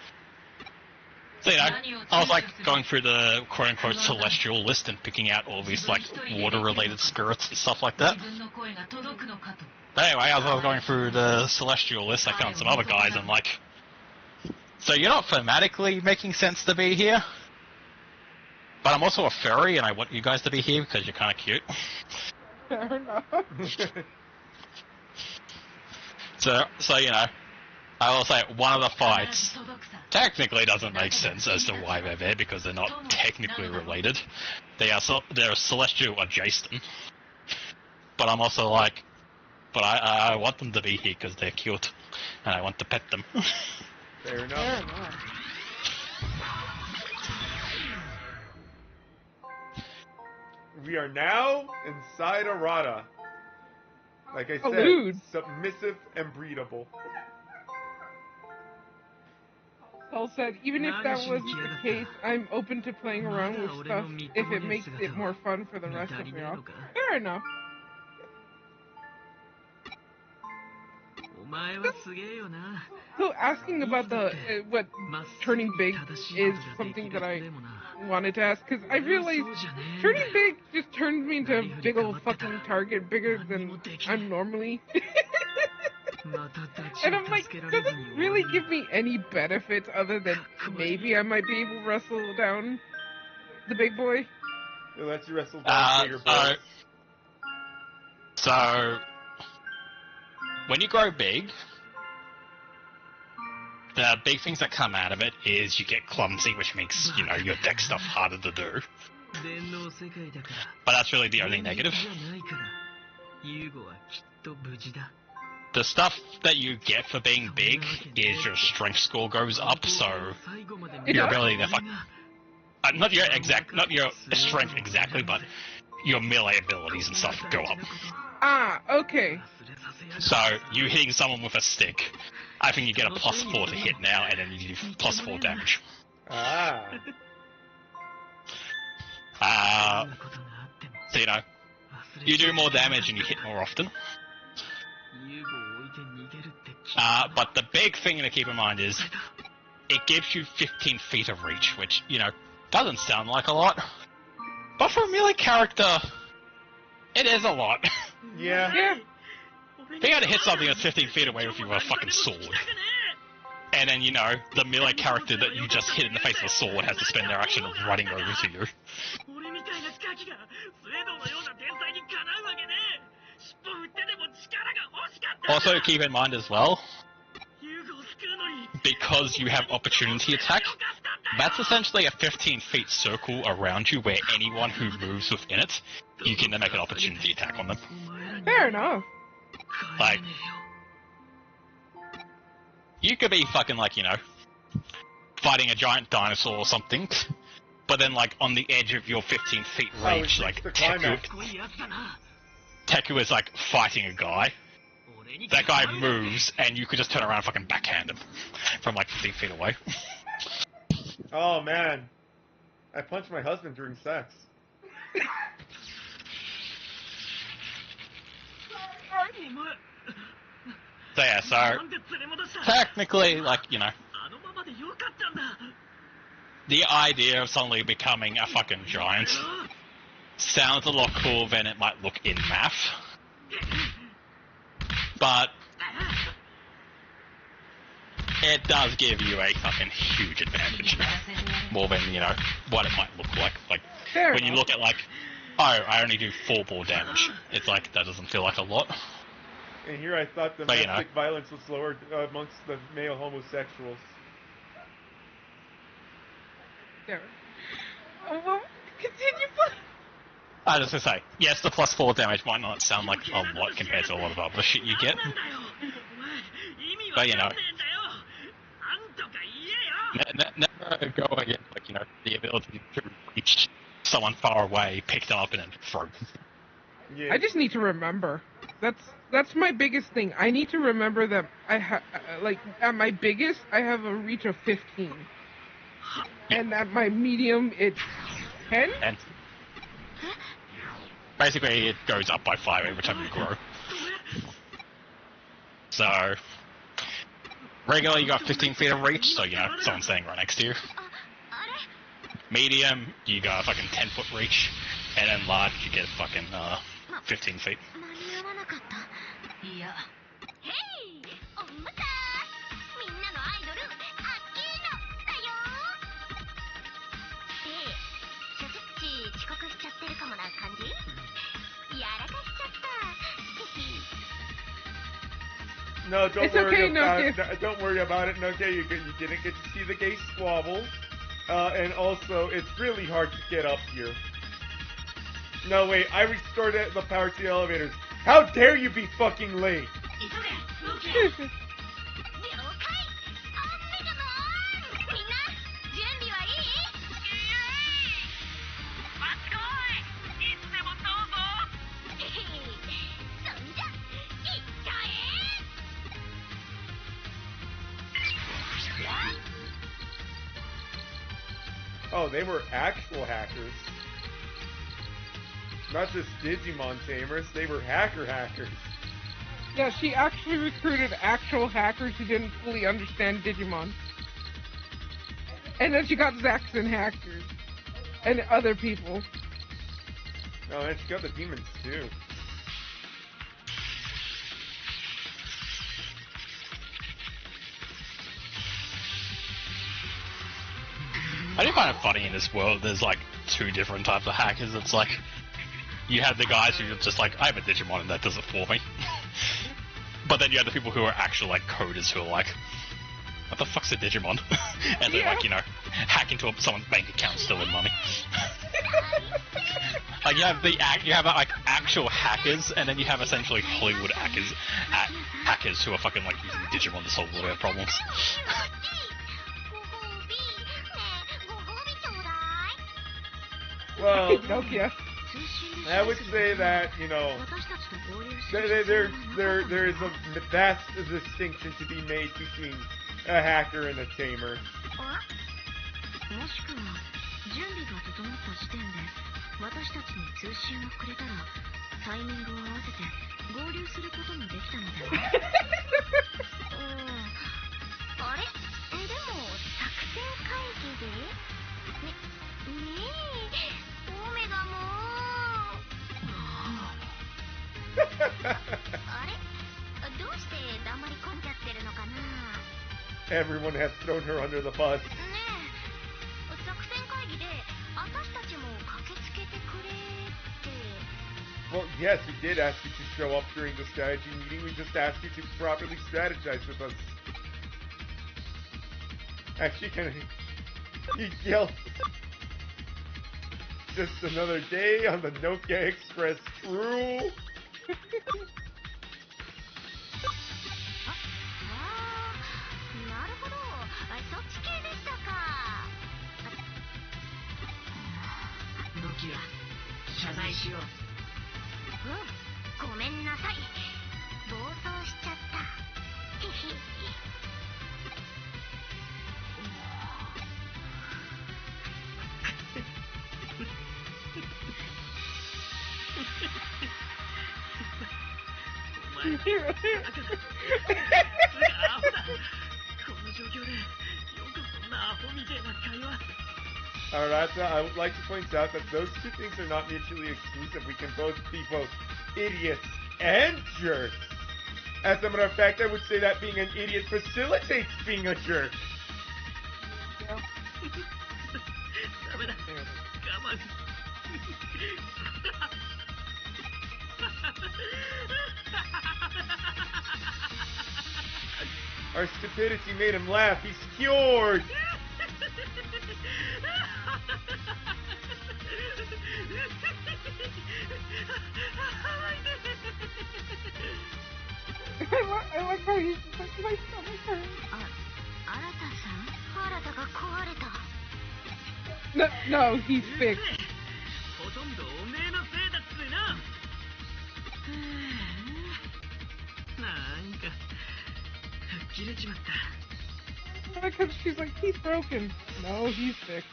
So, you know, I was, like, going through the quote-unquote celestial list and picking out all these, like, water-related spirits and stuff like that. But anyway, as I was going through the celestial list, I found some other guys, and like, so you're not thematically making sense to be here, but I'm also a furry, and I want you guys to be here because you're kind of cute. Fair enough. So you know, I will say one of the fights technically doesn't make sense as to why they're there because they're not technically related. They're celestial adjacent, but I'm also like. But I want them to be here because they're cute, and I want to pet them. Fair enough. Fair enough. We are now inside Arata. Like I said, Allude. submissive and breedable. Paul said, even if that wasn't the case, I'm open to playing around with stuff if it makes it more fun for the rest of me all. Fair enough. So asking about the what turning big is something that I wanted to ask because I realized turning big just turns me into a big old fucking target bigger than I'm normally. And I'm like, does it really give me any benefits other than maybe I might be able to wrestle down the big boy? It lets you wrestle down bigger boys. So when you grow big, the big things that come out of it is you get clumsy, which makes, you know, your deck stuff harder to do. But that's really the only negative. The stuff that you get for being big is your strength score goes up, so your ability to not your strength exactly, but your melee abilities and stuff go up. Ah, okay. So, you hitting someone with a stick, I think you get a +4 to hit now, and then you do +4 damage. So, you know, you do more damage and you hit more often. But the big thing to keep in mind is, it gives you 15 feet of reach, which, you know, doesn't sound like a lot. But for a melee character, it is a lot. Yeah. Being able to hit something that's 15 feet away with you with a fucking sword. And then, you know, the melee character that you just hit in the face with a sword has to spend their action running over to you. Also, keep in mind as well, because you have opportunity attack, that's essentially a 15 feet circle around you where anyone who moves within it, you can then make an opportunity attack on them. Fair enough. Like, you could be fucking, like, you know, fighting a giant dinosaur or something, but then, like, on the edge of your 15 feet reach, like, Teku is, like, fighting a guy. That guy moves, and you could just turn around and fucking backhand him from, like, 15 feet away. Oh, man. I punched my husband during sex. So yeah, so technically, like, you know, the idea of suddenly becoming a fucking giant sounds a lot cooler than it might look in math. But it does give you a fucking huge advantage. More than, you know, what it might look like. Like, Fair when you enough. look at, like, oh, I only do 4 ball damage. It's like, that doesn't feel like a lot. And here I thought But, you know. domestic violence was lower amongst the male homosexuals. There. Oh, well, continue, please. I was just gonna say, yes, the +4 damage might not sound like a lot compared to a lot of other shit you get. But, you know, never go against, like, you know, the ability to reach someone far away, pick them up, and then throw them. Yeah. I just need to remember. That's my biggest thing. I need to remember that like at my biggest I have a reach of 15, and at my medium it's 10. And basically, it goes up by 5 every time you grow. So regular, you got 15 feet of reach, so someone's standing right next to you. Medium, you got a fucking 10-foot reach, and then large, you get fucking 15 feet. No, don't It's worry okay, about Nokia. it. No, don't worry about it, Nokia. You didn't get to see the gay squabble. And also, it's really hard to get up here. No, wait, I restored the power to the elevators. How dare you be fucking late? Oh, they were actual hackers. Not just Digimon tamers, they were hackers. Yeah, she actually recruited actual hackers who didn't fully understand Digimon. And then she got Zaxxon hackers. And other people. Oh, and she got the demons too. I do find it funny in this world, there's like 2 different types of hackers. It's like, you have the guys who are just like, I have a Digimon and that does it for me. But then you have the people who are actual like coders who are like, what the fuck's a Digimon? And they're like, hack into someone's bank account stealing money. Like you have like actual hackers, and then you have essentially Hollywood hackers who are fucking like using Digimon to solve all their problems. Well, Nokia. I would say that, there is a vast distinction to be made between a hacker and a tamer. もしくは準備が整った時点で私たちに通信をくれたらタイミングを合わせて合流することもできたのではあれでも作戦会議でねえオメガもあれどうして黙り込んじゃってるのかな Everyone has thrown her under the bus. Well, yes, we did ask you to show up during the strategy meeting. We just asked you to properly strategize with us. Actually, he yelled, just another day on the Nokia Express crew. Nokia, 謝罪しよう。ごめんなさい。暴走しちゃった。へへ。お前、アホだ。この状況で、よくそんなアホみたいな会話。Alright, I would like to point out that those two things are not mutually exclusive. We can both be both idiots and jerks. As a matter of fact, I would say that being an idiot facilitates being a jerk. Yeah. Our stupidity made him laugh. He's cured. I like how he's just like, my stomach hurts. No, he's fixed. Because she's like, he's broken. No, he's fixed.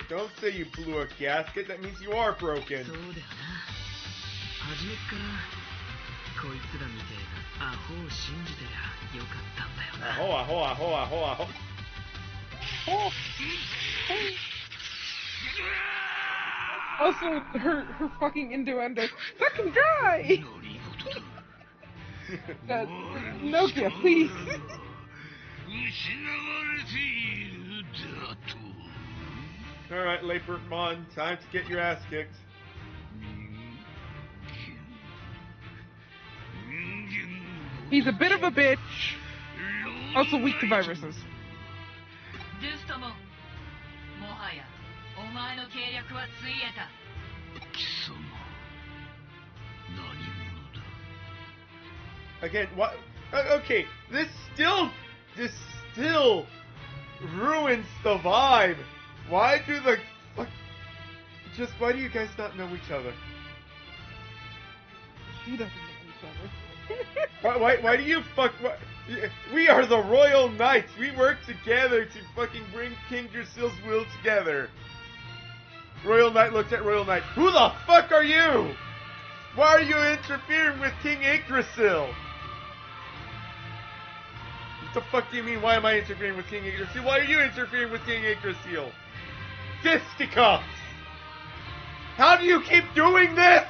Don't say you blew a gasket. That means you are broken. Also, her fucking innuendo. Suck and dry! Nokia, please. Alright, Lepermon, time to get your ass kicked. He's a bit of a bitch. Also weak to viruses. Again, what? Okay, this still ruins the vibe. Why do the fuck? Why do you guys not know each other? She doesn't know each other. Why do you fuck? We are the Royal Knights. We work together to fucking bring King Drasil's will together. Royal Knight looks at Royal Knight. Who the fuck are you? Why are you interfering with King Yggdrasil? What the fuck do you mean, why am I interfering with King Yggdrasil? Why are you interfering with King Yggdrasil? Fisticuffs! How do you keep doing this?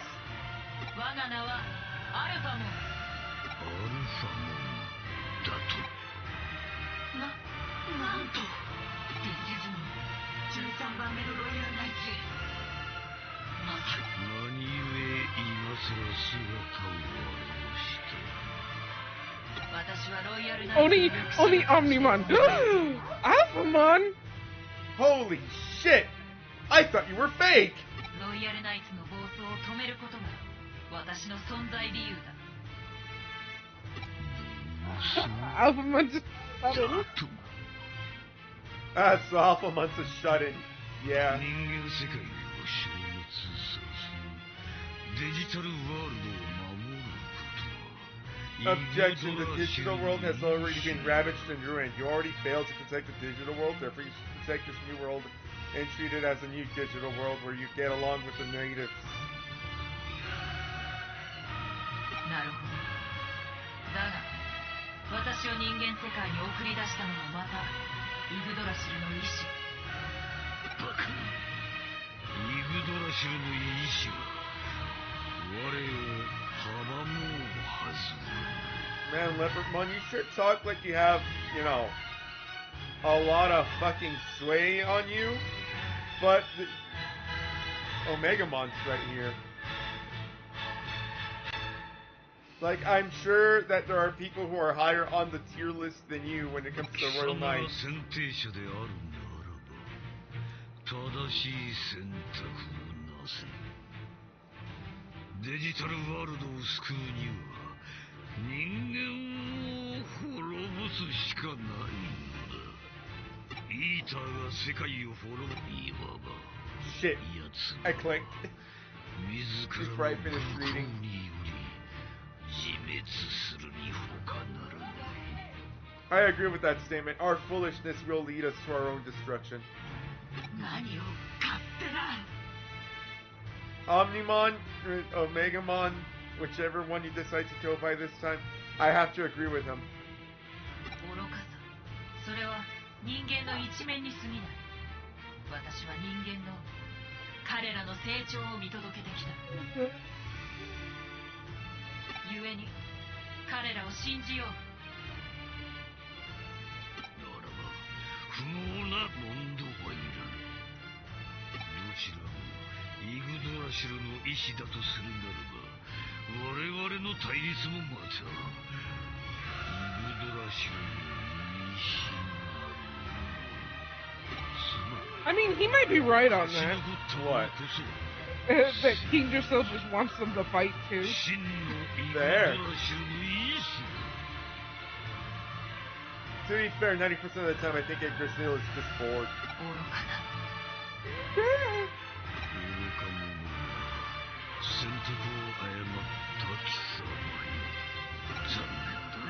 Only Omnimon. Alphamon! Holy shit! I thought you were fake! Alphamon just sudden. So Alphamon's a shut-in. Yeah. Objection, the digital world has already been ravaged and ruined. You already failed to protect the digital world, therefore you should protect this new world and treat it as a new digital world where you get along with the natives. Man, Leopardmon, you sure talk like you have, you know, a lot of fucking sway on you, but Omegamon's right here. Like, I'm sure that there are people who are higher on the tier list than you when it comes to the Royal Knights. Shit, I clicked. Before I finished reading. I agree with that statement. Our foolishness will lead us to our own destruction. Omnimon, or Omegamon, whichever one you decide to go by this time, I have to agree with him. I mean, he might be right on that. What? That King Drasil just wants them to fight too. There. To be fair, 90% of the time I think Yggdrasil is just bored.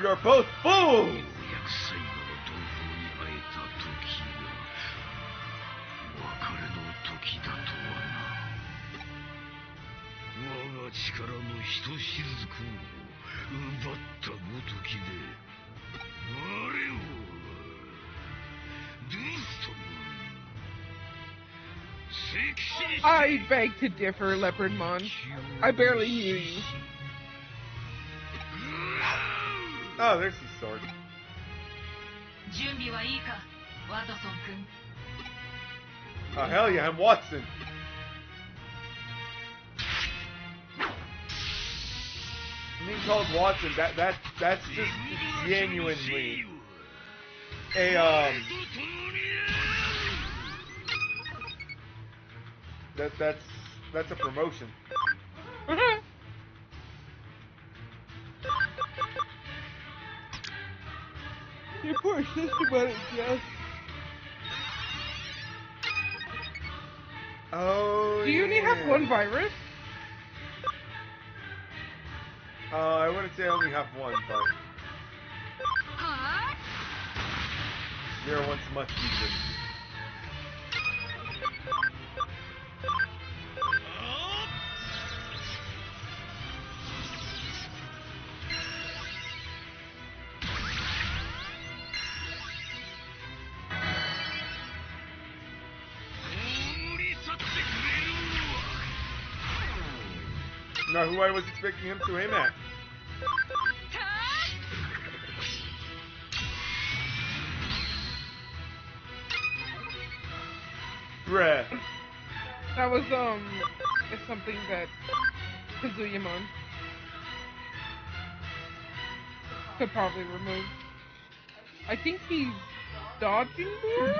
You're both fools! ようやく最後の同胞に会えた時が別れの時だとはな。我が力のひとしずくを奪ったごときで我をドゥストム I beg to differ, Leopardmon. I barely knew you. Oh, there's his sword. 準備はいいか、ワトソン君。 Oh, hell yeah, I'm Watson. Being called Watson, that's just genuinely a, that's a promotion. Your poor sister went in jail. Oh, Do you only have one virus? I wouldn't say I only have one, but the one's much deeper. Not who I was expecting him to aim at. Bruh. That was, is something that Kazuyamon could probably remove. I think he's dodging more?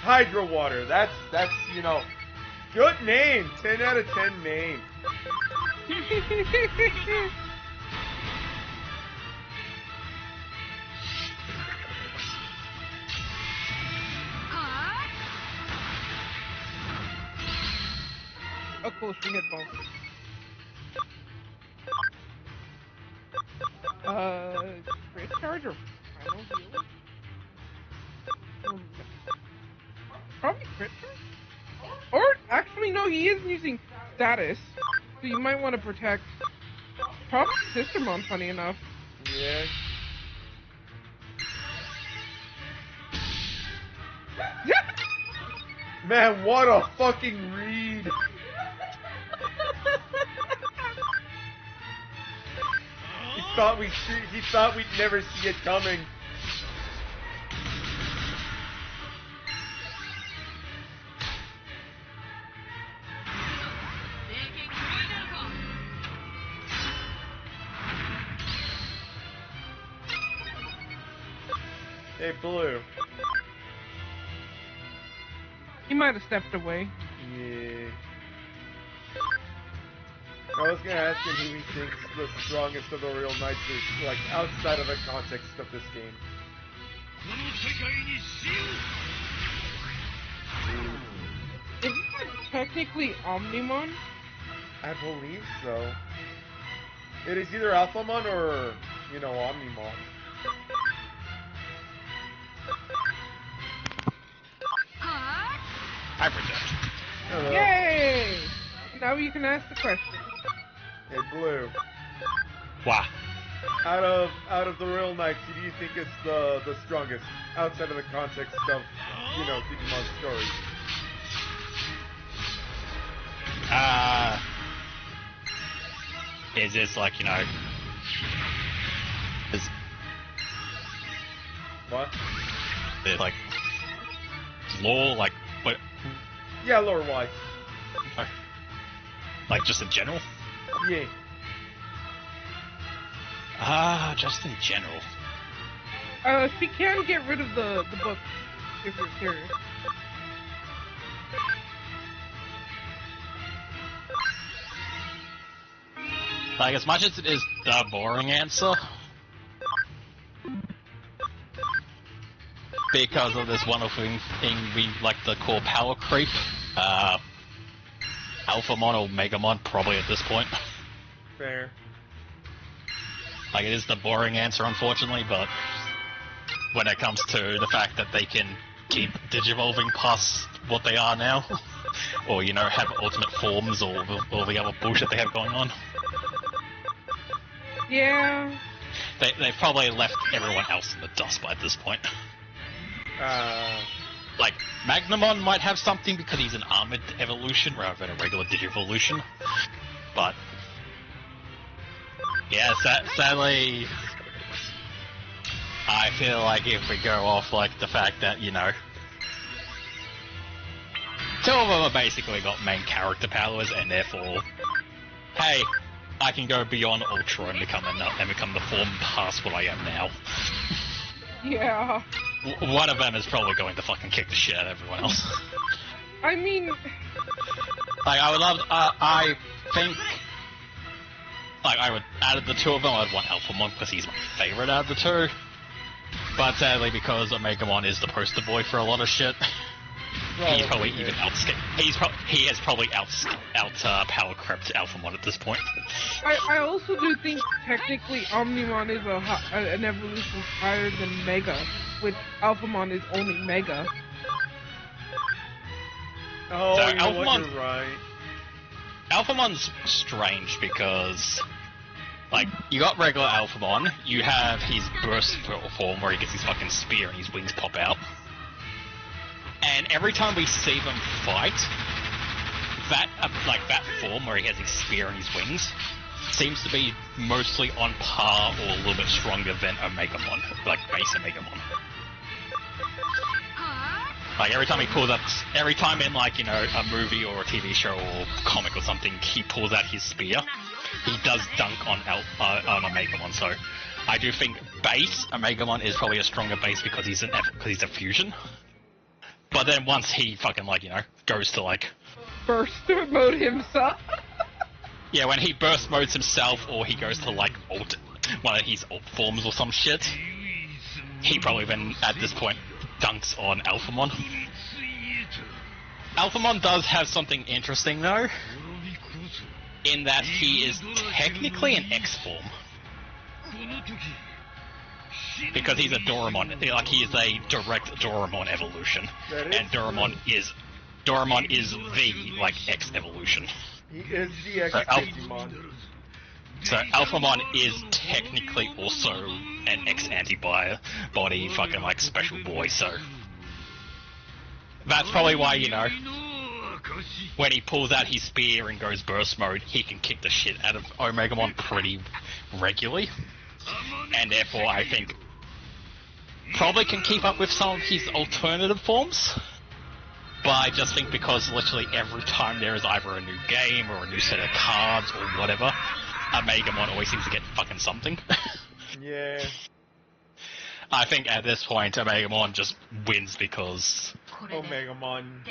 Hydro Water. That's you know, good name. 10 out of 10 name. Of course, we hit both. Crit charge or final heal? Probably crit charge? Or, actually, no, he is using status. So you might want to protect. Probably Sistermon, funny enough. Yeah. Man, what a fucking read. He thought we'd never see it coming. Hey, Blue. He might have stepped away. Yeah. I was gonna ask him who he thinks the strongest of the real knights is, like, outside of the context of this game. Isn't that technically Omnimon? I believe so. It is either Alphamon or, you know, Omnimon. I protect. Hello. Yay! Now you can ask the question. Hey, Blue. Wah. Out of the real knights, who do you think is the strongest outside of the context of, you know, Digimon's story? Is this like, you know, is What? it like lore, like what, Yeah, lore-wise. like just in general? Yeah. Just in general. She can get rid of the book if you're curious. Like, as much as it is the boring answer, because of this wonderful thing we like to call power creep, Alphamon or Megamon probably at this point. Fair. Like, it is the boring answer, unfortunately, but when it comes to the fact that they can keep digivolving past what they are now, or, you know, have ultimate forms or all the other bullshit they have going on, Yeah. they've probably left everyone else in the dust by this point. Like, Magnamon might have something because he's an armored evolution rather than a regular Digivolution, but yeah, sadly, I feel like if we go off like the fact that, you know, two of them are basically got main character powers, and therefore, hey, I can go beyond Ultra and become the form past what I am now. Yeah. One of them is probably going to fucking kick the shit out of everyone else. I mean, Like, I would love, I think, like, I would, out of the two of them, I'd want Alphamon because he's my favorite out of the two. But sadly, because Omegamon is the poster boy for a lot of shit, he's probably even he has probably power crept Alphamon at this point. I also do think technically Omnimon is an evolution higher than Mega, which Alphamon is only Mega. Oh, So you know what, Alphamon- you're right. Alphamon's strange because, like, you got regular Alphamon, you have his burst form where he gets his fucking spear and his wings pop out. And every time we see them fight, that form where he has his spear and his wings seems to be mostly on par or a little bit stronger than Omegamon, like base Omegamon. Like, every time in, like, you know, a movie or a TV show or comic or something, he pulls out his spear, he does dunk on Omegamon, so I do think base Omegamon is probably a stronger base because he's a fusion. But then once he fucking, like, you know, goes to, like... Burst mode himself. Yeah, when he burst modes himself, or he goes to, like, one of his alt forms or some shit, he probably then, at this point, dunks on Alphamon. Alphamon does have something interesting, though, in that he is technically an X form. Because he's a Doraemon, like, he is a direct Doraemon evolution, and Doraemon is the, like, X evolution. He is the X Digimon. So Alphamon is technically also an X antibody fucking, like, special boy, so that's probably why, you know, when he pulls out his spear and goes burst mode, he can kick the shit out of Omegamon pretty regularly, and therefore I think probably can keep up with some of his alternative forms. But I just think because literally every time there is either a new game or a new set of cards or whatever, Omegamon always seems to get fucking something. Yeah. I think at this point Omegamon just wins because Omegamon.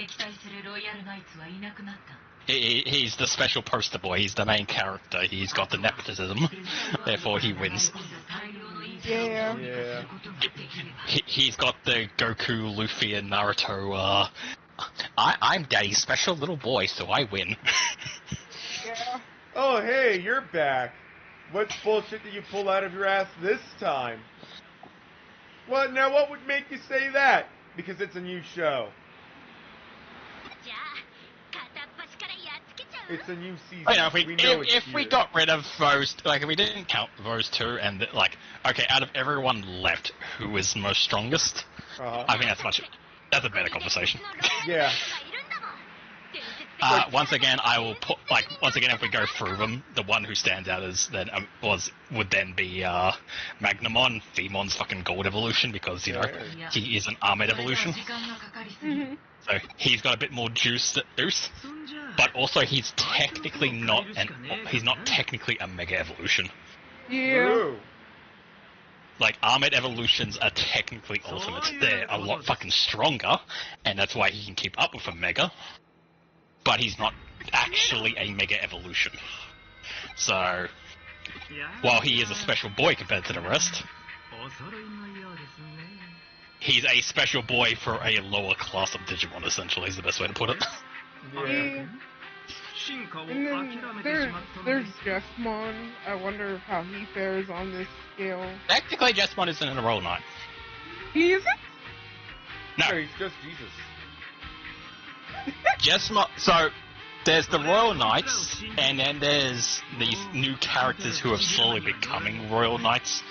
he's the special poster boy, he's the main character, he's got the nepotism, therefore he wins. Yeah. Yeah. He's got the Goku, Luffy, and Naruto, I'm Daddy's special little boy, so I win. Yeah. Oh, hey, you're back. What bullshit did you pull out of your ass this time? What? Now, what would make you say that? Because it's a new show. It's a new season. You know, if we here. got rid of those, like, if we didn't count those two, and, like, okay, out of everyone left, who is most strongest, I think that's a better conversation. Yeah. Once again, if we go through them, the one who stands out would then be Magnamon, Vemon's fucking gold evolution, because, you know, he is an armored evolution. Mm-hmm. So he's got a bit more juice, but also he's not technically a mega evolution. Yeah. Ooh. like, armored evolutions are technically ultimates. They're a lot fucking stronger, and that's why he can keep up with a Mega. But he's not actually a Mega evolution. So, while he is a special boy compared to the rest, he's a special boy for a lower class of Digimon, essentially, is the best way to put it. Yeah. And then there's Jessmon. I wonder how he fares on this scale. Technically, Jessmon isn't in a Royal Knight. He isn't? No. No, he's just Jesus. Jessmon. So, there's the Royal Knights, and then there's these new characters who are slowly becoming Royal Knights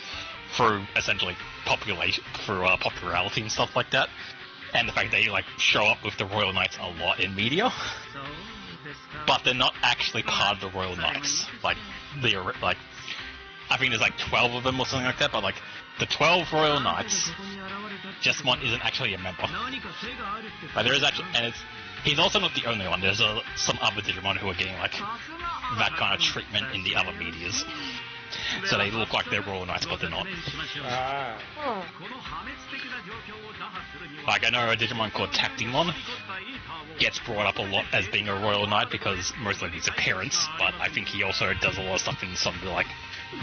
through essentially popularity and stuff like that, and the fact they like show up with the Royal Knights a lot in media, but they're not actually part of the Royal Knights. Like I think there's like 12 of them or something like that, but like the 12 Royal Knights, Jessmon isn't actually a member. Like there is actually, and he's also not the only one. There's some other Digimon who are getting like that kind of treatment in the other medias. So they look like they're Royal Knights, but they're not. Like I know a Digimon called Tactimon gets brought up a lot as being a Royal Knight because mostly of his appearance, but I think he also does a lot of stuff in some of the like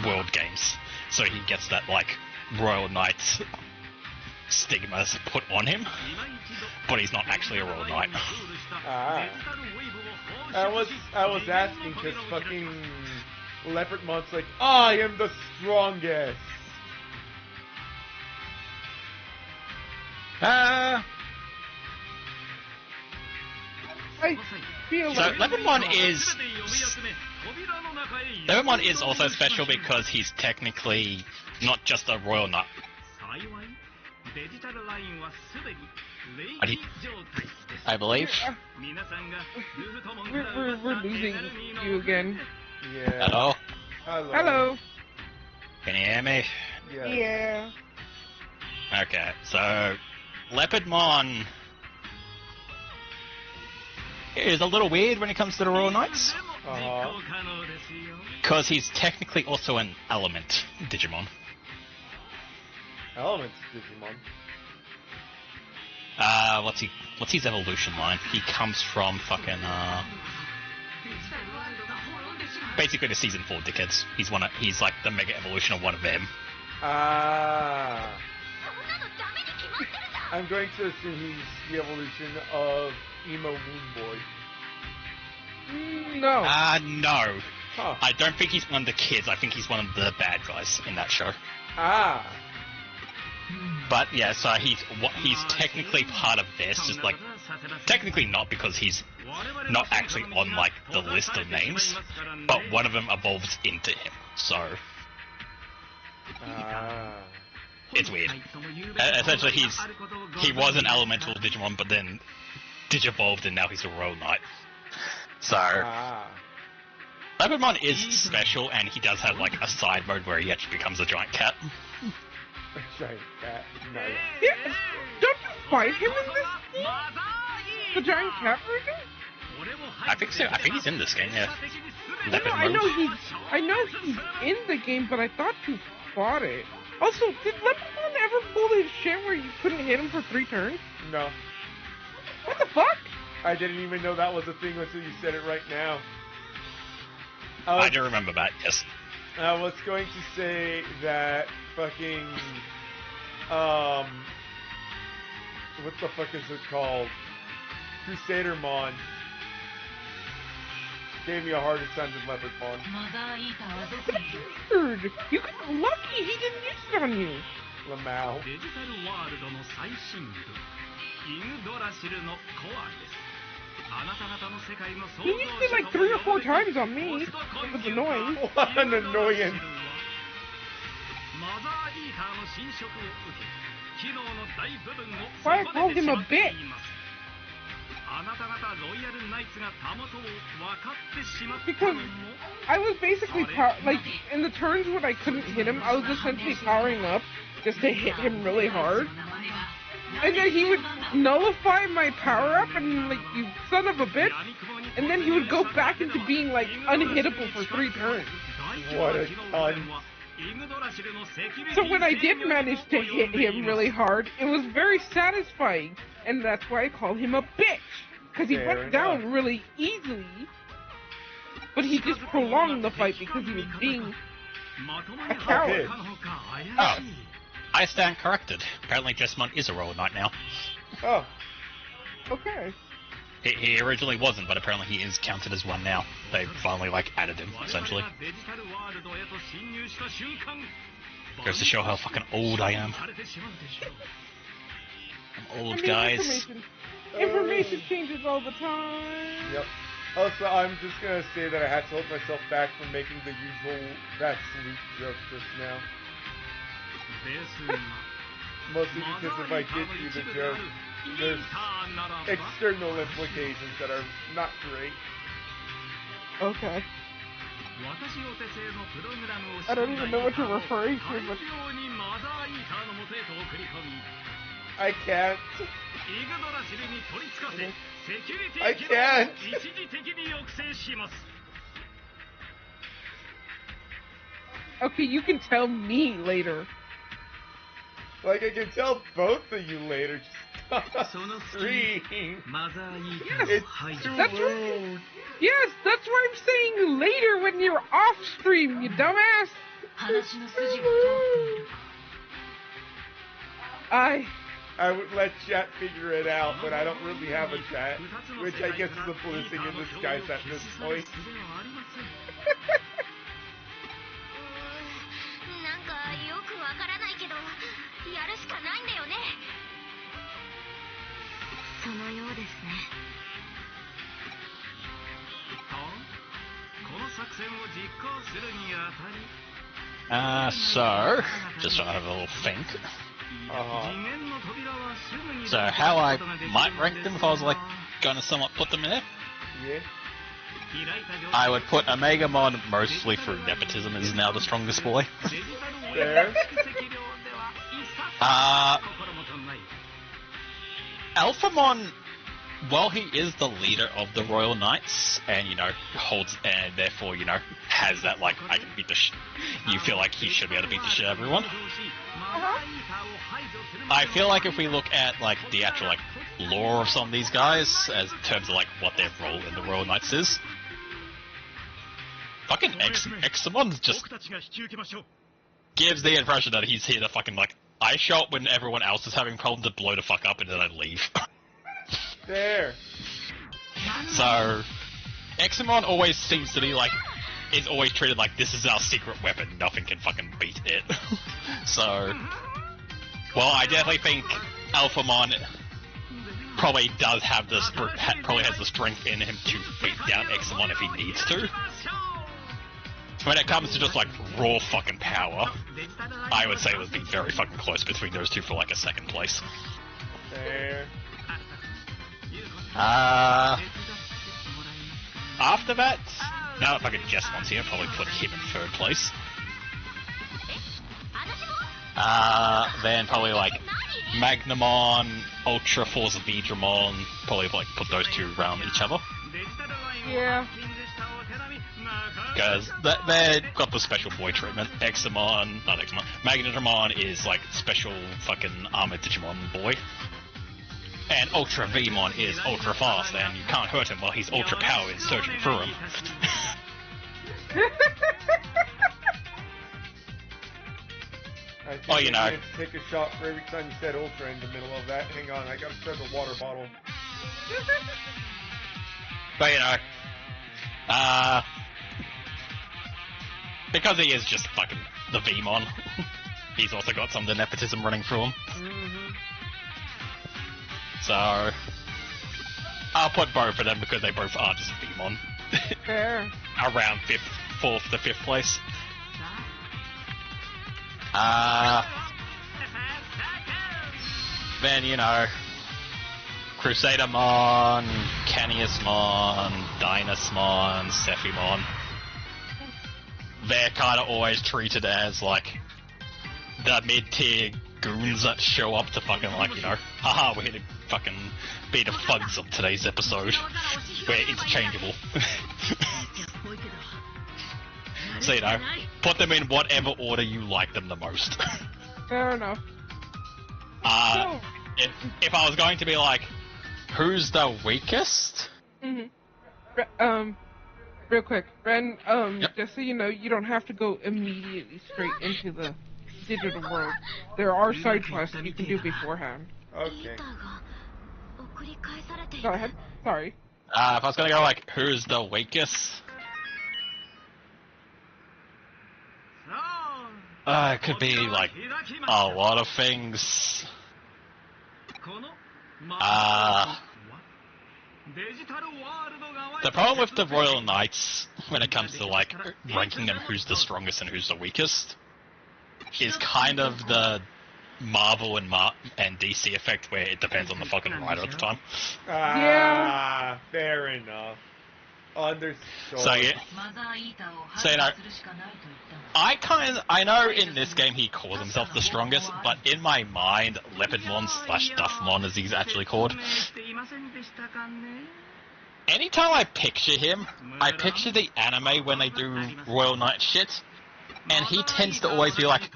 world games. So he gets that like Royal Knight stigma put on him, but he's not actually a Royal Knight. I was asking because fucking Leopardmon's like, I am the strongest. I feel So like Leopardmon is also special because he's technically not just a Royal Knight. I believe. We're losing you again. Yeah. Hello? Hello. Can you hear me? Yeah. Yeah. Okay, so Leopardmon is a little weird when it comes to the Royal Knights, because he's technically also an element Digimon. Elements Digimon. What's his evolution line? He comes from fucking basically the season 4 dickheads. He's like the mega evolution of one of them. I'm going to assume he's the evolution of Emo Moon Boy. No. No. Huh. I don't think he's one of the kids. I think he's one of the bad guys in that show. But yeah, so he's technically part of this, just like technically not because he's not actually on like the list of names, but one of them evolves into him. So it's weird. Essentially, he was an elemental Digimon, but then digivolved, and now he's a Royal Knight. So Leopardmon is special, and he does have like a side mode where he actually becomes a giant cat. A giant cat. Nice. Yeah, don't you fight him in this game? The giant cat version? I think so. I think he's in this game. Yeah. I know he's in the game, but I thought you fought it. Also, did Leopardmon ever pull his shit where you couldn't hit him for 3 turns? No. What the fuck? I didn't even know that was a thing until you said it right now. I do remember that, yes. I was going to say that fucking, what the fuck is it called? Crusadermon gave me a harder time than Leopardmon. Weird. You got lucky he didn't use it on you. Lamau. He used it like 3 or 4 times on me. It was annoying. What an annoyance. Why I called him a bitch. Because I was basically like in the turns when I couldn't hit him, I was essentially powering up just to hit him really hard. And then he would nullify my power-up and, like, you son of a bitch, and then he would go back into being, like, unhittable for 3 turns. What a cunt. So when I did manage to hit him really hard, it was very satisfying, and that's why I call him a bitch, because he Fair went down really easily, but he just prolonged the fight because he was being a coward. Oh, I stand corrected. Apparently Jessamon is a Royal Knight now. Oh, Okay. He originally wasn't, but apparently he is counted as one now. They finally, like, added him, essentially. Goes to show how fucking old I am. I'm old, guys. Information changes all the time. yep. Also, I'm just gonna say that I had to hold myself back from making the usual that Sleuth joke just now. Mostly because if I did do the joke, there's external implications that are not great. Okay. I don't even know what you're referring to, but I can't. I can't. okay, you can tell me later. Like, I can tell both of you later. Just stop screaming. It's too That's rude. Yes, that's what I'm saying later when you're off stream, you dumbass. I would let chat figure it out, but I don't really have a chat, which I guess is a blessing in disguise at this point. なんかよくわからないけどやるしかないんだよねそのようですね So, just trying to have a little think. So, how I might rank them if I was, like, gonna somewhat put them in there? Yeah. I would put Omegamon mostly through nepotism is now the strongest boy. There. Alphamon, while he is the leader of the Royal Knights, and, you know, holds, and therefore, you know, has that, like, I can beat the you feel like he should be able to beat the shit out of everyone. I feel like if we look at, like, the actual, like, lore of some of these guys, as in terms of, like, what their role in the Royal Knights is, fucking Examon just gives the impression that he's here to fucking, like, I show up when everyone else is having problems to blow the fuck up and then I leave. There. So, Examon always seems to be like, is always treated like this is our secret weapon, nothing can fucking beat it. So, well, I definitely think Alphamon probably does have the probably has the strength in him to beat down Examon if he needs to. When it comes to just like raw fucking power, I would say it would be very fucking close between those two for like a second place. There. After that, now that fucking Jessamon's here, I'll probably put him in third place. Then probably like Magnamon, Ultra Force Vidramon, probably like put those two around each other. yeah. Because they've got the special boy treatment. Magnetramon is like special fucking armored Digimon boy. And Ultra Vmon is ultra fast, and you can't hurt him while he's ultra powered searching for him. I think Oh, you know. I need to take a shot for every time you said ultra in the middle of that. Hang on, I gotta start the water bottle. But you know, because he is just fucking the Vmon, he's also got some of the nepotism running through him. Mm-hmm. So, I'll put both of them because they both are just Vmon. Fair. Around 4th to 5th place. Then, you know, Crusadermon, Caniusmon, Dynasmon, Sephimon. They're kind of always treated as, like, the mid-tier goons that show up to fucking, like, you know, haha, we're here to fucking be the thugs of today's episode. We're interchangeable. So, you know, put them in whatever order you like them the most. Fair enough. If I was going to be like, who's the weakest? Real quick, Ren, Yep. just so you know, you don't have to go immediately straight into the digital world. There are side quests you can do beforehand. Okay. 送り返されてい Go る ahead. Sorry. If I was gonna go like, who's the weakest? It could be like a lot of things. The problem with the Royal Knights, when it comes to like ranking them who's the strongest and who's the weakest, is kind of the Marvel and DC effect where it depends on the fucking writer at the time. Ah, fair enough. Understood. So yeah, so you know, I know in this game he calls himself the strongest, but in my mind, Leopardmon / Duffmon as he's actually called. Anytime I picture him, I picture the anime when they do Royal Knight shit, and he tends to always be like,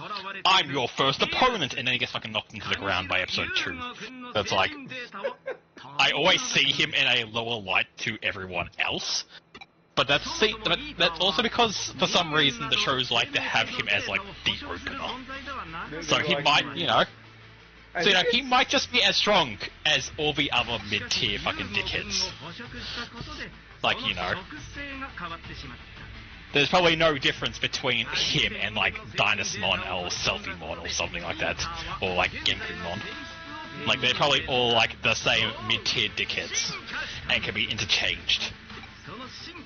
I'm your first opponent, and then he gets fucking knocked into the ground by episode 2. That's like, I always see him in a lower light to everyone else, but that's also because, for some reason, the shows like to have him as, like, the opener. So he might, you know, so, you know, he might just be as strong as all the other mid-tier fucking dickheads. Like, you know, there's probably no difference between him and, like, Dynasmon or Selfiemon or something like that. Or, like, Genkumon. Like, they're probably all, like, the same mid-tier dickheads. And can be interchanged.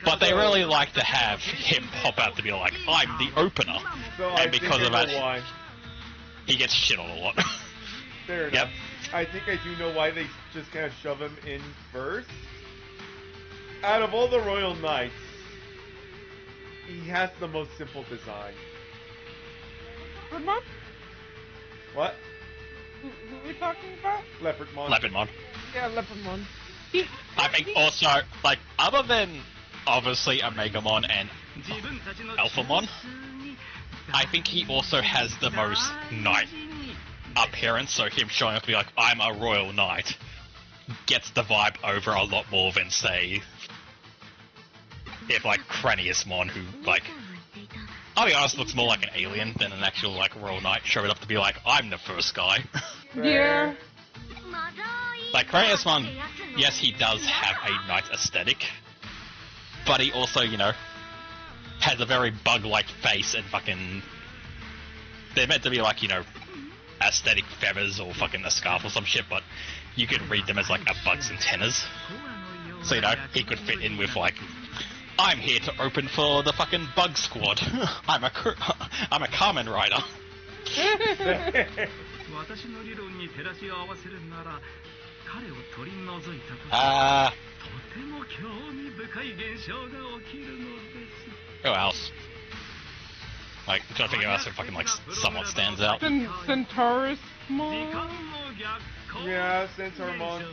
But they really like to have him pop out to be like, I'm the opener. So And because of that, why. he gets shit on a lot. Fair enough. Yep. I think I do know why they just kind of shove him in first. Out of all the Royal Knights, he has the most simple design. Leopardmon? What? Who are we talking about? Leopardmon. Leopardmon. Yeah, Leopardmon. I think also, like, other than obviously Omegamon and Alphamon, I think he also has the most knight appearance, so him showing up to be like, I'm a royal knight, gets the vibe over a lot more than, say, if, like, Craniusmon, who, like, I'll be honest, looks more like an alien than an actual, like, royal knight, showed up to be like, I'm the first guy. Yeah. Like, Craniusmon, yes, he does have a knight aesthetic, but he also, you know, has a very bug-like face and fucking... They're meant to be, like, you know, aesthetic feathers or fucking a scarf or some shit, but you could read them as, like, a bug's antennas. So, you know, he could fit in with, like, I'm here to open for the fucking bug squad. I'm a Kamen Rider. Who else? Like, I'm trying to think of else who fucking, like, somewhat stands out. Centaurus Yeah, Centaurmon.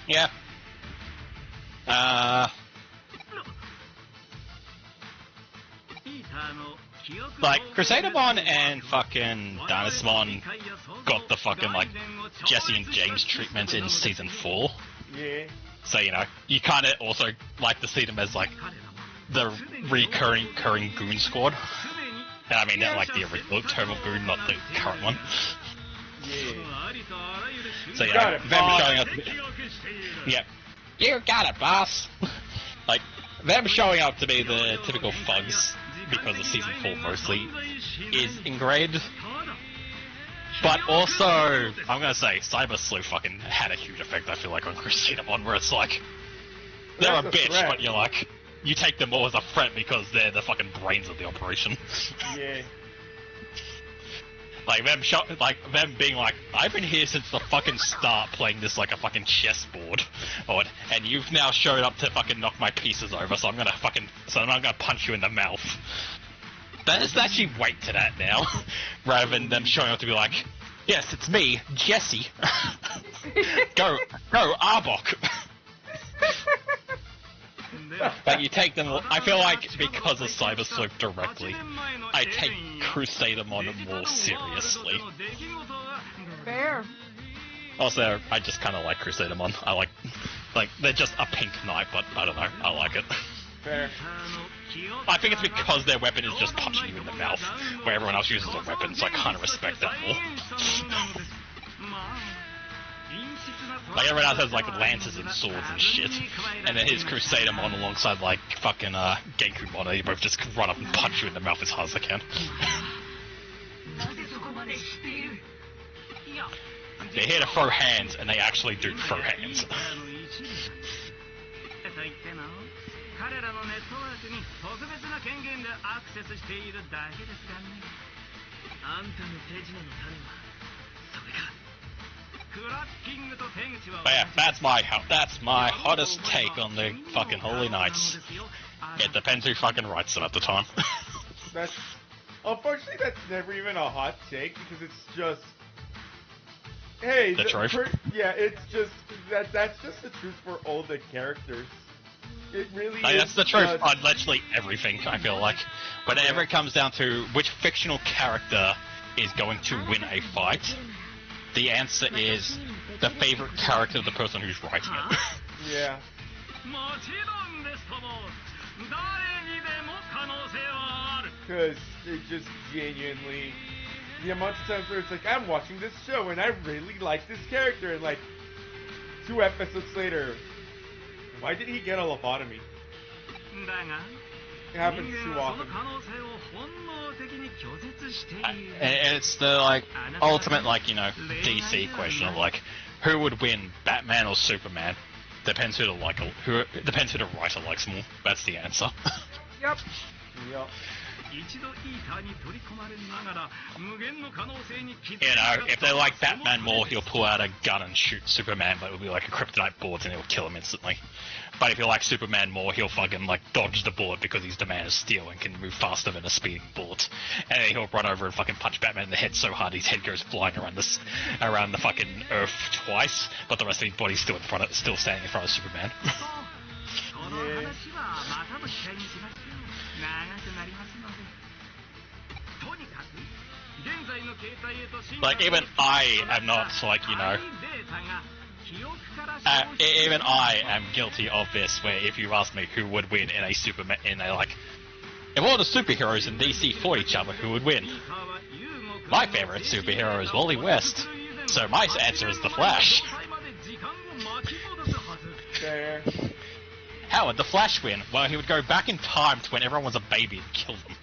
Yeah. Like, Crusadermon and fucking Dynasmon got the fucking, like, Jesse and James treatment in Season 4. Yeah. So, you know, you kind of also like to see them as, like, the recurring Goon Squad. And I mean, that, like, the original Terminal Goon, not the current one. Yeah. So, you Got know, it, them boss. showing up... Yep. You got it, boss! Like, them showing up to be the typical thugs, because of Season 4 mostly, is ingrained. But also, I'm gonna say, Cyber Sleuth fucking had a huge effect, I feel like, on Crusadermon, where it's like, they're a That's a bitch, threat. but you're like, you take them more as a threat because they're the fucking brains of the operation. Yeah. Like, them being like, I've been here since the fucking start playing this like a fucking chessboard, and you've now showed up to fucking knock my pieces over, so I'm gonna punch you in the mouth. There's actually weight to that now, rather than them showing up to be like, yes, it's me, Jesse. go, Arbok. But you take them. I feel like because of Cyber Sleuth directly, I take Crusadermon more seriously. Fair. Also, I just kind of like Crusadermon. I like they're just a pink knight, but I don't know. I like it. Fair. I think it's because their weapon is just punching you in the mouth, where everyone else uses a weapon, so I kind of respect that more. Like everyone else has like lances and swords and shit, and then his Crusadermon alongside like fucking Genkumon, they both just run up and punch you in the mouth as hard as they can. They're here to throw hands, and they actually do throw hands. But yeah, that's my hottest take on the fucking Holy Knights. It depends who fucking writes them at the time. Unfortunately, that's never even a hot take because it's just, hey, the truth. It's just that's just the truth for all the characters. It really is. That's the truth on literally everything. I feel like whenever it comes down to which fictional character is going to win a fight, the answer is the favorite character of the person who's writing it. Yeah. Because it just genuinely, the amount of times where it's like, I'm watching this show and I really like this character, and like 2 episodes later, why did he get a lobotomy? It happens too often. And it's the like ultimate DC question of like who would win, Batman or Superman? Depends who the writer likes more. That's the answer. Yep. If they like Batman more, he'll pull out a gun and shoot Superman, but it'll be like a kryptonite bullet and it'll kill him instantly. But if you like Superman more, he'll fucking dodge the bullet because he's the man of steel and can move faster than a speeding bullet. And then he'll run over and fucking punch Batman in the head so hard his head goes flying around the fucking Earth twice, but the rest of his body's still standing in front of Superman. Like, even I am not, even I am guilty of this, where if you ask me who would win in a Superman, if all the superheroes in DC fought each other, who would win? My favorite superhero is Wally West, so my answer is The Flash. Fair. How would The Flash win? Well, he would go back in time to when everyone was a baby and kill them.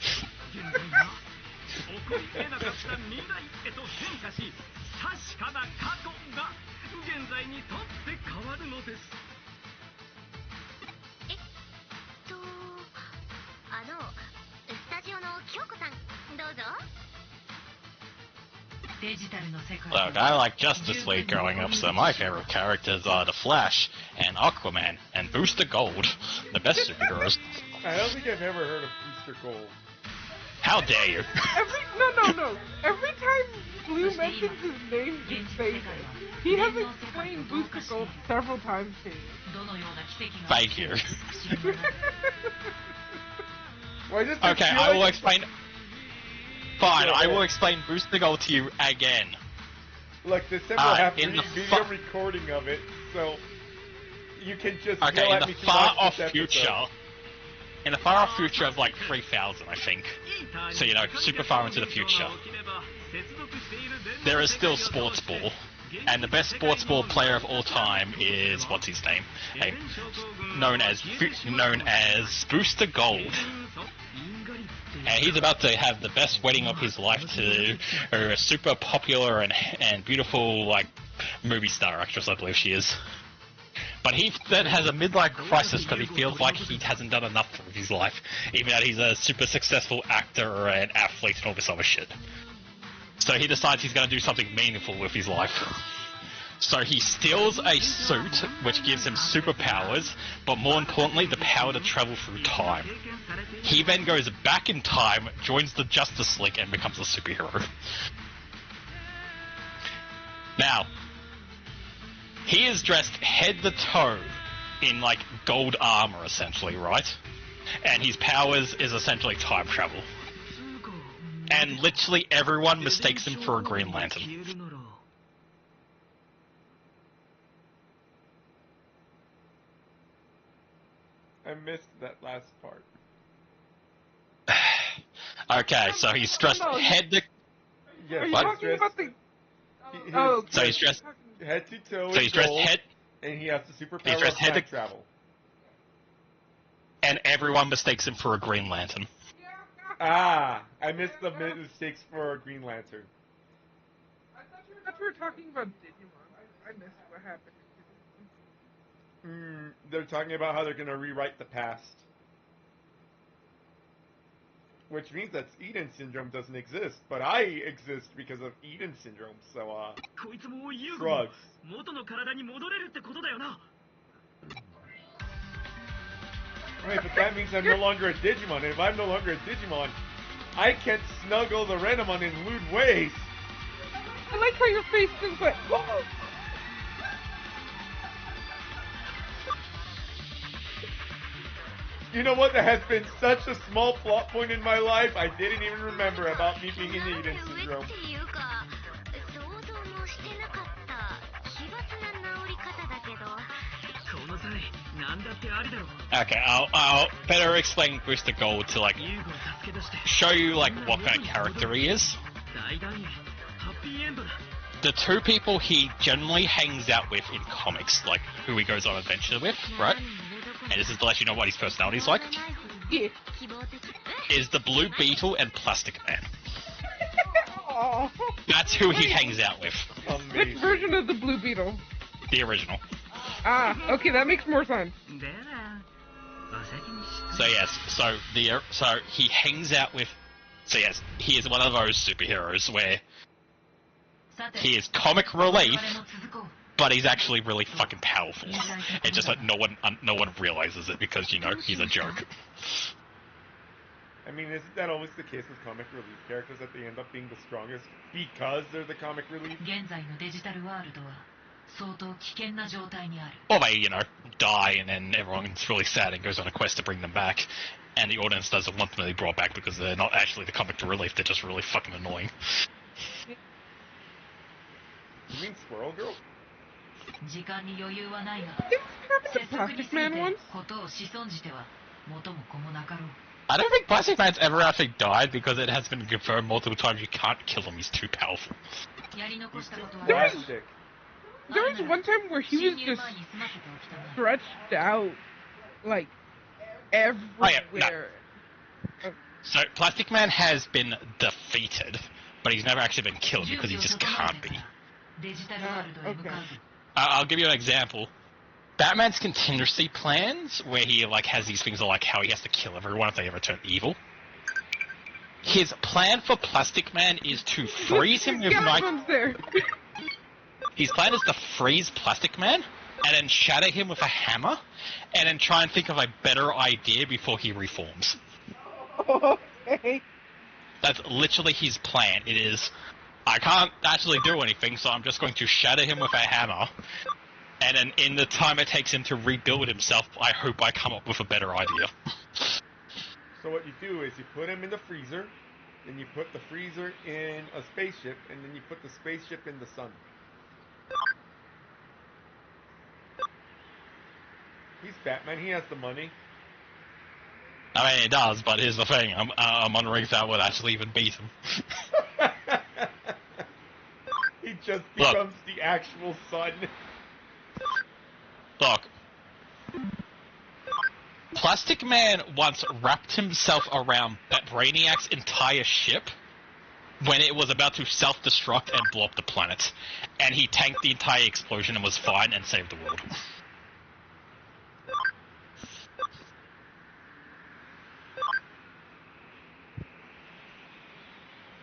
Look, I like Justice League growing up, so my favorite characters are The Flash and Aquaman and Booster Gold, the best superheroes. I don't think I've ever heard of Booster Gold. How dare you? No. Every time Blue mentions his name in space, he has explained Booster Gold several times to you. Thank you. Okay, I will explain. Fine, I will explain Booster Gold to you again. Look, this will have video recording of it, so you can just yell at me to watch this episode. In the far-off future of 3000, I think. So, super far into the future. There is still Sports Ball. And the best Sports Ball player of all time is, what's his name? Known as Booster Gold. And he's about to have the best wedding of his life to a super popular and beautiful, movie star actress, I believe she is. But he then has a midlife crisis because he feels like he hasn't done enough with his life, even though he's a super successful actor and athlete and all this other shit. So he decides he's going to do something meaningful with his life. So he steals a suit, which gives him superpowers, but more importantly, the power to travel through time. He then goes back in time, joins the Justice League, and becomes a superhero. Now, he is dressed head to toe in like gold armor, essentially, right? And his powers is essentially time travel. And literally everyone mistakes him for a Green Lantern. I missed that last part. Okay, so he's dressed head to... Yes, Are you What? talking about the... He- Oh, So he's dressed... head to toe. So he's dressed gold, head... and he has the he's superpower of dressed head time to- travel. And everyone mistakes him for a Green Lantern. Ah, I missed the mistakes for a Green Lantern. I thought we were talking about Digimon. I missed what happened in Digimon. They're talking about how they're going to rewrite the past. Which means that Eden Syndrome doesn't exist, but I exist because of Eden Syndrome, so, shrugs. Wait, but that means I'm no longer a Digimon, and if I'm no longer a Digimon, I can't snuggle the Renamon in lewd ways! I like how your face is like, whoa! You know what? There has been such a small plot point in my life, I didn't even remember about me being in Eden Syndrome. Okay, I'll better explain Booster Gold to, like, show you, like, what kind of character he is. The two people he generally hangs out with in comics, like, who he goes on adventure with, right? And this is to let you know what his personality's like. Yeah. Is the Blue Beetle and Plastic Man. Aw. That's who he hangs out with. Which Amazing. version of the Blue Beetle? The original. Ah, okay, that makes more sense. So yes, so he hangs out with. So yes, he is one of those superheroes where he is comic relief, but he's actually really fucking powerful. It's just that no one realizes it because he's a joke. I mean, isn't that always the case with comic relief characters, that they end up being the strongest because they're the comic relief? Or they, die and then everyone's really sad and goes on a quest to bring them back, and the audience doesn't want them to be brought back because they're not actually the comic relief, they're just really fucking annoying. You mean Squirrel Girl? Didn't it happen to Plastic Man once? I don't think Plastic Man's ever actually died because it has been confirmed multiple times you can't kill him, he's too powerful. He's too There was- plastic. There was one time where he was just stretched out, like, everywhere. So, Plastic Man has been defeated, but he's never actually been killed because he just can't be. Okay. I'll give you an example. Batman's contingency plans, where he has these things like how he has to kill everyone if they ever turn evil. His plan for Plastic Man is to freeze him with Skeleton's there. His plan is to freeze Plastic Man, and then shatter him with a hammer, and then try and think of a better idea before he reforms. Okay. That's literally his plan. It is, I can't actually do anything, so I'm just going to shatter him with a hammer, and then in the time it takes him to rebuild himself, I hope I come up with a better idea. So what you do is you put him in the freezer, then you put the freezer in a spaceship, and then you put the spaceship in the sun. He's Batman, he has the money. I mean, it does, but here's the thing, I'm wondering if that would actually even beat him. He just Look. becomes the actual sun. Look. Plastic Man once wrapped himself around Brainiac's entire ship when it was about to self-destruct and blow up the planet. And he tanked the entire explosion and was fine and saved the world.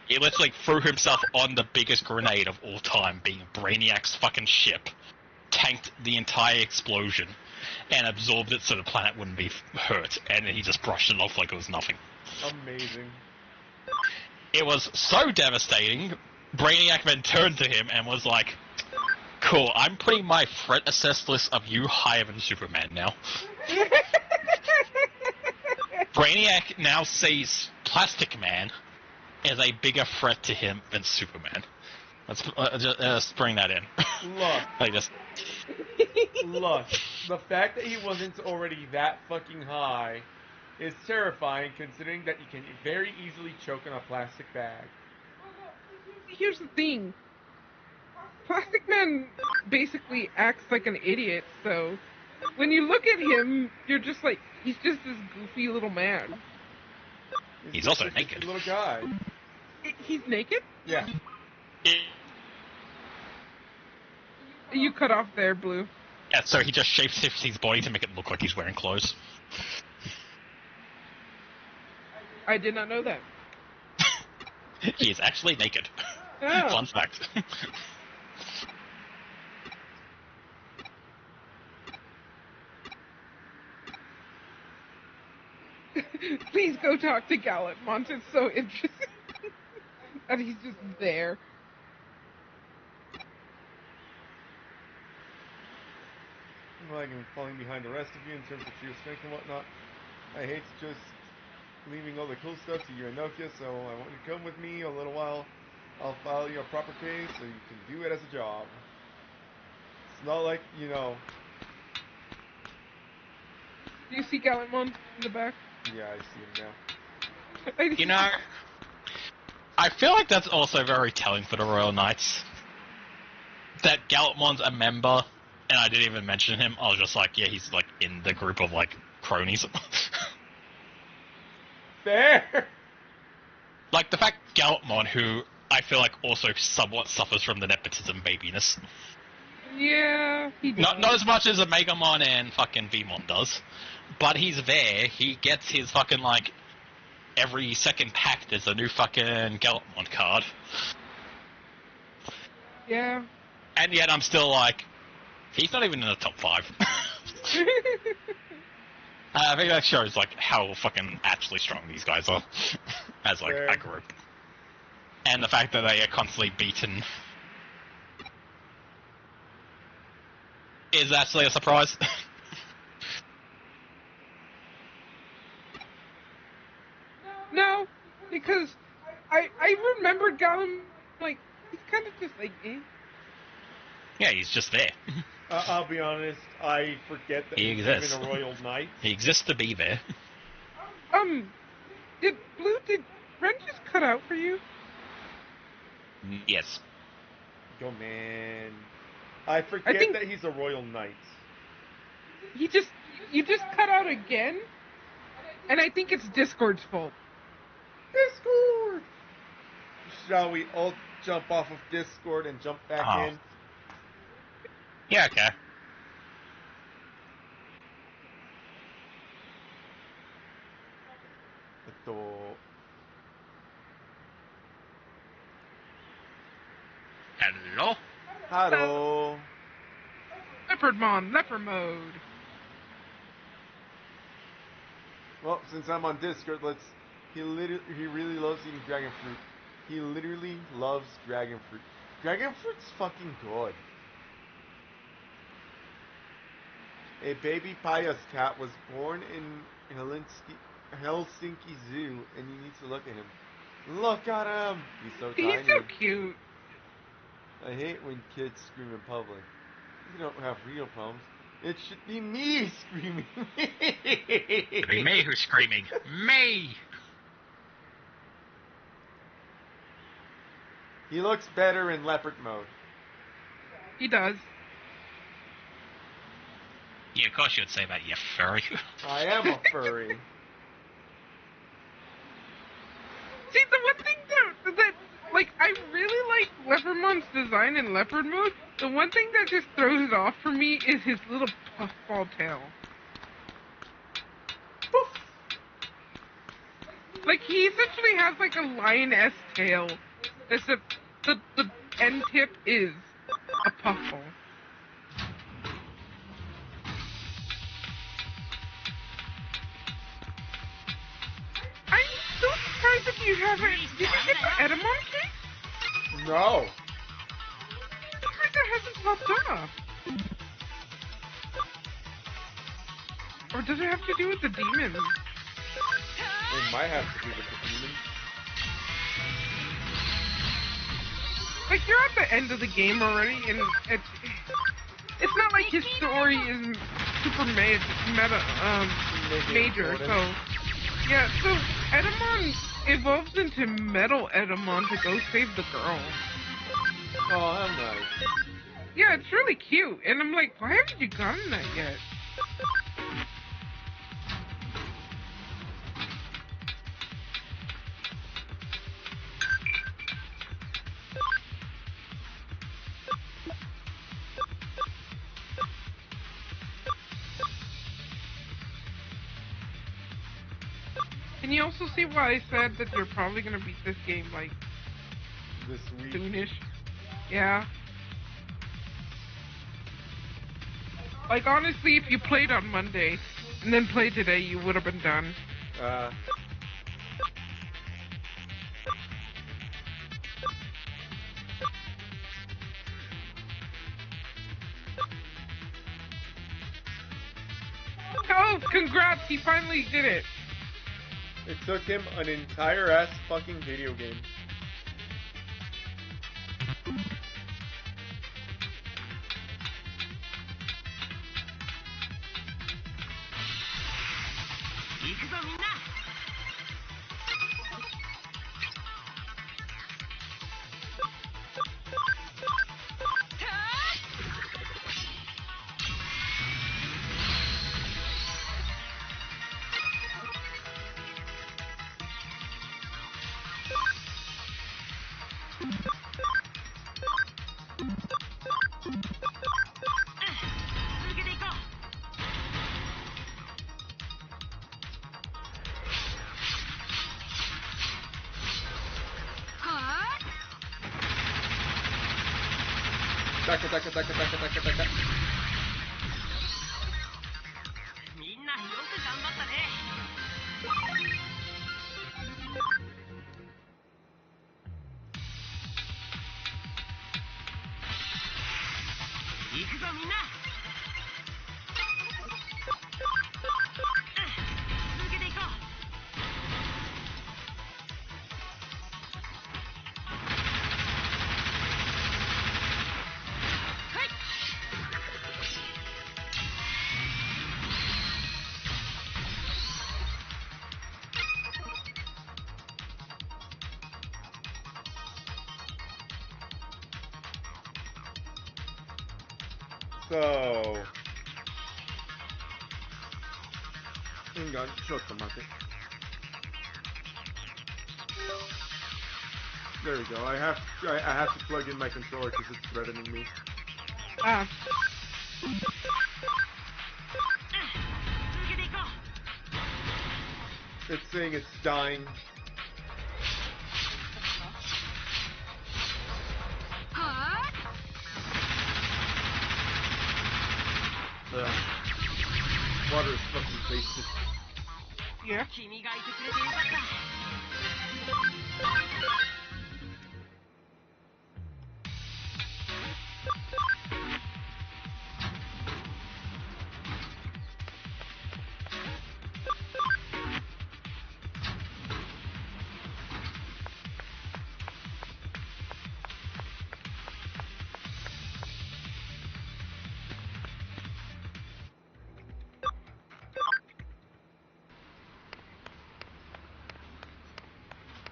He literally threw himself on the biggest grenade of all time, being Brainiac's fucking ship, tanked the entire explosion, and absorbed it so the planet wouldn't be hurt, and then he just brushed it off like it was nothing. Amazing. It was so devastating, Brainiac then turned to him and was like, Cool, I'm putting my threat assess list of you higher than Superman now. Brainiac now sees Plastic Man as a bigger threat to him than Superman. Let's bring that in. Look, Like just look. The fact that he wasn't already that fucking high is terrifying, considering that you can very easily choke on a plastic bag. Here's the thing. Plastic Man basically acts like an idiot, so when you look at him, you're just like, he's just this goofy little man. He's also just naked. a little guy. He's naked? Yeah. You cut off there, Blue. Yeah, so he just shapeshifts his body to make it look like he's wearing clothes. I did not know that. He is actually naked. Oh. Fun fact. Please go talk to Gallimont. It's so interesting. And he's just there. Like I'm falling behind the rest of you in terms of sheer strength and whatnot. I hate just leaving all the cool stuff to you and Nokia, so I want you to come with me a little while. I'll file you a proper case so you can do it as a job. It's not like, you know... Do you see Gallimont in the back? Yeah, I see him now. You know, I feel like that's also very telling for the Royal Knights. That Gallimond's a member, and I didn't even mention him. I was just like, yeah, he's like in the group of like cronies. Fair! Like the fact Gallimond, who I feel like also somewhat suffers from the nepotism babiness. Yeah, he does. Not as much as Omegamon and fucking Vmon does, but he's there. He gets his fucking like every second pack. There's a new fucking Gallimond card, Yeah. and yet I'm still like, he's not even in the top 5. I think that shows like how fucking actually strong these guys are as like Fair. a group, and the fact that they are constantly beaten is actually a surprise. No, because I remembered Gallimont, like, he's kind of just like, eh. Yeah, he's just there. I'll be honest, I forget that He he's exists. even a Royal Knight. He exists to be there. Did Ren just cut out for you? Yes. Go man. I forget think- that he's a Royal Knight. You just cut out again? And I think it's Discord's fault. Discord! Shall we all jump off of Discord and jump back Oh. in? Yeah, okay. Hello? Hello. Leopardmon, leper mode. Well, since I'm on Discord, he really loves eating dragon fruit. He literally loves dragon fruit. Dragon fruit's fucking good. A baby Pious cat was born in Helsinki Zoo, and you need to look at him. Look at him! He's so tiny. He's so cute. I hate when kids scream in public. You don't have real problems. It should be me screaming. It'd be me who's screaming. Me! He looks better in leopard mode. He does. Yeah, of course you'd say that, you furry. I am a furry. See, the one thing that like, I really like Leopardmon's design in leopard mode. The one thing that just throws it off for me is his little puffball tail. Poof. Like, he essentially has like a lioness tail, except the end tip is a puffball. I'm so surprised that you haven't. Did you get the Edamon case? No. I'm surprised I it hasn't popped up? Or does it have to do with the demons? It might have to do with the demons. Like, you're at the end of the game already, and it's not like his story is super major, so... Yeah, so Edamon evolves into Metal Edamon to go save the girl. Oh, how nice. Yeah, it's really cute, and I'm like, why haven't you gotten that yet? Can you also see why I said that you're probably gonna beat this game, like, This week. soonish? Yeah. Like, honestly, if you played on Monday, and then played today, you would have been done. Oh, congrats, he finally did it. It took him an entire ass fucking video game. Taka, taka, taka, taka, taka, taka. So... Hang on, chotomate. There we go. I have to plug in my controller because it's threatening me. Ah. It's saying it's dying. Water is fucking tasted. Yeah.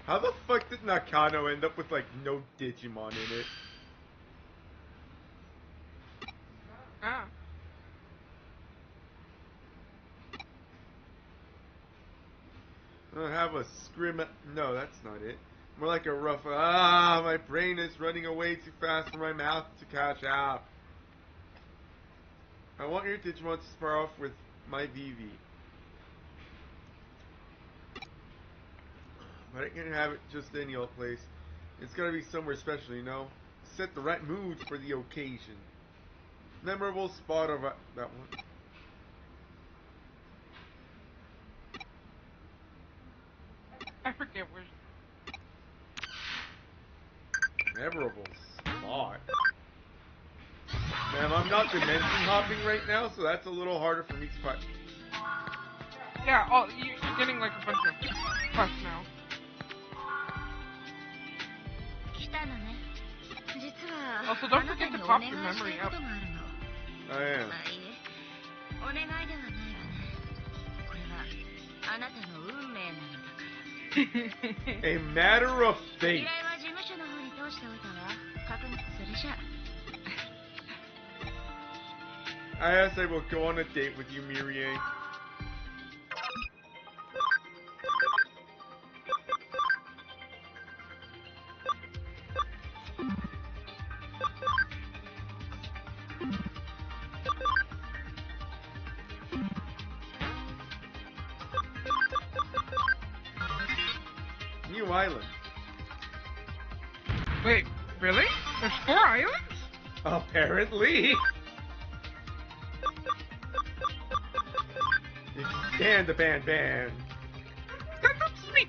How the fuck did Nakano end up with, like, no Digimon in it? Ah. I have a scrim. No, that's not it. More like a rough. My brain is running away too fast for my mouth to catch up. I want your Digimon to spar off with my VV. But I can't have it just any old place. It's gotta be somewhere special, you know? Set the right mood for the occasion. Memorable spot of that one. I forget where. Memorable spot. And I'm not dimension hopping right now, so that's a little harder for me to find. Yeah, you're getting like a bunch of quests now. 来たのね。実は Also, don't あなた forget に to お top 願い your したい memory こ up. とがあるの。 Oh, yeah. まあいいえ。お願いではないわね。これはあなたの運命なのだから。A matter of 依 fate. 頼は事務所の方に通しておいたわ。確認それじゃ。 I guess I will go on a date with you, Mirie. New island. Wait, really? There's 4 islands? Apparently. Expand the band. That's supposed to be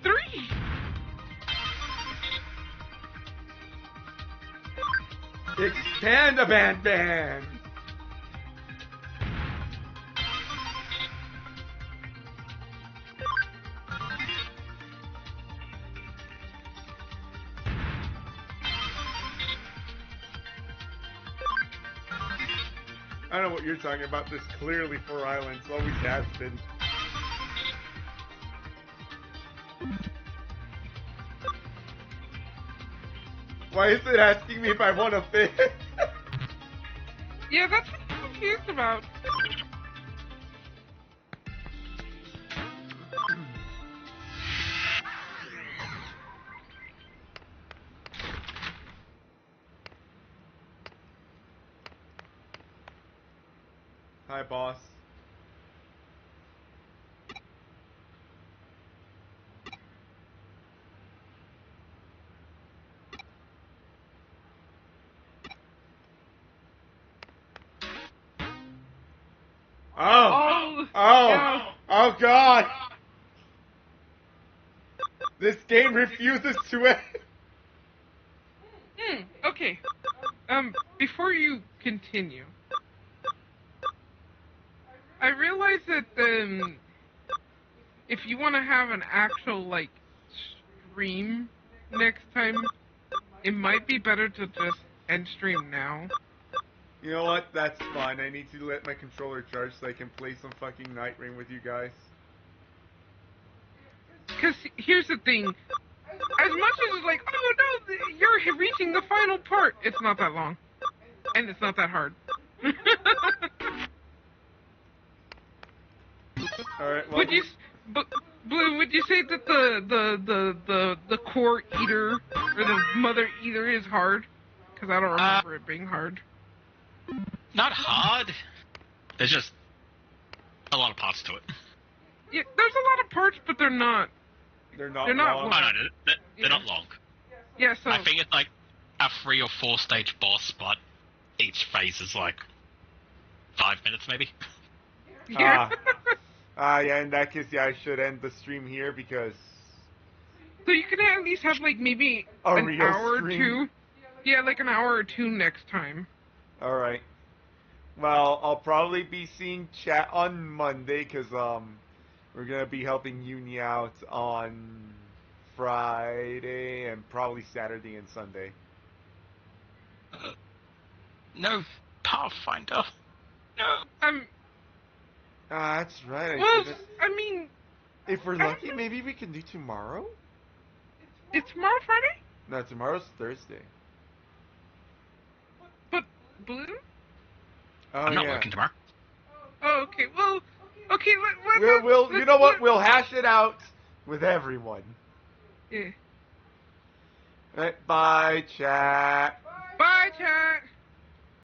3. Expand the band. I don't know what you're talking about. There's clearly 4 islands. Always has been. Why is it asking me if I want to fit? Yeah, that's what I'm confused about. Hi, boss. Oh God! This game refuses to end. Okay. Before you continue, I realize that if you want to have an actual like stream next time, it might be better to just end stream now. You know what? That's fine. I need to let my controller charge so I can play some fucking Night Ring with you guys. Because here's the thing. As much as it's like, oh no, you're reaching the final part, it's not that long. And it's not that hard. Alright, well... Blue, would you say that the core eater, or the mother eater is hard? Because I don't remember it being hard. Not hard. There's just a lot of parts to it. Yeah, there's a lot of parts, but they're not. They're not Oh, long. no, they're not long. Yeah, so... I think it's like a 3 or 4 stage boss, but each phase is like 5 minutes maybe. Yeah. Yeah, in that case, yeah, I should end the stream here because... So you can at least have like maybe an hour or 2. Yeah, like an hour or 2 next time. Alright. Well, I'll probably be seeing chat on Monday because, we're gonna be helping Uni out on Friday and probably Saturday and Sunday. No Pathfinder. No. That's right. Well, I mean... If we're lucky, maybe we can do tomorrow? It's tomorrow Friday? No, tomorrow's Thursday. But, Blue? Oh, I'm not working tomorrow. Oh, okay. Well, okay, we'll you know what? We'll hash it out with everyone. Yeah. Alright, bye, chat. Bye, chat.